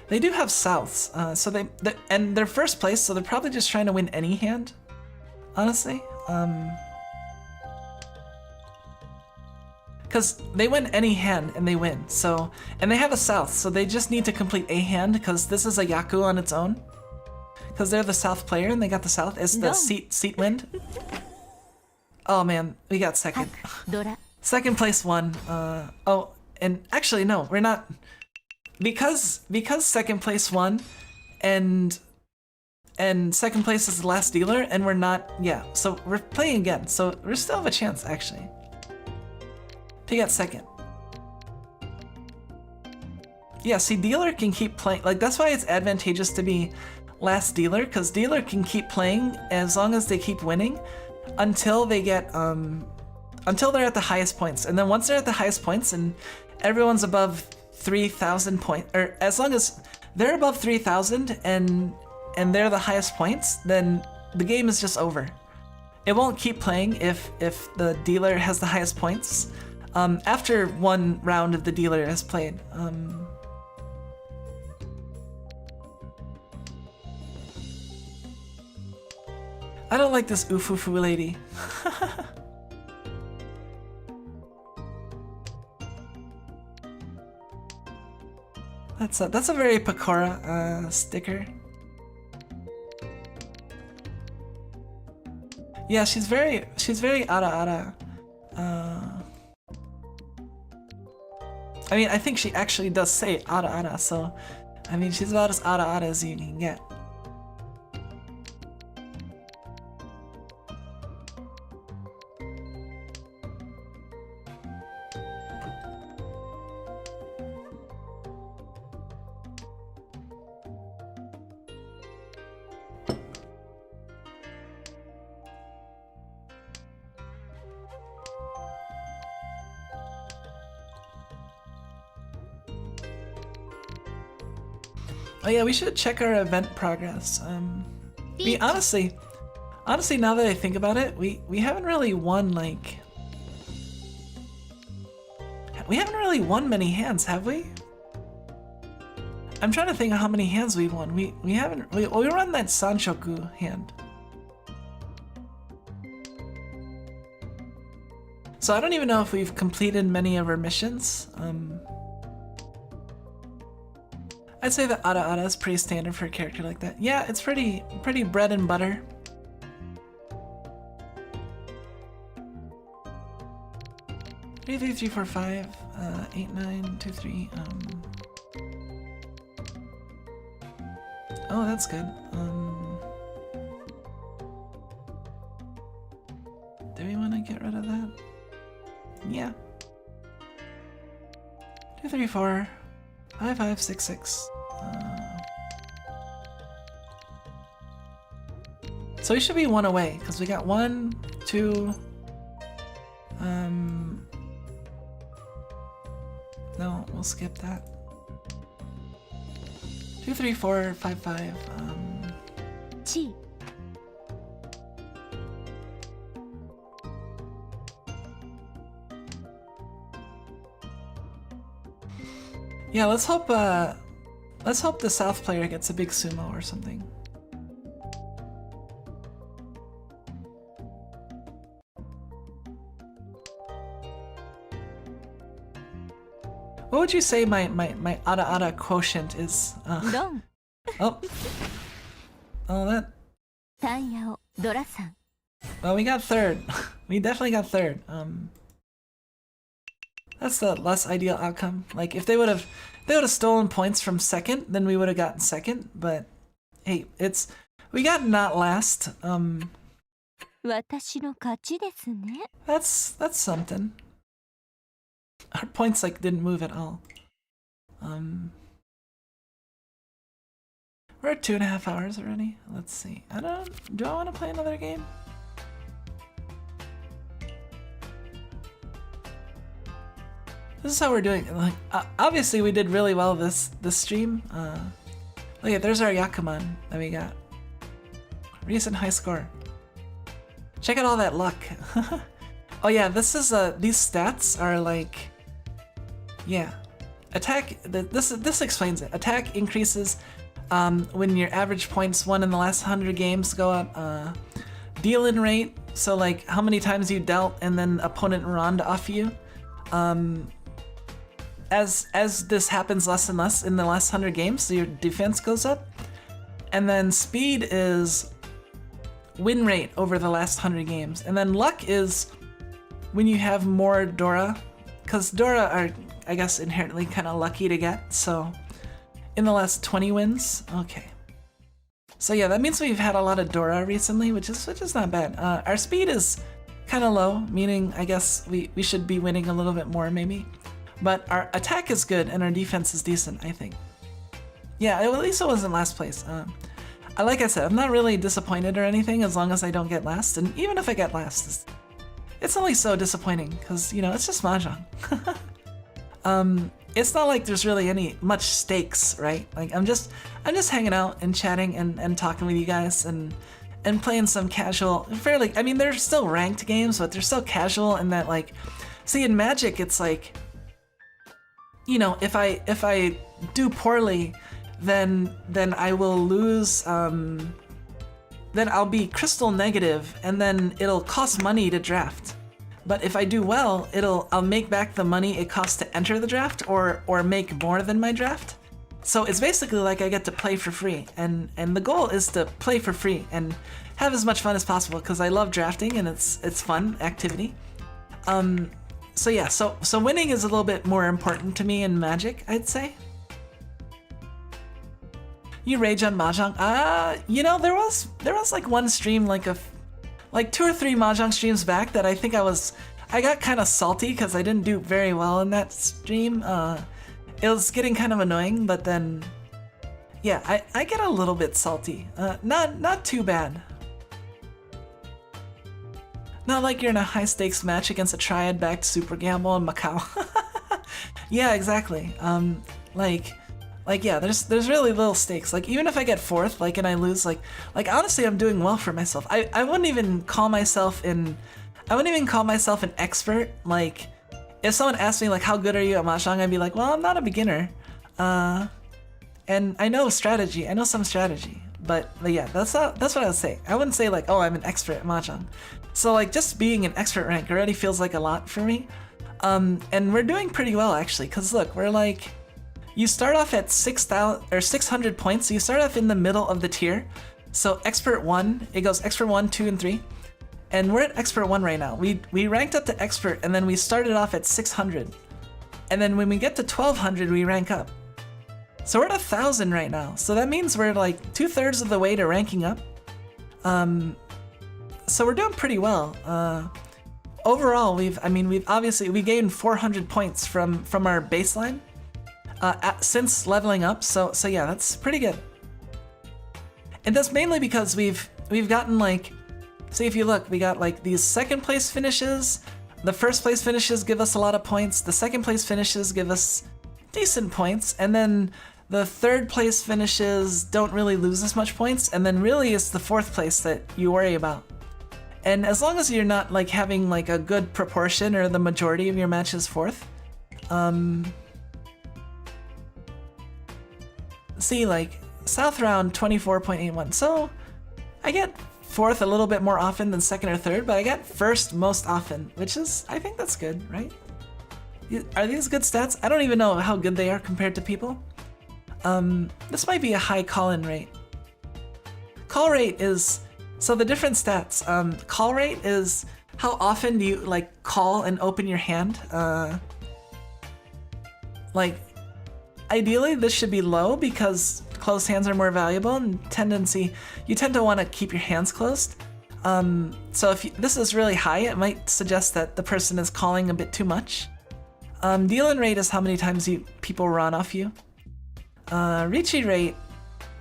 they do have Souths, so and they're first place, so they're probably just trying to win any hand, honestly. Because they win any hand and they win, so, and they have a South, so they just need to complete a hand, because this is a Yaku on its own. Because they're the South player and they got the South. It's the seat wind. Oh man, we got second. ドラ Second place won. Oh, and actually no, we're not, because second place won, and second place is the last dealer, and we're not, yeah, so we're playing again, so we still have a chance actually to get second. Yeah, see, dealer can keep playing, like that's why it's advantageous to be last dealer, because dealer can keep playing as long as they keep winning until they get until they're at the highest points. And then once they're at the highest points and everyone's above 3,000 points, or as long as they're above 3,000 and they're the highest points, then the game is just over. It won't keep playing if the dealer has the highest points after one round of the dealer has played. I don't like this Ufufu lady. That's a very Pecora sticker. Yeah, she's very ara. I mean, I think she actually does say ara, so I mean, she's about as ara as you can get. Oh yeah, we should check our event progress. Honestly, now that I think about it, we haven't really won like... We haven't really won many hands, have we? I'm trying to think of how many hands we've won. We haven't... We run that Sanshoku hand. So I don't even know if we've completed many of our missions. I'd say that Ara is pretty standard for a character like that. Yeah, it's pretty bread and butter. Three, 4, 5, 8, 9, 2, 3. Oh, that's good. Do we want to get rid of that? Yeah. 2, 3, 4. 5, 5, 6, 6. So we should be one away because we got 1, 2. No, we'll skip that. 2, 3, 4, 5, 5. G. Yeah, let's hope the South player gets a big sumo or something. What would you say my Ara quotient is? Don. Oh, that. Well, we got third. We definitely got third. That's the less ideal outcome. Like if they would have stolen points from second, then we would have gotten second. But hey, we got not last. That's something. Our points like didn't move at all. We're at 2.5 hours already. Let's see. Do I want to play another game? This is how we're doing. Like, obviously we did really well this stream. Look at, there's our Yakuman that we got. Recent high score. Check out all that luck. Oh yeah, this is these stats are like, yeah, attack. This explains it. Attack increases when your average points won in the last 100 games go up. Deal-in rate, so like how many times you dealt and then opponent rond off you. As this happens less and less in the last 100 games, so your defense goes up. And then speed is win rate over the last 100 games. And then luck is when you have more Dora, because Dora are, I guess, inherently kind of lucky to get. So in the last 20 wins, okay. So yeah, that means we've had a lot of Dora recently, which is not bad. Our speed is kind of low, meaning I guess we should be winning a little bit more maybe. But our attack is good and our defense is decent, I think. Yeah, at least it wasn't last place. Like I said, I'm not really disappointed or anything as long as I don't get last. And even if I get last, it's only so disappointing because, you know, it's just Mahjong. It's not like there's really much stakes, right? Like I'm just hanging out and chatting and talking with you guys and playing some casual, fairly, I mean, they're still ranked games, but they're still casual in that, like, see, in Magic, it's like, you know, if I do poorly, then I will lose, then I'll be crystal negative and then it'll cost money to draft. But if I do well, I'll make back the money it costs to enter the draft or make more than my draft. So it's basically like I get to play for free, and the goal is to play for free and have as much fun as possible because I love drafting and it's fun activity. So yeah, so winning is a little bit more important to me in Magic, I'd say. You rage on Mahjong? You know, there was like one stream like 2 or 3 Mahjong streams back that I think I got kind of salty because I didn't do very well in that stream. It was getting kind of annoying, but then yeah, I get a little bit salty. Not too bad. Not like you're in a high stakes match against a triad backed super gamble in Macau. Yeah, exactly. Like yeah, there's really little stakes. Like even if I get 4th, like and I lose, like honestly, I'm doing well for myself. I wouldn't even call myself an expert. Like if someone asked me like how good are you at Mahjong, I'd be like, well, I'm not a beginner. And I know strategy. I know some strategy. But yeah, that's what I would say. I wouldn't say like, oh, I'm an expert at Mahjong. So like just being an expert rank already feels like a lot for me. And we're doing pretty well actually, because look, we're like, you start off at 6,000 or 600 points. So you start off in the middle of the tier. So expert 1, it goes expert 1, 2, and 3. And we're at expert 1 right now. We ranked up to expert and then we started off at 600. And then when we get to 1200, we rank up. So we're at 1,000 right now. So that means we're like 2/3 of the way to ranking up. So we're doing pretty well. Overall, we've obviously we gained 400 points from our baseline since leveling up. So yeah, that's pretty good. And that's mainly because we've gotten like, see if you look, we got like these 2nd place finishes. The 1st place finishes give us a lot of points. The 2nd place finishes give us decent points, and then the 3rd place finishes don't really lose as much points, and then really it's the 4th place that you worry about. And as long as you're not like having like a good proportion or the majority of your matches 4th, see like South round 24.81, so I get 4th a little bit more often than 2nd or 3rd, but I get 1st most often, which is, I think that's good, right? Are these good stats? I don't even know how good they are compared to people. This might be a high call-in rate. Call rate is, so the different stats. Call rate is how often do you like call and open your hand. Like, ideally this should be low because closed hands are more valuable, and you tend to want to keep your hands closed. So if this is really high, it might suggest that the person is calling a bit too much. Deal-in rate is how many times people run off you. Richi rate,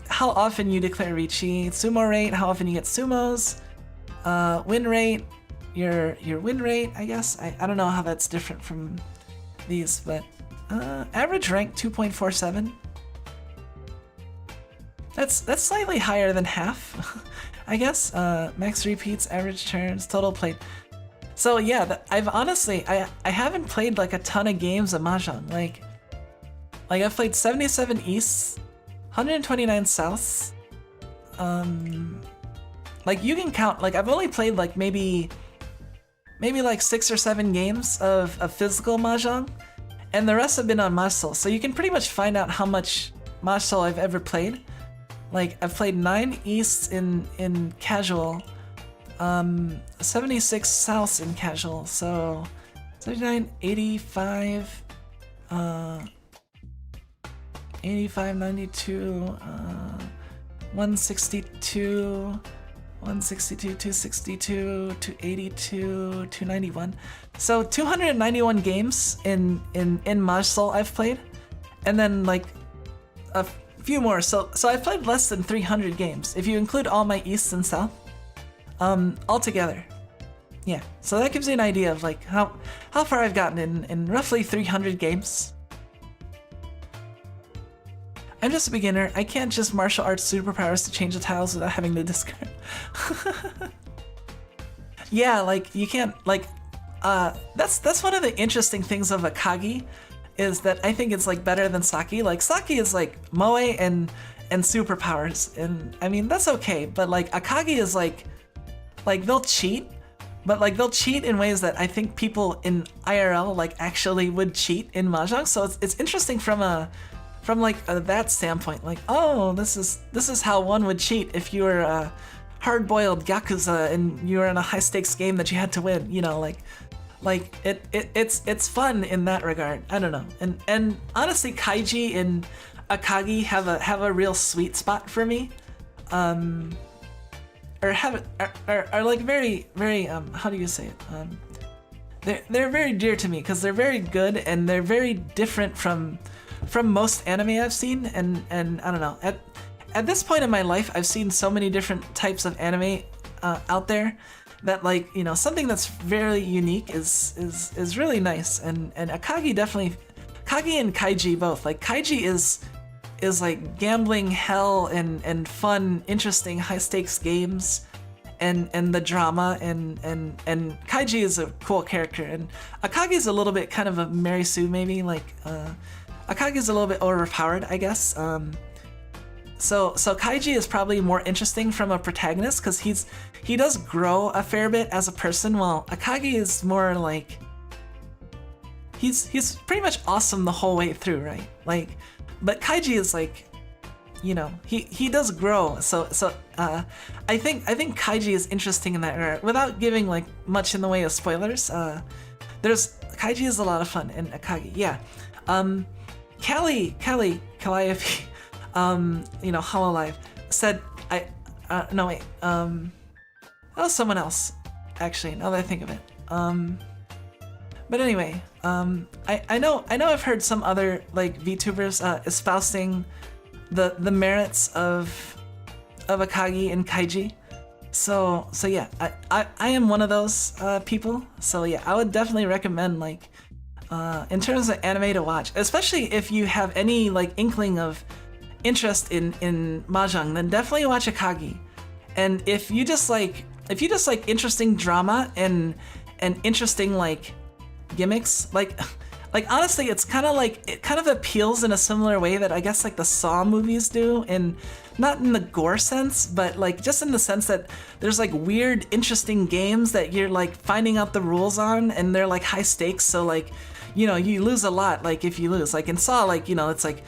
how often you declare Richi. Sumo rate, how often you get sumos. Win rate, your win rate, I guess. I don't know how that's different from these, but average rank 2.47. That's slightly higher than half, I guess. Max repeats, average turns, total played. So yeah, I've honestly, I haven't played like a ton of games of Mahjong. Like I've played 77 Easts, 129 Souths. Like you can count, like I've only played like maybe like 6 or 7 games of physical Mahjong, and the rest have been on Mahjong Soul. So you can pretty much find out how much Mahjong Soul I've ever played. Like I've played 9 Easts in casual, 76 Souths in casual, so 79, 85, 85, 92, 162, 262, 282, 291. So 291 games in Mahjong Soul I've played, and then like a few more. So I've played less than 300 games if you include all my East and South. Altogether. Yeah, so that gives you an idea of like how far I've gotten in roughly 300 games. I'm just a beginner. I can't just martial arts superpowers to change the tiles without having to discard. Yeah, like you can't like that's one of the interesting things of Akagi, is that I think it's like better than Saki. Like Saki is like moe and superpowers, and I mean that's okay, but like Akagi is like they'll cheat, but like they'll cheat in ways that I think people in IRL like actually would cheat in Mahjong. So it's interesting from from like that standpoint, like, oh, this is how one would cheat if you were a hard-boiled yakuza and you were in a high-stakes game that you had to win. You know, like it's fun in that regard. I don't know. And honestly, Kaiji and Akagi have a real sweet spot for me. Or are like very how do you say it? They're very dear to me because they're very good and they're very different from most anime I've seen, and I don't know, at this point in my life I've seen so many different types of anime out there that, like, you know, something that's very unique is really nice, and Akagi definitely, Kagi and Kaiji both, like Kaiji is like gambling hell and fun, interesting, high stakes games, and the drama, and Kaiji is a cool character, and Akagi is a little bit kind of a Mary Sue maybe, like Akagi is a little bit overpowered, I guess. So Kaiji is probably more interesting from a protagonist because he does grow a fair bit as a person, while Akagi is more like he's pretty much awesome the whole way through, right? Like, but Kaiji is like, you know, he does grow. So I think Kaiji is interesting in that regard. Without giving like much in the way of spoilers, Kaiji is a lot of fun, and Akagi, yeah. Calliope, you know, Hololive said, no wait, that was someone else, actually, now that I think of it. But anyway, I know I've heard some other like VTubers espousing the merits of Akagi and Kaiji. So yeah, I am one of those people. So yeah, I would definitely recommend, like, in terms of anime to watch, especially if you have any like inkling of interest in Mahjong, then definitely watch Akagi. And if you just like interesting drama and interesting like gimmicks, like honestly, it's kind of like, it kind of appeals in a similar way that I guess like the Saw movies do, and not in the gore sense, but like just in the sense that there's like weird, interesting games that you're like finding out the rules on, and they're like high stakes. So like, you know, you lose a lot. Like if you lose, like in Saw, like, you know, it's like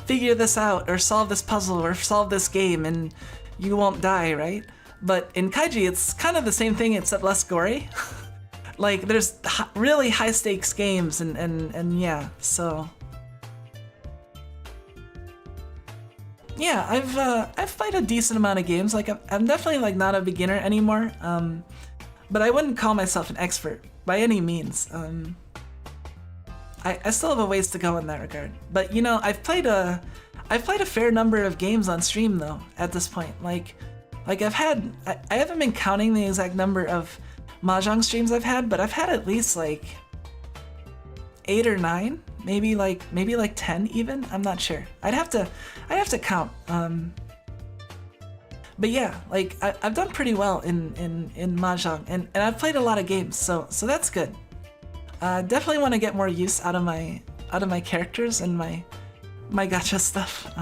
figure this out or solve this puzzle or solve this game and you won't die, right? But in Kaiji, it's kind of the same thing except less gory. Like there's really high stakes games and yeah, so yeah, I've played a decent amount of games. Like I'm definitely like not a beginner anymore, but I wouldn't call myself an expert by any means. I still have a ways to go in that regard. But you know, I've played a fair number of games on stream though at this point. Like I haven't been counting the exact number of Mahjong streams I've had, but I've had at least like 8 or 9, maybe like 10 even. I'm not sure. I'd have to count. But yeah, like I've done pretty well in Mahjong, and I've played a lot of games, so that's good. Definitely want to get more use out of my characters and my gacha stuff.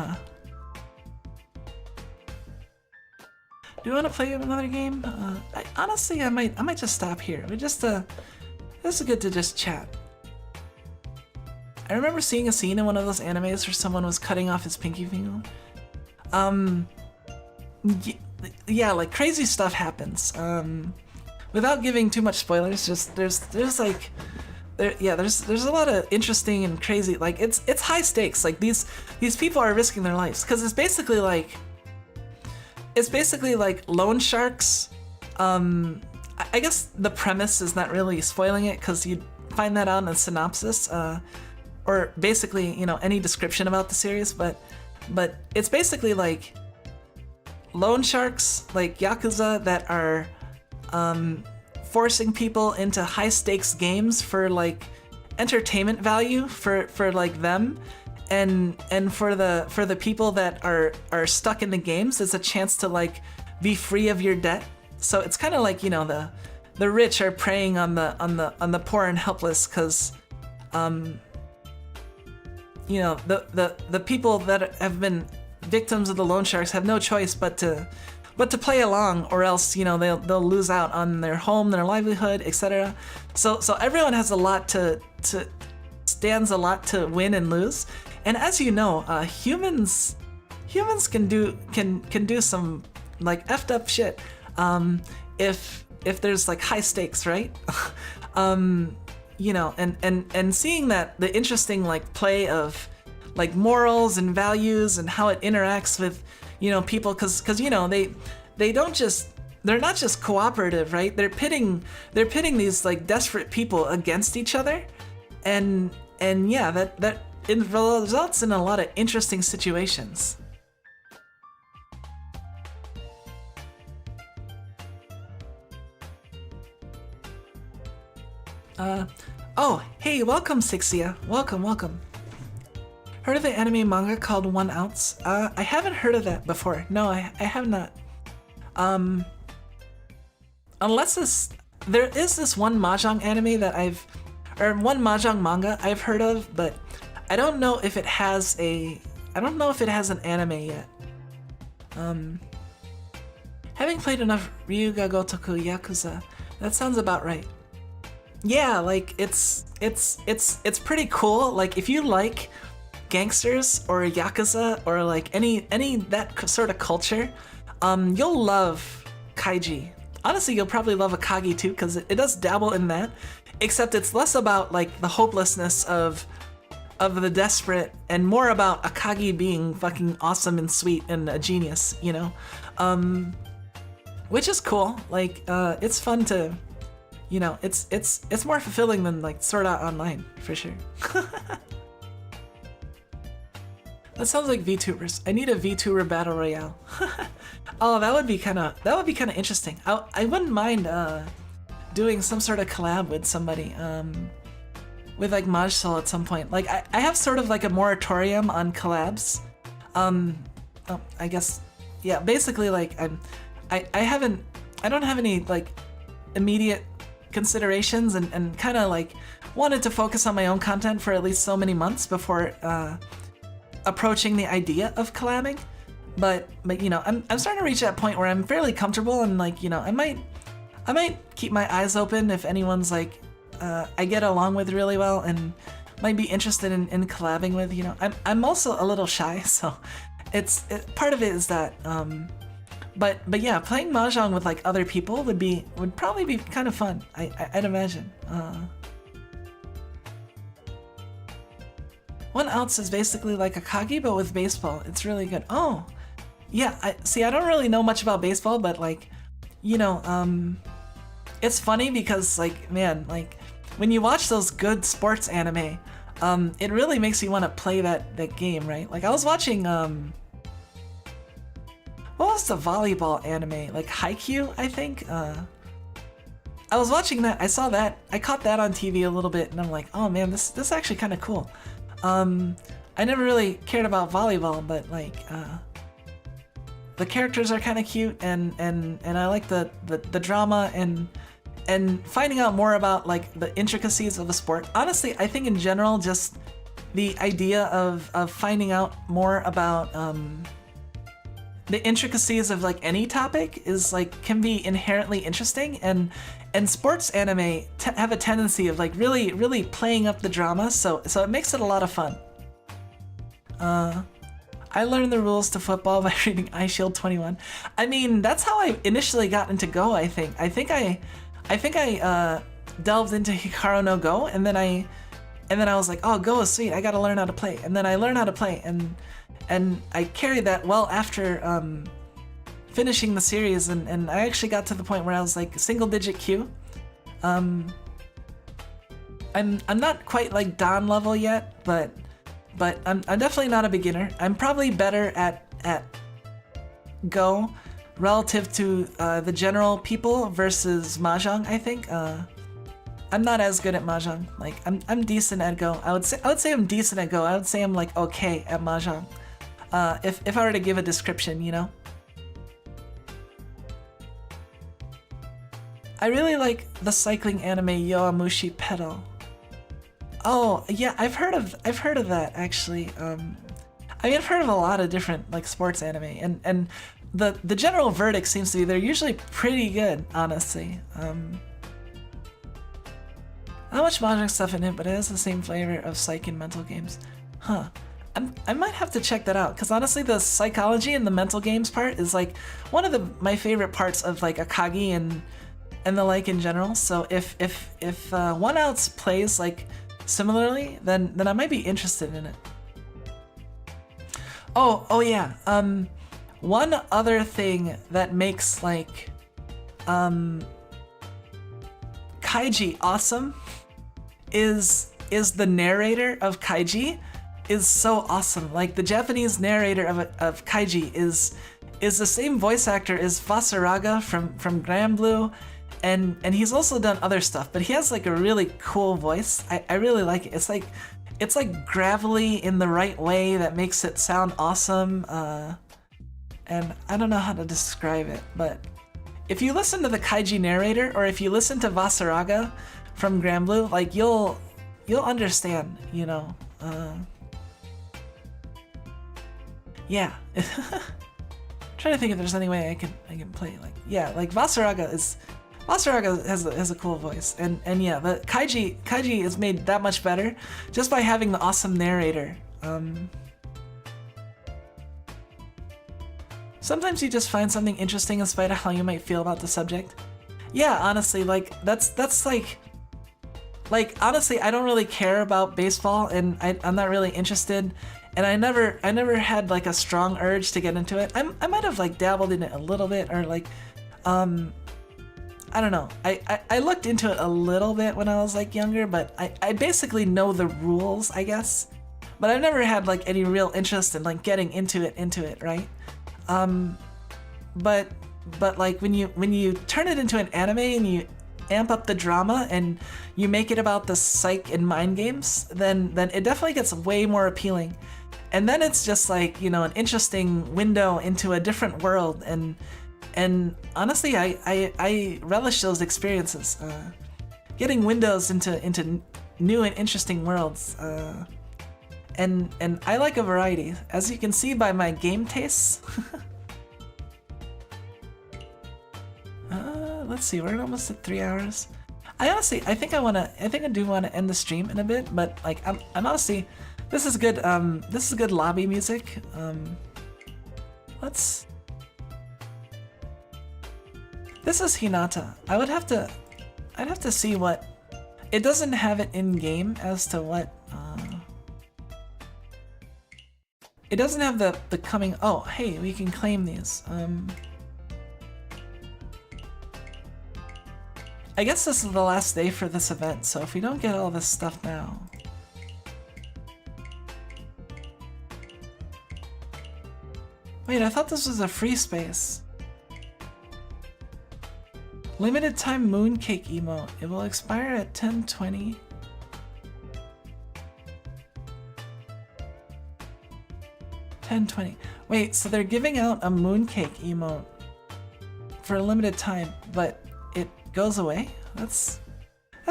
Do you want to play another game? Honestly, I might just stop here. This is good to just chat. I remember seeing a scene in one of those animes where someone was cutting off his pinky finger. Yeah, like crazy stuff happens. Without giving too much spoilers, just there's a lot of interesting and crazy, like it's high stakes. Like these people are risking their lives because it's basically like loan sharks. I guess the premise is not really spoiling it because you'd find that out in the synopsis, or basically, you know, any description about the series. But it's basically like loan sharks, like yakuza, that are forcing people into high stakes games for like entertainment value for like them. And for the people that are stuck in the games, it's a chance to like be free of your debt. So it's kind of like, you know, the rich are preying on the poor and helpless, because you know, the people that have been victims of the loan sharks have no choice but to play along, or else, you know, they'll lose out on their home, their livelihood, etc. So everyone has stands a lot to win and lose. And as you know, humans can do some like effed up shit. If there's like high stakes, right? You know, and seeing that the interesting like play of like morals and values and how it interacts with, you know, people, because you know they're not just cooperative, right? They're pitting these like desperate people against each other, and yeah, that it results in a lot of interesting situations. Oh, hey, welcome, Sixia. Welcome. Heard of the anime manga called 1 Ounce? I haven't heard of that before. No, I have not. Unless there is this one Mahjong anime that one Mahjong manga I've heard of, but I don't know if it has an anime yet. Having played enough Ryuga Gotoku Yakuza, that sounds about right. Yeah, like it's pretty cool. Like if you like gangsters or Yakuza or like any that sort of culture, you'll love Kaiji. Honestly, you'll probably love Akagi too, because it does dabble in that, except it's less about like the hopelessness of the desperate and more about Akagi being fucking awesome and sweet and a genius, you know? Which is cool. Like it's fun to, you know, it's more fulfilling than like Sword Art Online for sure. That sounds like VTubers. I need a VTuber battle royale. Oh, that would be kind of interesting. I wouldn't mind doing some sort of collab with somebody, with like Mahjong Soul at some point. Like I have sort of like a moratorium on collabs. I guess, yeah. Basically, like I don't have any like immediate considerations, and kind of like wanted to focus on my own content for at least so many months before approaching the idea of collabing. But you know, I'm starting to reach that point where I'm fairly comfortable, and like, you know, I might keep my eyes open if anyone's like I get along with really well and might be interested in collabing with. You know, I'm also a little shy, so part of it is that but yeah, playing Mahjong with like other people would probably be kind of fun. I'd imagine. 1 Ounce is basically like Akagi, but with baseball. It's really good. Oh, yeah. I don't really know much about baseball, but like, you know, it's funny because like, man, like when you watch those good sports anime, it really makes you want to play that game, right? Like I was watching, what was the volleyball anime? Like Haikyuu, I think. I was watching that. I saw that. I caught that on TV a little bit, and I'm like, oh man, this is actually kind of cool. I never really cared about volleyball, but like the characters are kind of cute, and I like the drama and finding out more about like the intricacies of the sport. Honestly, I think in general, just the idea of finding out more about the intricacies of like any topic is like can be inherently interesting, and sports anime have a tendency of like really playing up the drama, so it makes it a lot of fun. I learned the rules to football by reading iShield 21. I mean, that's how I initially got into Go. I think I delved into Hikaru no Go, and then I was like, oh, Go is sweet. I gotta learn how to play, and then I learned how to play, and I carried that well after finishing the series, and I actually got to the point where I was like single-digit Q. I'm not quite like Don level yet, but I'm definitely not a beginner. I'm probably better at Go relative to the general people versus Mahjong. I think I'm not as good at Mahjong. Like I'm decent at Go. I would say I'm decent at Go. I would say I'm like okay at Mahjong. If I were to give a description, you know. I really like the cycling anime Yowamushi Pedal. Oh yeah, I've heard of that actually. I mean, I've heard of a lot of different like sports anime, and the general verdict seems to be they're usually pretty good, honestly. Not much Mahjong stuff in it, but it has the same flavor of psych and mental games. Huh. I might have to check that out, because honestly the psychology and the mental games part is like one of my favorite parts of like Akagi and the like in general. So if One Outs plays like similarly, then I might be interested in it. Oh yeah. One other thing that makes like Kaiji awesome is the narrator of Kaiji is so awesome. Like the Japanese narrator of Kaiji is the same voice actor as Vasaraga from Grand Blue, and he's also done other stuff, but he has like a really cool voice. I really like it. It's like gravelly in the right way that makes it sound awesome. And I don't know how to describe it, but if you listen to the Kaiji narrator, or if you listen to Vasaraga from Grand Blue, like you'll understand, you know. Yeah. Trying to think if there's any way I can play like, yeah, like Vasaraga has a cool voice, and yeah, the Kaiji is made that much better just by having the awesome narrator. Sometimes you just find something interesting in spite of how you might feel about the subject. Yeah, honestly, like that's like honestly, I don't really care about baseball, and I'm not really interested, and I never had like a strong urge to get into it. I might have like dabbled in it a little bit, or like I don't know. I looked into it a little bit when I was like younger, but I basically know the rules, I guess. But I've never had like any real interest in like getting into it, right? But like when you turn it into an anime and you amp up the drama and you make it about the psych and mind games, then it definitely gets way more appealing. And then it's just like, you know, an interesting window into a different world, and honestly, I relish those experiences. Getting windows into new and interesting worlds. And I like a variety, as you can see by my game tastes. Let's see, we're almost at 3 hours. I think I do want to end the stream in a bit, but like I'm honestly, this is good lobby music. This is Hinata. I'd have to see what, it doesn't have it in game as to what, it doesn't have the coming, oh, hey, we can claim these. I guess this is the last day for this event, so if we don't get all this stuff now. Wait, I thought this was a free space. Limited time mooncake emote. It will expire at 10:20. Wait, so they're giving out a mooncake emote for a limited time, but it goes away? That's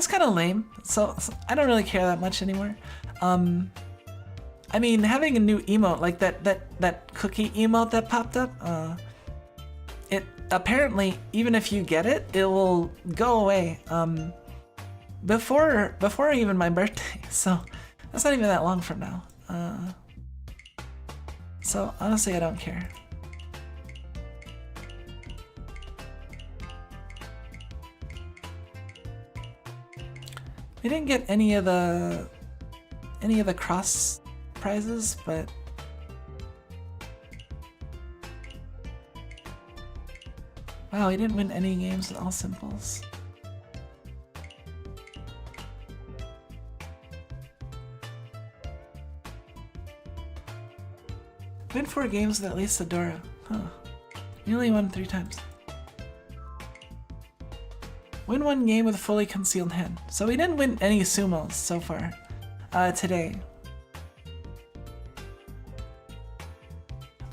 kind of lame. So I don't really care that much anymore. I mean, having a new emote like that cookie emote that popped up, it apparently, even if you get it, it will go away before even my birthday. So that's not even that long from now. So honestly, I don't care. We didn't get any of the cross prizes, but wow, we didn't win any games with all simples. Win 4 games with at least a Dora. Huh. We only won 3 times. Win 1 game with a fully concealed hand. So we didn't win any sumos so far today.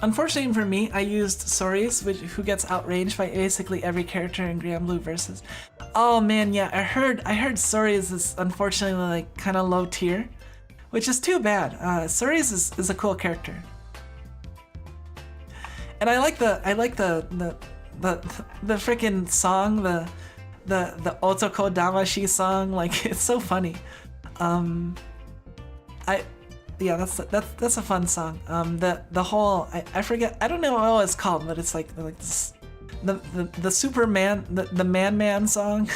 Unfortunately for me, I used Sori's, who gets outraged by basically every character in Grand Blue Versus. Oh man, yeah, I heard Sori's is unfortunately like kind of low tier, which is too bad. Sori's is a cool character. And I like the freaking song, the Otoko Damashi song, like it's so funny. yeah, that's a fun song. The whole I forget, I don't know what it's called, but it's like this, the Superman, the Man song.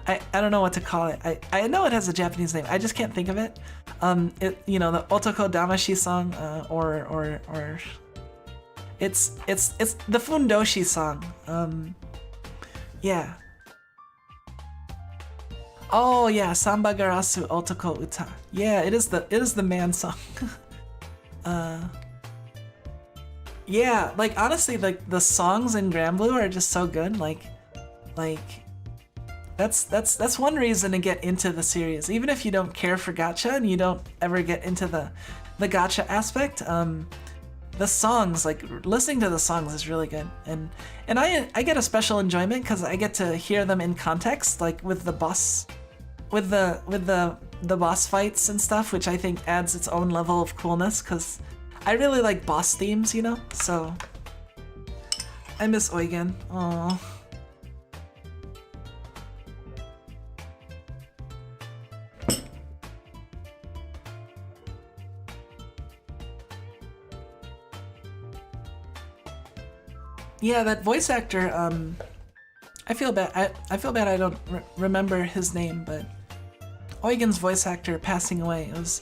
I don't know what to call it. I know it has a Japanese name. I just can't think of it. It, you know, the Otoko Damashi song, or it's the Fundoshi song. Yeah. Oh yeah, Samba Garasu Otoko Uta. Yeah, it is the man song. Yeah, like honestly, like the songs in Granblue are just so good. Like that's one reason to get into the series. Even if you don't care for gacha and you don't ever get into the gacha aspect, the songs, like listening to the songs is really good. And I get a special enjoyment because I get to hear them in context, like with the boss, with the boss fights and stuff, which I think adds its own level of coolness because I really like boss themes, you know? So I miss Eugen. Aww. Yeah, that voice actor, I feel bad. I feel bad I don't remember his name, but Eugen's voice actor passing away was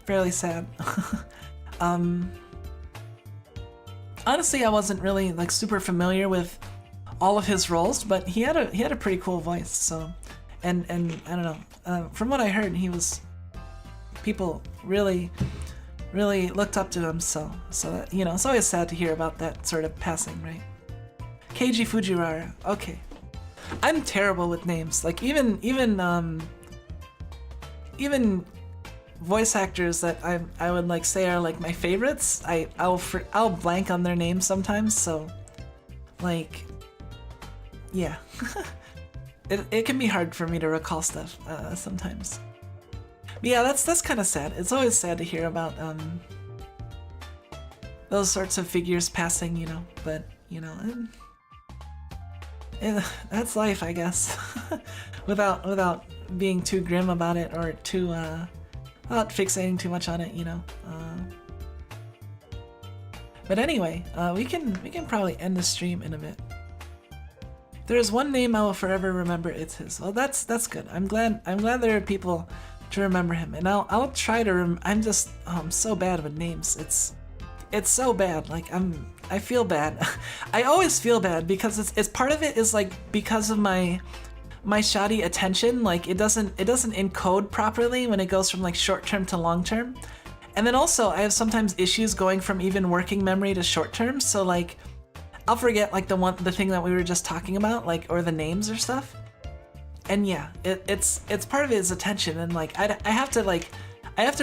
fairly sad. Honestly, I wasn't really like super familiar with all of his roles, but he had a pretty cool voice. So, and I don't know. From what I heard, people really looked up to him. So that, you know, it's always sad to hear about that sort of passing, right? Keiji Fujiwara. Okay, I'm terrible with names. Like even voice actors that I would like say are like my favorites, I'll blank on their names sometimes. So like, yeah, it can be hard for me to recall stuff sometimes. But yeah, that's kind of sad. It's always sad to hear about those sorts of figures passing, you know. But you know, that's life, I guess. without being too grim about it or too without fixating too much on it, you know. But anyway, we can probably end the stream in a bit. There's one name I will forever remember. It's his. Well, that's good. I'm glad there are people to remember him, and I'll try to. I'm just I'm so bad with names. It's so bad. Like I feel bad. I always feel bad because it's part of it is like because of my shoddy attention. Like it doesn't encode properly when it goes from like short term to long term, and then also I have sometimes issues going from even working memory to short term. So like I'll forget like the thing that we were just talking about, like, or the names or stuff. And yeah, it's part of it is attention, and like I have to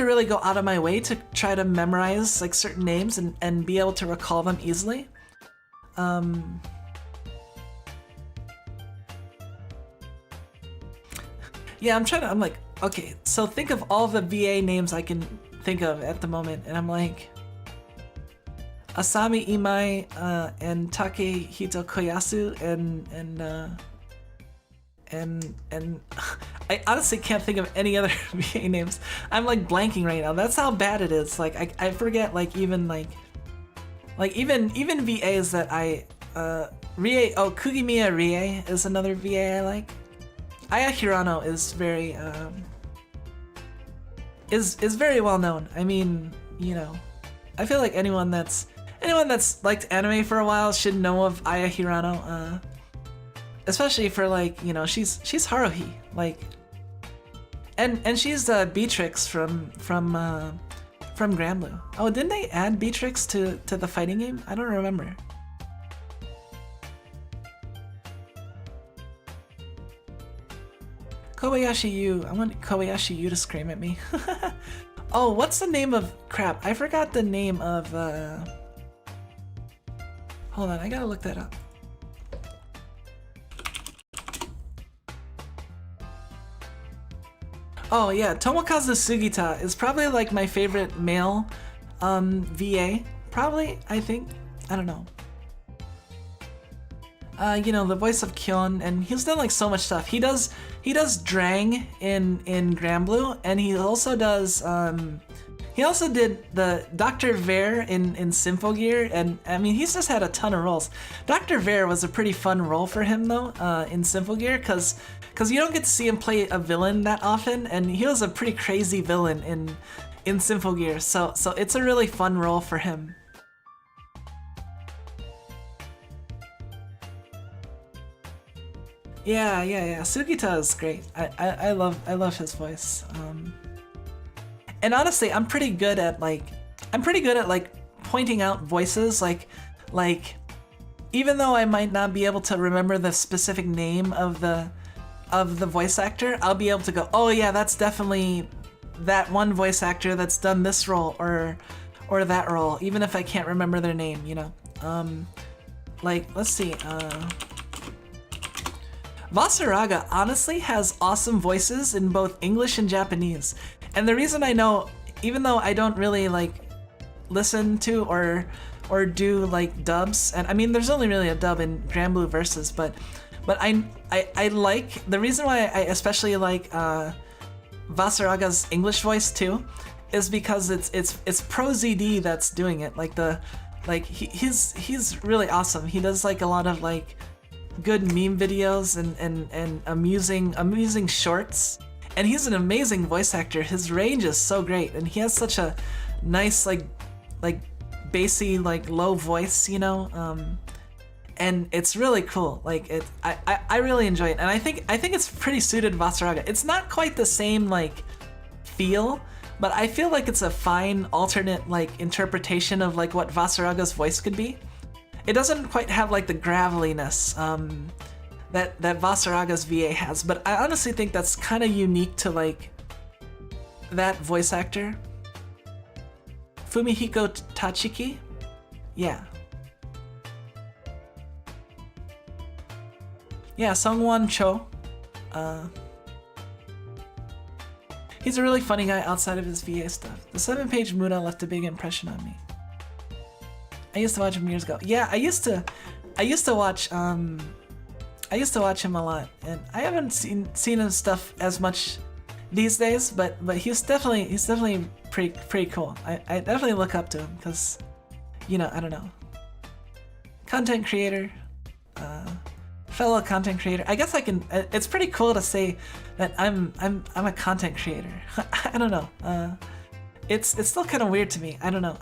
really go out of my way to try to memorize like certain names and be able to recall them easily. Yeah, I'm like, okay, so think of all the VA names I can think of at the moment, and I'm like Asami Imai and Takehito Koyasu and I honestly can't think of any other VA names. I'm like blanking right now. That's how bad it is. Like I forget like even VAs that I Rie. Oh, Kugimiya Rie is another VA I like. Aya Hirano is very very well known. I mean, you know, I feel like anyone that's liked anime for a while should know of Aya Hirano. Especially for like, you know, she's Haruhi, like, and she's Beatrix from Granblue. Oh, didn't they add Beatrix to the fighting game? I don't remember. Kobayashi Yu. I want Kobayashi Yu to scream at me. Oh, what's the name of crap? I forgot the name of hold on, I gotta look that up. Oh yeah, Tomokazu Sugita is probably like my favorite male VA. Probably, I think. I don't know. you know, the voice of Kyon, and he's done like so much stuff. He does Drang in Granblue, and he also does he also did the Dr. Ver in Symphogear, and I mean he's just had a ton of roles. Dr. Ver was a pretty fun role for him though in Symphogear, because you don't get to see him play a villain that often, and he was a pretty crazy villain in Symphogear, so it's a really fun role for him. Yeah. Sugita is great. I love his voice. And honestly, I'm pretty good at like pointing out voices, like even though I might not be able to remember the specific name of the voice actor, I'll be able to go, oh yeah, that's definitely that one voice actor that's done this role or that role, even if I can't remember their name, you know. Like, let's see, Vasaraga honestly has awesome voices in both English and Japanese. And the reason I know, even though I don't really like listen to or do like dubs, and I mean there's only really a dub in Granblue Versus, but I like, the reason why I especially like Vasaraga's English voice too is because it's Pro ZD that's doing it. He's really awesome. He does like a lot of like good meme videos and amusing shorts, and he's an amazing voice actor. His range is so great, and he has such a nice like bassy like low voice, you know, and it's really cool. Like I really enjoy it, and I think it's pretty suited Vasaraga. It's not quite the same like feel, but I feel like it's a fine alternate like interpretation of like what Vasaraga's voice could be. It doesn't quite have like the graveliness that Vasaraga's VA has, but I honestly think that's kind of unique to like that voice actor. Fumihiko Tachiki? Yeah. Yeah, Sungwon Cho. He's a really funny guy outside of his VA stuff. The 7-page Muda left a big impression on me. I used to watch him years ago. Yeah, I used to watch him a lot, and I haven't seen his stuff as much these days, but he's definitely pretty cool. I definitely look up to him because, you know, I don't know. Content creator, fellow content creator. I guess I can. It's pretty cool to say that I'm a content creator. I don't know. It's still kind of weird to me. I don't know.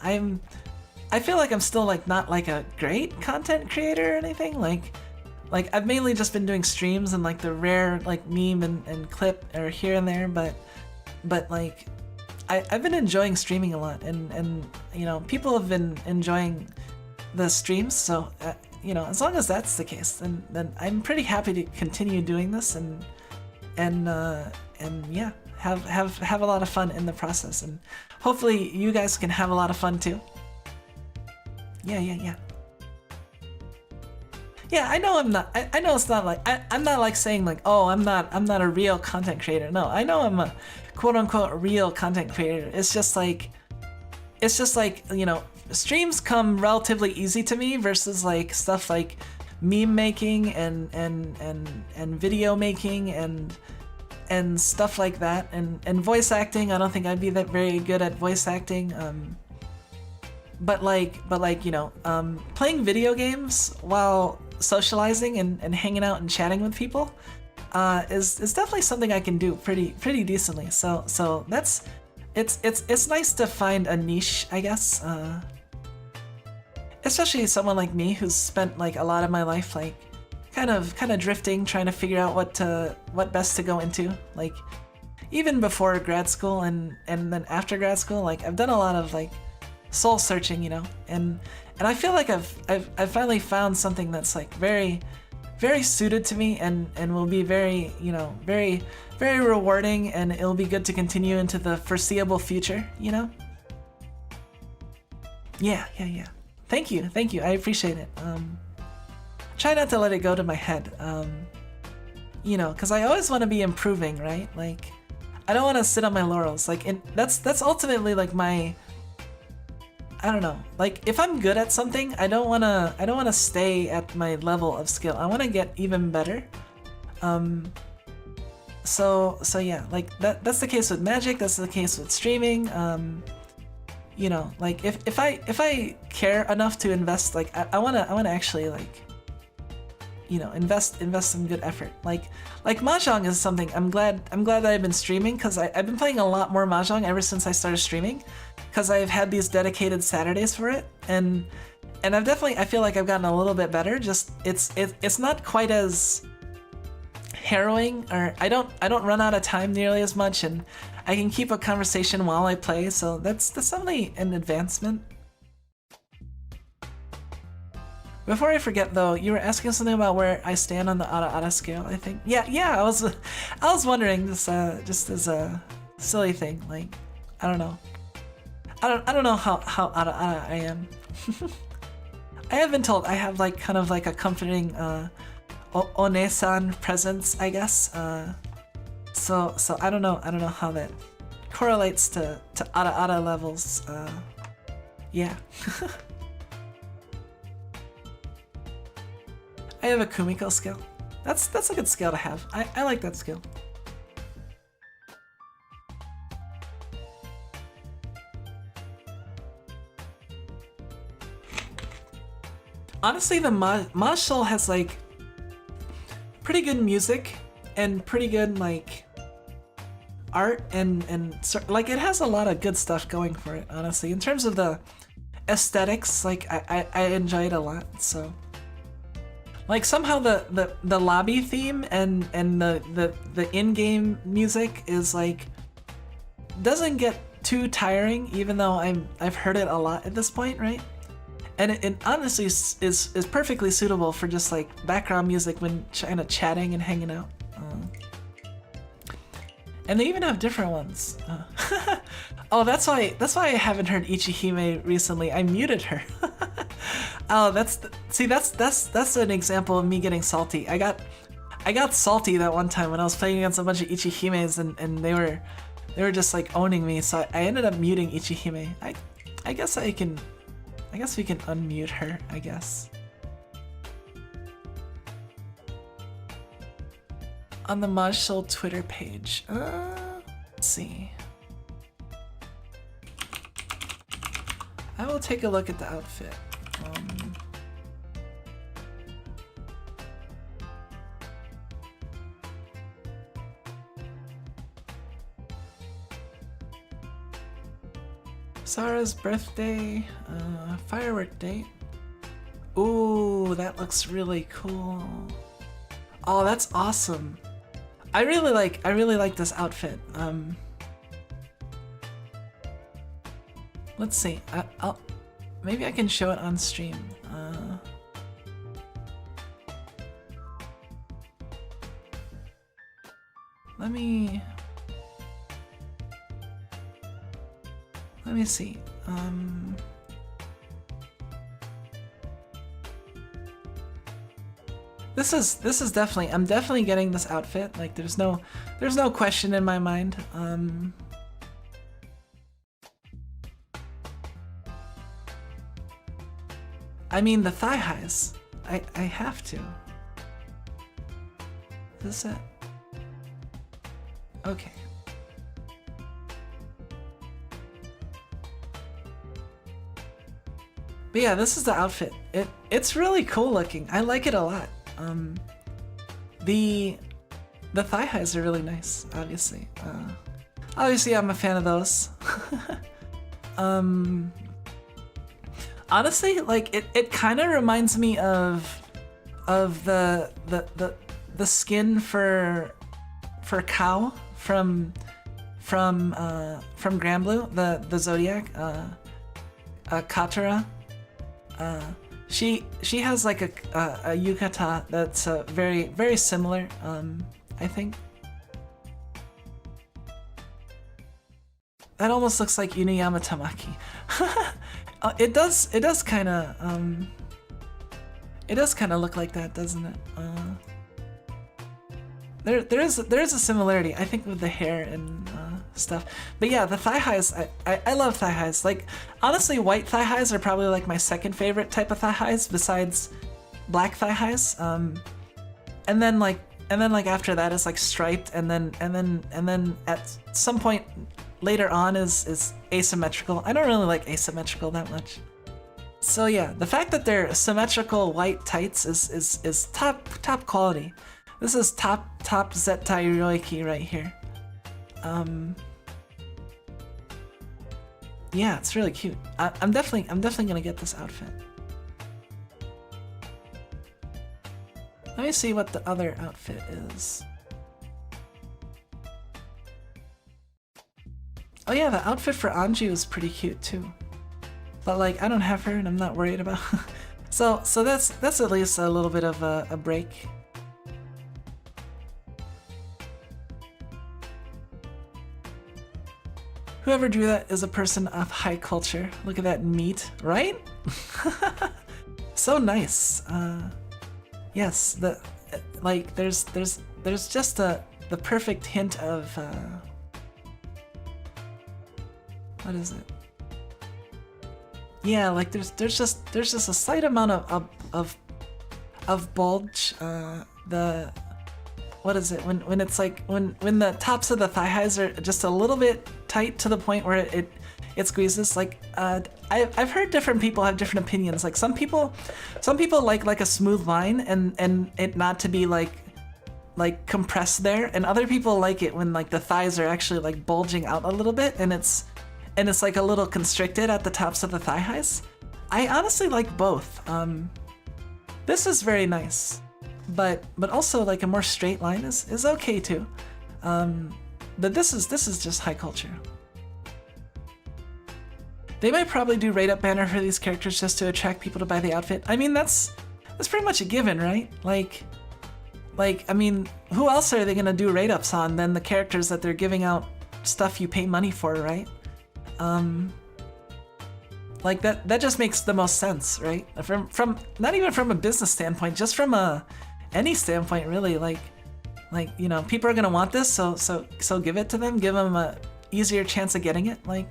I feel like I'm still like not like a great content creator or anything. Like I've mainly just been doing streams and like the rare like meme and clip or here and there, but like I've been enjoying streaming a lot, and you know, people have been enjoying the streams, so you know, as long as that's the case, then I'm pretty happy to continue doing this and yeah, have a lot of fun in the process, and hopefully you guys can have a lot of fun too. Yeah. Yeah, I know I'm not. I know it's not like I'm not like saying like, oh, I'm not a real content creator. No, I know I'm a quote unquote real content creator. It's just like you know, streams come relatively easy to me versus like stuff like meme making and video making and stuff like that, and voice acting. I don't think I'd be that very good at voice acting. But like you know, playing video games while socializing and hanging out and chatting with people is definitely something I can do pretty decently. So that's it's nice to find a niche, I guess. Especially someone like me who's spent like a lot of my life like kind of drifting, trying to figure out what best to go into. Like even before grad school and then after grad school, like I've done a lot of like soul searching, you know, and I feel like I've finally found something that's like very suited to me and will be very, you know, very rewarding, and it'll be good to continue into the foreseeable future, you know. Yeah. Thank you. I appreciate it. Try not to let it go to my head, you know, because I always want to be improving, right? Like I don't want to sit on my laurels, like, and that's ultimately like my I don't know. Like if I'm good at something, I don't wanna stay at my level of skill. I wanna get even better. So yeah, like that's the case with Magic, that's the case with streaming. You know, like if I care enough to invest, like I wanna actually like, you know, invest some good effort. Like Mahjong is something I'm glad that I've been streaming, because I've been playing a lot more Mahjong ever since I started streaming, because I've had these dedicated Saturdays for it, and I feel like I've gotten a little bit better. Just it's not quite as harrowing, or I don't run out of time nearly as much, and I can keep a conversation while I play, so that's definitely an advancement. Before I forget though, you were asking something about where I stand on the Ara scale, I think. Yeah, I was wondering, just as a silly thing, like I don't know. I don't know how Ara I am. I have been told I have like kind of like a comforting One-san presence, I guess. So I don't know how that correlates to Ara levels. Yeah. I have a Kumiko skill. That's a good skill to have. I like that skill. Honestly, the Mahjong Soul has like pretty good music and pretty good like art and like it has a lot of good stuff going for it. Honestly, in terms of the aesthetics, like I enjoy it a lot. So. Like somehow the lobby theme and the in-game music is like doesn't get too tiring, even though I've heard it a lot at this point, right? And it honestly is perfectly suitable for just like background music when kind of chatting and hanging out. And they even have different ones. Oh, that's why I haven't heard Ichihime recently. I muted her. Oh, that's an example of me getting salty. I got salty that one time when I was playing against a bunch of Ichihimes and they were just like owning me. So I ended up muting Ichihime. I guess we can unmute her, I guess. On the Mahjong Soul Twitter page. Let's see. I will take a look at the outfit. Sarah's birthday, firework date. Ooh, that looks really cool. Oh, that's awesome. I really like this outfit. Let's see. Maybe I can show it on stream. Let me see. This is definitely, I'm definitely getting this outfit. Like there's no question in my mind. I mean the thigh highs. I have to. Is this it? Okay. But yeah, this is the outfit. It's really cool looking. I like it a lot. The thigh highs are really nice, obviously. Obviously I'm a fan of those. Honestly, like it kind of reminds me of the skin for Cow from Granblue, the Zodiac, Katara. She has like a yukata that's very, very similar, I think. That almost looks like Inuyama Tamaki. It does kind of look like that, doesn't it? There is a similarity, I think, with the hair and stuff. But yeah, the thigh highs, I love thigh highs. Like, honestly, white thigh highs are probably like my second favorite type of thigh highs besides black thigh highs. And then like after that is like striped, and then at some point later on is asymmetrical. I don't really like asymmetrical that much. So yeah, the fact that they're symmetrical white tights is top quality. This is top Zettai Ryoiki right here. Yeah, it's really cute. I'm definitely gonna get this outfit. Let me see what the other outfit is. Oh yeah, the outfit for Anju is pretty cute too. But like, I don't have her and I'm not worried about so that's at least a little bit of a break. Whoever drew that is a person of high culture. Look at that meat, right? So nice. Yes, there's just the perfect hint of what is it? Yeah, like there's just a slight amount of bulge. What is it when it's like when the tops of the thigh highs are just a little bit tight to the point where it squeezes. Like I've heard different people have different opinions. Like some people like a smooth line and it not to be like compressed there, and other people like it when like the thighs are actually like bulging out a little bit and it's like a little constricted at the tops of the thigh highs. I honestly like both. This is very nice, but also like a more straight line is okay too. But this is just high culture. They might probably do rate up banner for these characters just to attract people to buy the outfit. I mean, that's pretty much a given, right? Like I mean, who else are they gonna do rate ups on than the characters that they're giving out stuff you pay money for, right? Like that just makes the most sense, right? From not even from a business standpoint, just from any standpoint, really. Like you know, people are gonna want this, so give it to them, give them a easier chance of getting it, like,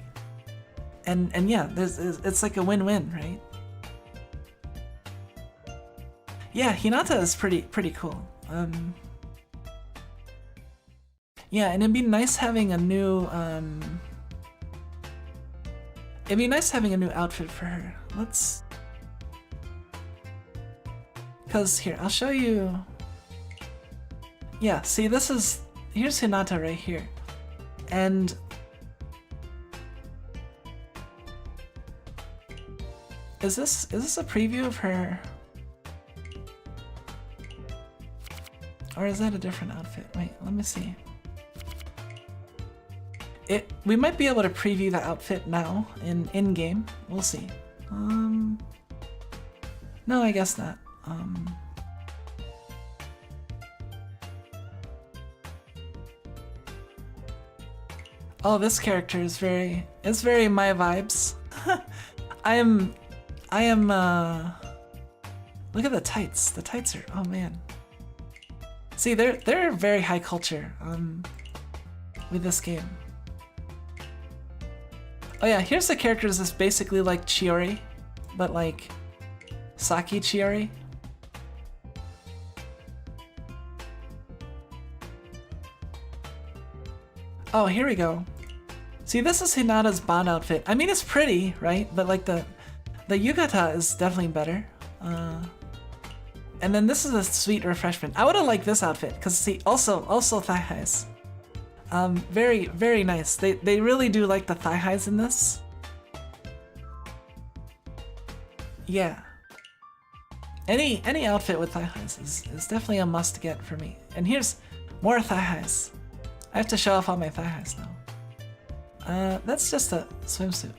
and yeah, it's like a win-win, right? Yeah, Hinata is pretty cool. Yeah, and it'd be nice having a new outfit for her. Cause here, I'll show you. Yeah, see, here's Hinata right here. And is this a preview of her? Or is that a different outfit? Wait, let me see. We might be able to preview the outfit now in game. We'll see. No, I guess not. Oh, this character is very my vibes. I am look at the tights. The tights are, oh man. See, they're very high culture with this game. Oh yeah, here's the characters that's basically like Chiori, but like Saki Chiori. Oh, here we go. See, this is Hinata's Bond outfit. I mean, it's pretty, right? But like the yukata is definitely better. And then this is a sweet refreshment. I would have liked this outfit because see, also thigh highs. Very, very nice. They really do like the thigh highs in this. Yeah. Any outfit with thigh highs is definitely a must get for me. And here's more thigh highs. I have to show off all my thigh highs now. That's just a swimsuit.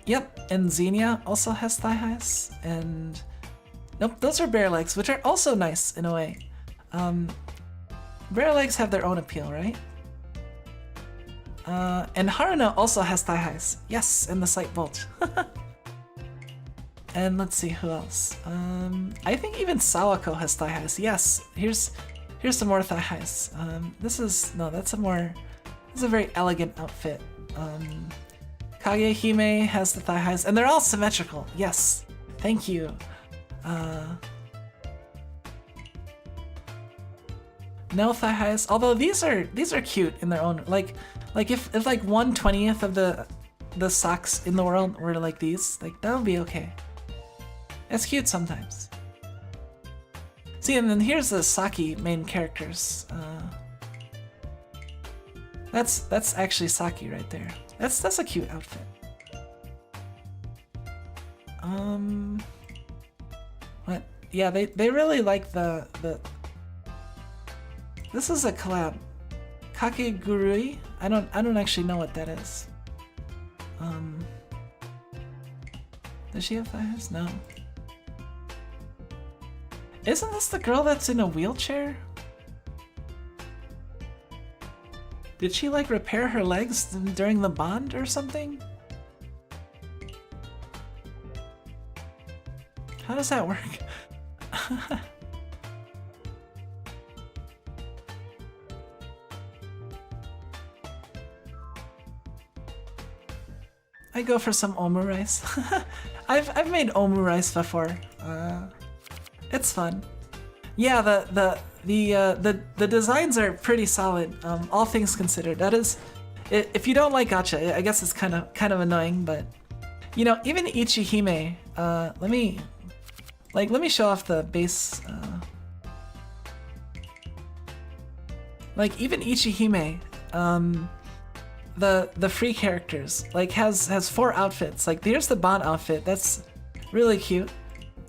Yep, and Xenia also has thigh highs, and nope, those are bare legs, which are also nice in a way. Bare legs have their own appeal, right? And Haruna also has thigh highs. Yes, and the slight bulge. And let's see who else. I think even Sawako has thigh highs. Yes, here's Here's some more thigh highs. This is a very elegant outfit. Kage Hime has the thigh highs, and they're all symmetrical. Yes, thank you. No thigh highs, although these are cute in their own. Like if like 1/20th of the socks in the world were like these, like that would be okay. It's cute sometimes. See, and then here's the Saki main characters. That's actually Saki right there. That's a cute outfit. What? Yeah, they really like the. This is a collab. Kakegurui? I don't actually know what that is. Does she have thighs? No. Isn't this the girl that's in a wheelchair? Did she like repair her legs during the bond or something? How does that work? I go for some omu rice. I've made omu rice before. It's fun. Yeah, the designs are pretty solid. All things considered. That is, if you don't like gacha, I guess it's kind of annoying. But you know, even Ichihime. Let me show off the base. Like even Ichihime. The free characters like has 4 outfits. Like here's the Bond outfit, that's really cute,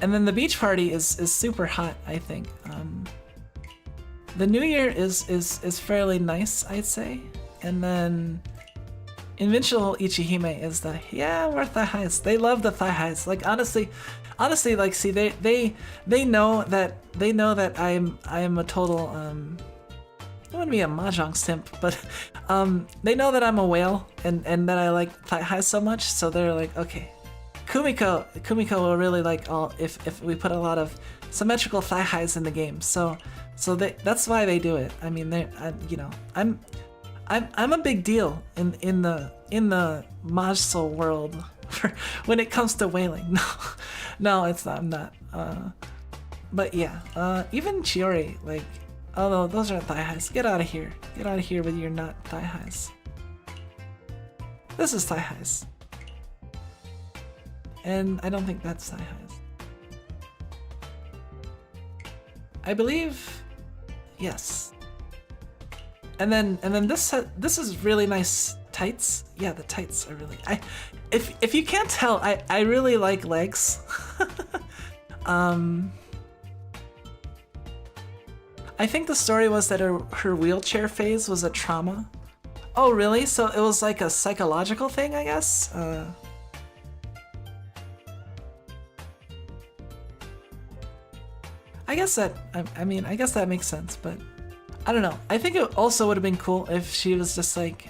and then the beach party is super hot. I think the New Year is fairly nice, I'd say, and then Invincible Ichihime is we're thigh highs. They love the thigh highs. Like honestly, like see they know that I am a total I want to be a Mahjong simp, but they know that I'm a whale and that I like thigh highs so much, so they're like, okay, Kumiko will really like all if we put a lot of symmetrical thigh highs in the game. So that's why they do it. I mean, I'm a big deal in the Mahjong Soul world when it comes to whaling. No, it's not. I'm not. But yeah, even Chiori, like. Oh no, those aren't thigh highs. Get out of here. Get out of here with your not thigh highs. This is thigh highs. And I don't think that's thigh highs. I believe, yes. And then this is really nice tights. Yeah, the tights are really. If you can't tell, I really like legs. I think the story was that her wheelchair phase was a trauma. Oh, really? So it was like a psychological thing, I guess? I guess that, I guess that makes sense, but I don't know. I think it also would have been cool if she was just like,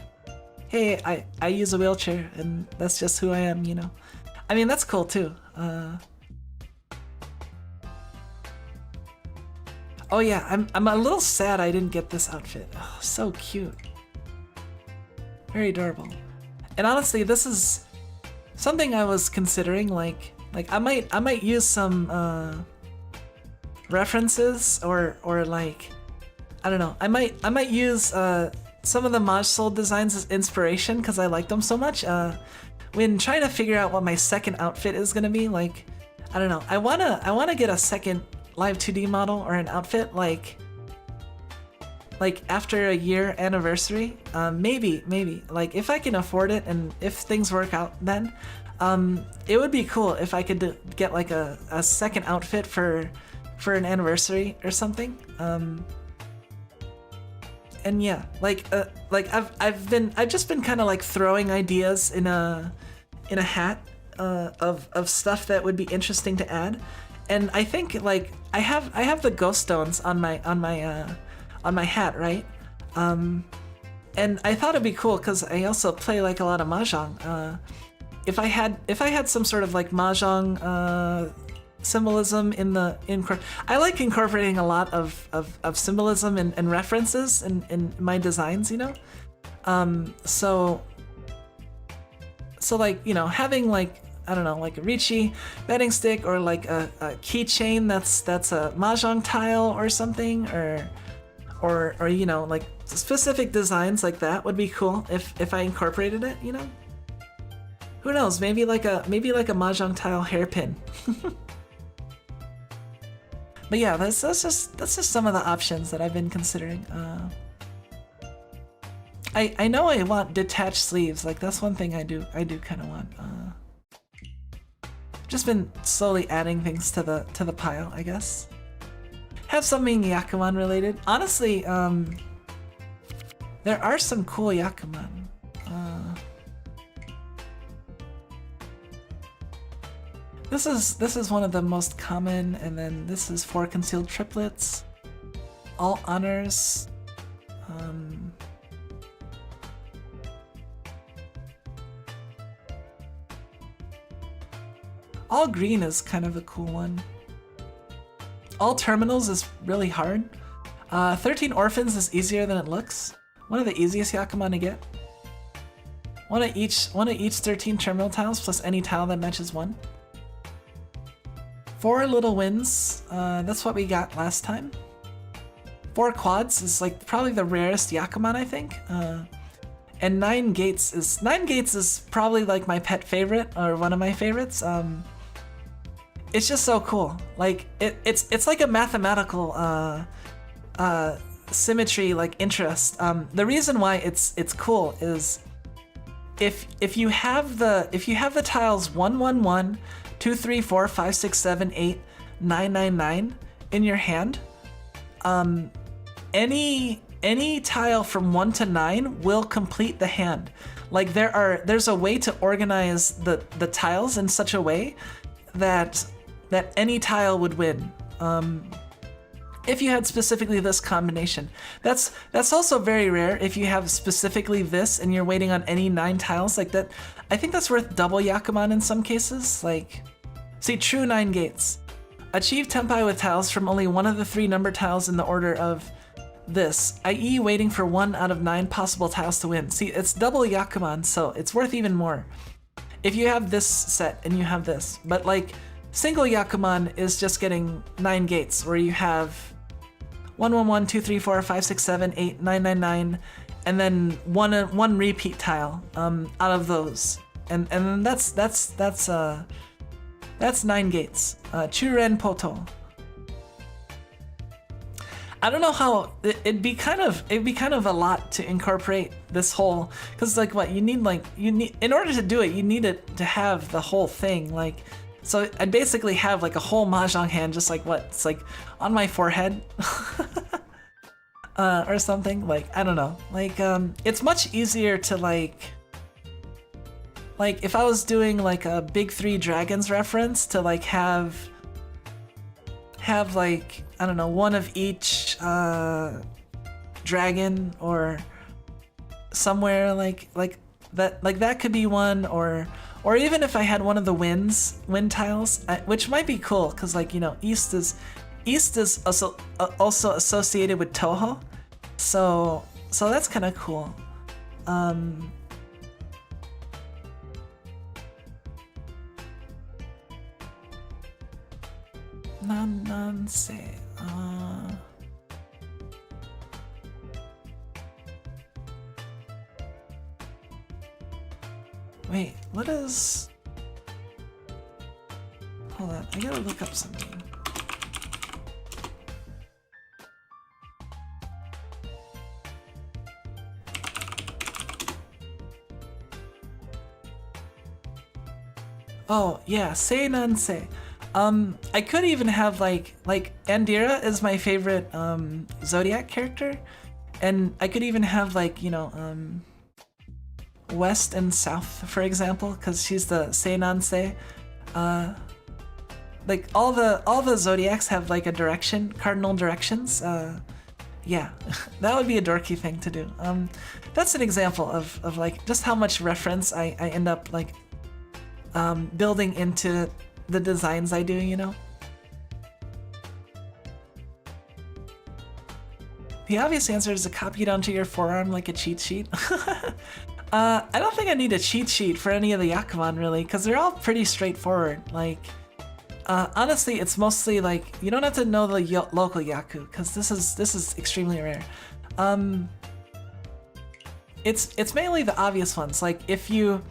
hey, I use a wheelchair and that's just who I am, you know? I mean, that's cool too. Oh yeah, I'm a little sad I didn't get this outfit. Oh, so cute. Very adorable. And honestly, this is something I was considering, like I might use some references or like I don't know. I might use some of the Mahjong Soul designs as inspiration because I like them so much. When trying to figure out what my second outfit is gonna be, like I don't know. I wanna get a second live 2D model or an outfit like after a year anniversary. Maybe like if I can afford it and if things work out, then it would be cool if I could get like a second outfit for an anniversary or something. And yeah, I've just been kind of like throwing ideas in a hat of stuff that would be interesting to add. And I think like I have the ghost stones on my hat, right? And I thought it'd be cool because I also play like a lot of mahjong. If I had some sort of like mahjong symbolism in the I like incorporating a lot of symbolism and references in my designs, you know. So like, you know, having like, I don't know, like a Ricci betting stick or like a keychain that's a Mahjong tile or something, or you know, like specific designs like that would be cool if I incorporated it, you know. Who knows? Maybe like a Mahjong tile hairpin. But yeah, that's just some of the options that I've been considering. I know I want detached sleeves. Like that's one thing I do kind of want. Just been slowly adding things to the pile, I guess. Have something Yakuman related. Honestly, there are some cool Yakuman. This is one of the most common, and then this is 4 concealed triplets, all honors. All green is kind of a cool one. All terminals is really hard. 13 orphans is easier than it looks. One of the easiest Yakuman to get. One of each 13 terminal tiles plus any tile that matches 1. 4 little wins, that's what we got last time. 4 quads is like probably the rarest Yakuman, I think. And 9 gates is probably like my pet favorite, or one of my favorites. It's just so cool. Like it's like a mathematical symmetry, like interest. The reason why it's cool is if you have the tiles 1 1 1, 2 3 4 5 6 7 8 9 9 9 in your hand, any tile from 1 to 9 will complete the hand. Like there's a way to organize the tiles in such a way that any tile would win. If you had specifically this combination. That's also very rare if you have specifically this and you're waiting on any 9 tiles like that. I think that's worth double Yakuman in some cases. Like, see, true 9 gates. Achieve tempai with tiles from only one of the 3 number tiles in the order of this, i.e. waiting for 1 out of 9 possible tiles to win. See, it's double Yakuman, so it's worth even more. If you have this set and you have this, but like single Yakuman is just getting 9 gates where you have 1 1 1 2 3 4 5 6 7 8 9 9 9 and then one repeat tile out of those. And then that's 9 gates. Churen Poto. I don't know how it'd be kind of a lot to incorporate this whole, because like what you need in order to do it, you need it to have the whole thing. Like, so I'd basically have like a whole Mahjong hand just like what? It's like on my forehead. Or something. Like, I don't know. Like it's much easier to like if I was doing like a Big 3 Dragons reference to like have like, I don't know, one of each dragon or somewhere like that, like that could be one, or even if I had one of the wind tiles, which might be cool because, like, you know, East is also associated with Toho, so that's kind of cool. Nanse. Wait, what is... Hold on, I gotta look up something. Oh, yeah, Sei Nanse. I could even have like Andira is my favorite Zodiac character, and I could even have like, you know, West and South, for example, because she's the Seinanse. Like all the Zodiacs have like a direction, cardinal directions. Yeah, that would be a dorky thing to do. That's an example of like just how much reference I end up like building into the designs I do, you know. The obvious answer is to copy it onto your forearm like a cheat sheet. I don't think I need a cheat sheet for any of the Yakuman really, because they're all pretty straightforward. Like, honestly, it's mostly like you don't have to know the local Yaku, because this is extremely rare. It's mainly the obvious ones. Like if you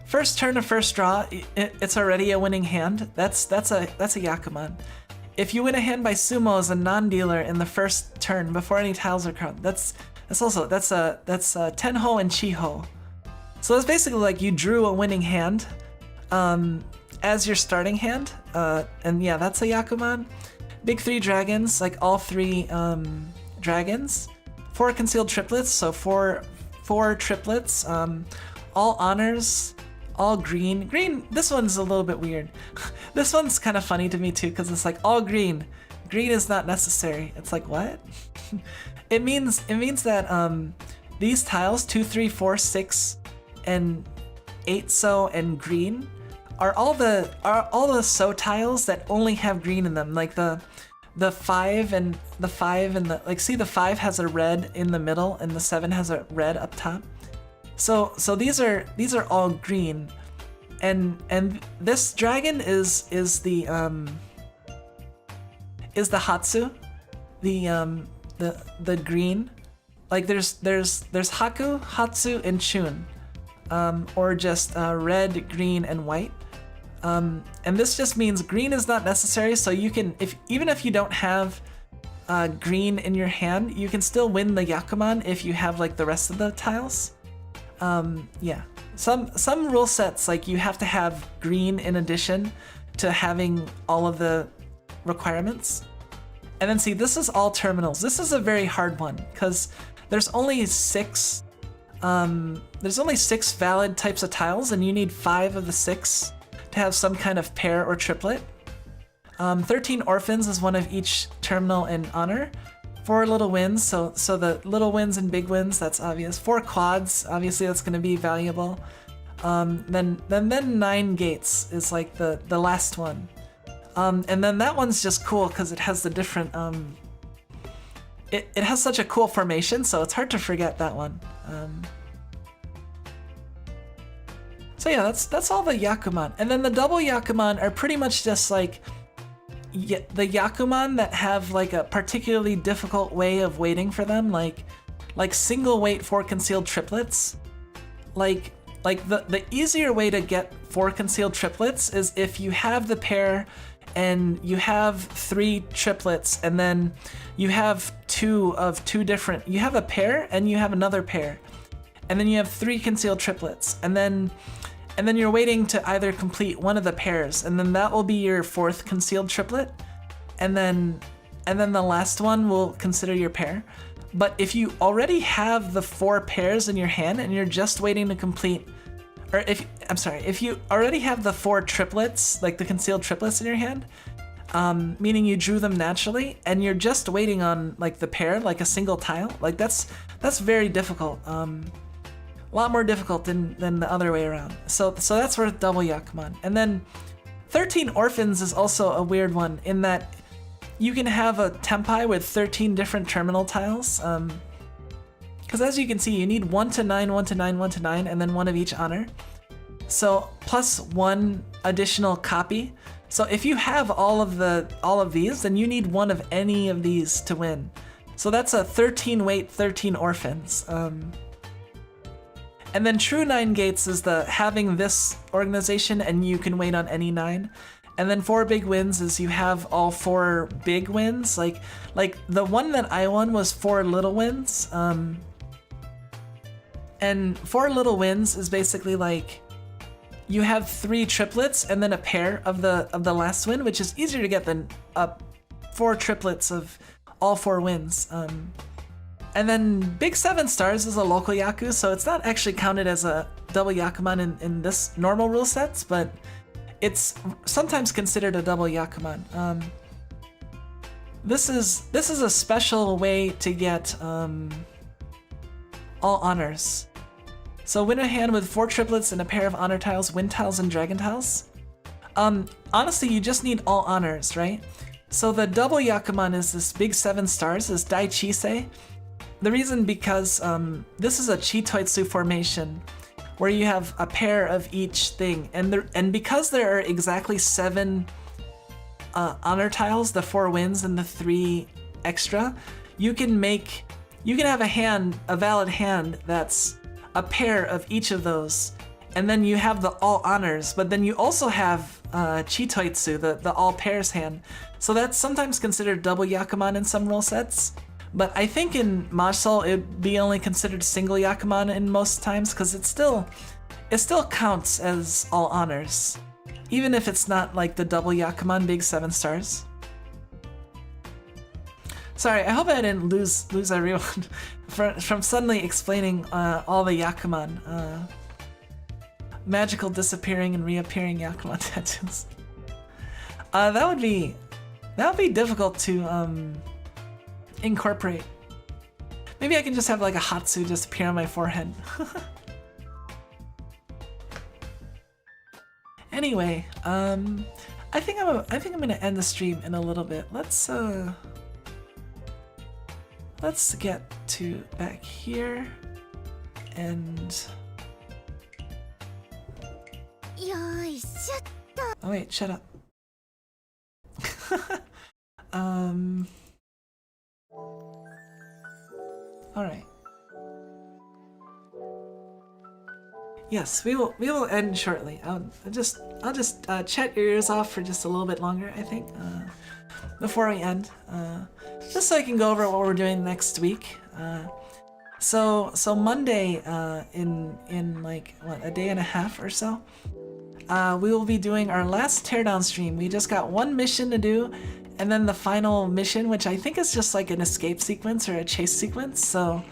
first turn to first draw, it's already a winning hand. That's a Yakuman. If you win a hand by sumo as a non-dealer in the first turn before any tiles are crowned, that's a tenho and chiho. So that's basically like you drew a winning hand as your starting hand, and yeah, that's a Yakuman. Big 3 dragons, like all 3 dragons. 4 concealed triplets, so four triplets. All honors. All green. Green, this one's a little bit weird. This one's kind of funny to me too, because it's like all green. Green is not necessary. It's like, what? It means that these tiles, 2, 3, 4, 6, and 8 so and green, are all the so tiles that only have green in them. Like the 5 and the like, see, the 5 has a red in the middle and the 7 has a red up top. So these are all green, and this dragon is the Hatsu, the green. Like there's Haku, Hatsu, and Chun, or just red, green, and white. And this just means green is not necessary. So you can, even if you don't have green in your hand, you can still win the Yakuman if you have like the rest of the tiles. Yeah, some rule sets, like you have to have green in addition to having all of the requirements. And then see, this is all terminals. This is a very hard one because there's only 6 valid types of tiles, and you need 5 of the 6 to have some kind of pair or triplet. 13 orphans is one of each terminal and honor. 4 little wins, so the little wins and big wins, that's obvious. 4 quads, obviously that's going to be valuable. Then 9 gates is like the last one. And then that one's just cool because it has the different, it has such a cool formation, so it's hard to forget that one. So yeah, that's all the Yakuman. And then the double Yakuman are pretty much just like the Yakuman that have like a particularly difficult way of waiting for them, like single wait 4 concealed triplets. Like the easier way to get 4 concealed triplets is if you have the pair and you have 3 triplets, and then you have 2 of 2 different, you have a pair and you have another pair, and then you have 3 concealed triplets, and then you're waiting to either complete one of the pairs, and then that will be your 4th concealed triplet, and then the last one will consider your pair. But if you already have the 4 pairs in your hand and you're just waiting to complete, or if you already have the 4 triplets, like the concealed triplets in your hand, meaning you drew them naturally, and you're just waiting on like the pair, like a single tile, like that's very difficult. A lot more difficult than the other way around. So that's where double Yakuman. And then 13 orphans is also a weird one in that you can have a tempai with 13 different terminal tiles. Because as you can see, you need 1 to 9, 1 to 9, 1 to 9, and then 1 of each honor. So plus 1 additional copy. So if you have all of these, then you need 1 of any of these to win. So that's a 13 weight, 13 orphans. And then true 9 gates is the having this organization and you can wait on any 9. And then 4 big wins is you have all 4 big wins. Like the one that I won was 4 little wins. And 4 little wins is basically like you have 3 triplets and then a pair of the last win, which is easier to get than 4 triplets of all 4 wins. And then big 7 stars is a local Yaku, so it's not actually counted as a double Yakuman in this normal rule sets, but it's sometimes considered a double Yakuman. This is a special way to get all honors. So win a hand with 4 triplets and a pair of honor tiles, wind tiles, and dragon tiles. Honestly, you just need all honors, right? So the double Yakuman is this big 7 stars, is Dai Chisei. The reason because this is a Chitoitsu formation where you have a pair of each thing, and because there are exactly 7 honor tiles, the 4 wins and the 3 extra, you can have a valid hand that's a pair of each of those, and then you have the all honors, but then you also have Chitoitsu, the all pairs hand. So that's sometimes considered double Yakuman in some rule sets. But I think in Mahjong Soul it'd be only considered single Yakuman in most times, because it still counts as all honors, even if it's not like the double Yakuman big 7 stars. Sorry, I hope I didn't lose everyone from suddenly explaining all the Yakuman, magical disappearing and reappearing Yakuman tattoos. That would be difficult to incorporate. Maybe I can just have like a Hatsu just appear on my forehead. Anyway, I think I'm gonna end the stream in a little bit. Let's get to back here and. Oh wait, shut up. All right. Yes, we will end shortly. I'll just chat your ears off for just a little bit longer, I think, before we end, just so I can go over what we're doing next week. So Monday, in like what, a day and a half or so, we will be doing our last teardown stream. We just got 1 mission to do, and then the final mission, which I think is just like an escape sequence or a chase sequence. So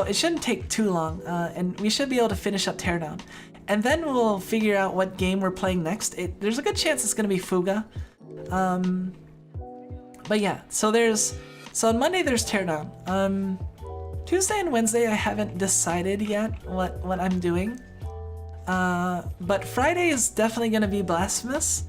it shouldn't take too long, and we should be able to finish up teardown. And then we'll figure out what game we're playing next. There's a good chance it's gonna be Fuga. But yeah, so on Monday there's teardown. Tuesday and Wednesday I haven't decided yet what I'm doing. But Friday is definitely gonna be Blasphemous.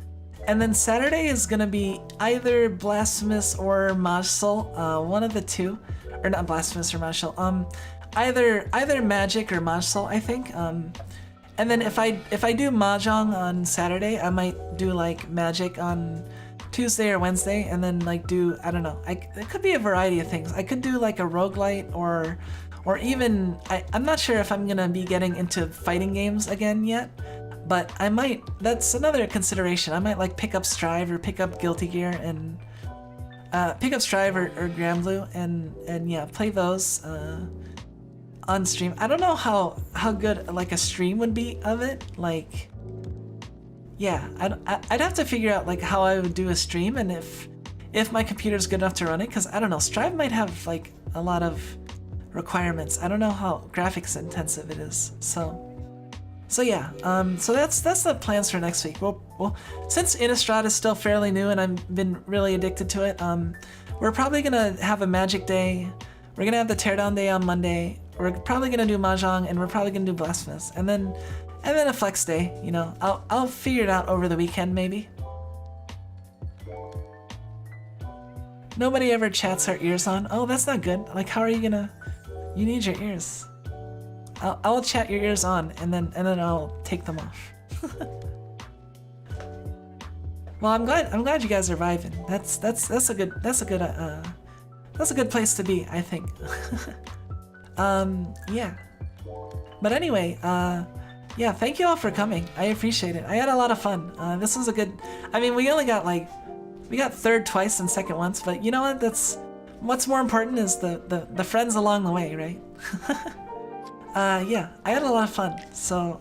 And then Saturday is gonna be either Blasphemous or Mahjong Soul, one of the two. Or not Blasphemous or Mahjong Soul, either Magic or Mahjong Soul, I think. And then if I do Mahjong on Saturday, I might do like Magic on Tuesday or Wednesday, and then like do, I don't know, it could be a variety of things. I could do like a roguelite, or even, I'm not sure if I'm gonna be getting into fighting games again yet, but I might, that's another consideration. I might like pick up Strive or pick up Guilty Gear and pick up Strive or Granblue and yeah, play those on stream. I don't know how good like a stream would be of it. Like, yeah, I'd have to figure out like how I would do a stream, and if my computer's good enough to run it, because I don't know, Strive might have like a lot of requirements. I don't know how graphics intensive it is. So yeah, so that's the plans for next week. Well, since Innistrad is still fairly new and I've been really addicted to it, we're probably gonna have a Magic Day. We're gonna have the Teardown Day on Monday. We're probably gonna do Mahjong, and we're probably gonna do Blasphemous, and then a Flex Day. You know, I'll figure it out over the weekend maybe. Nobody ever chats our ears on. Oh, that's not good. Like, how are you gonna? You need your ears. I'll chat your ears on, and then I'll take them off. Well, I'm glad you guys are vibing. That's a good place to be, I think. Yeah. But anyway, yeah, thank you all for coming. I appreciate it. I had a lot of fun. This was a good. I mean, we got third twice and second once, but you know what? What's more important is the friends along the way, right? Yeah, I had a lot of fun. So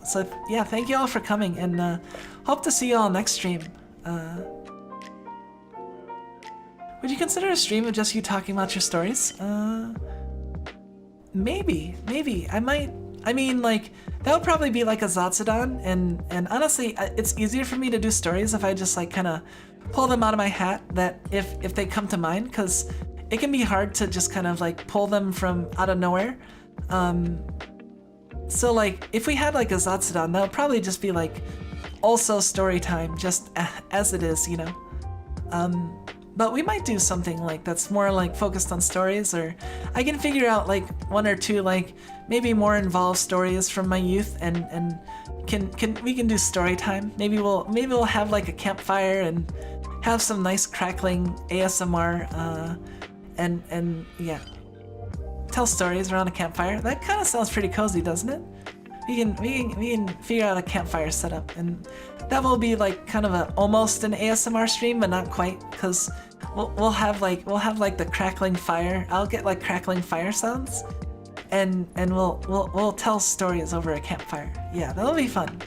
yeah, thank you all for coming, and hope to see you all next stream. Would you consider a stream of just you talking about your stories? Maybe. I might. I mean, like, that would probably be like a Zatsudan, and honestly, it's easier for me to do stories if I just like kind of pull them out of my hat, that if they come to mind, because it can be hard to just kind of like pull them from out of nowhere. So like, if we had like a Zatsudan, that would probably just be like also story time, just as it is, you know. but we might do something like that's more like focused on stories, or I can figure out like one or two like maybe more involved stories from my youth, and we can do story time. Maybe we'll have like a campfire and have some nice crackling ASMR, and yeah, tell stories around a campfire. That kind of sounds pretty cozy, doesn't it? We can figure out a campfire setup, and that will be like kind of almost an ASMR stream, but not quite, because we'll have like the crackling fire. I'll get like crackling fire sounds, and we'll tell stories over a campfire. Yeah, that'll be fun.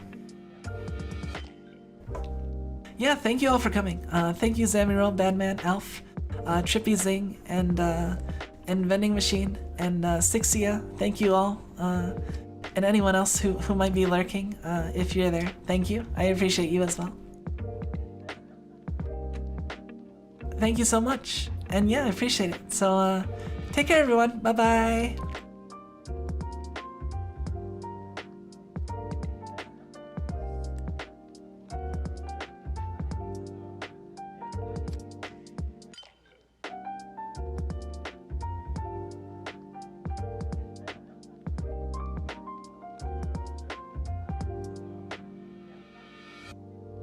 Yeah, thank you all for coming. Thank you Zamiro, Badman, Alf, Trippy Zing, and Vending Machine, and Sixia. Thank you all. And anyone else who might be lurking, if you're there, thank you. I appreciate you as well. Thank you so much. And yeah, I appreciate it. So take care everyone. Bye bye.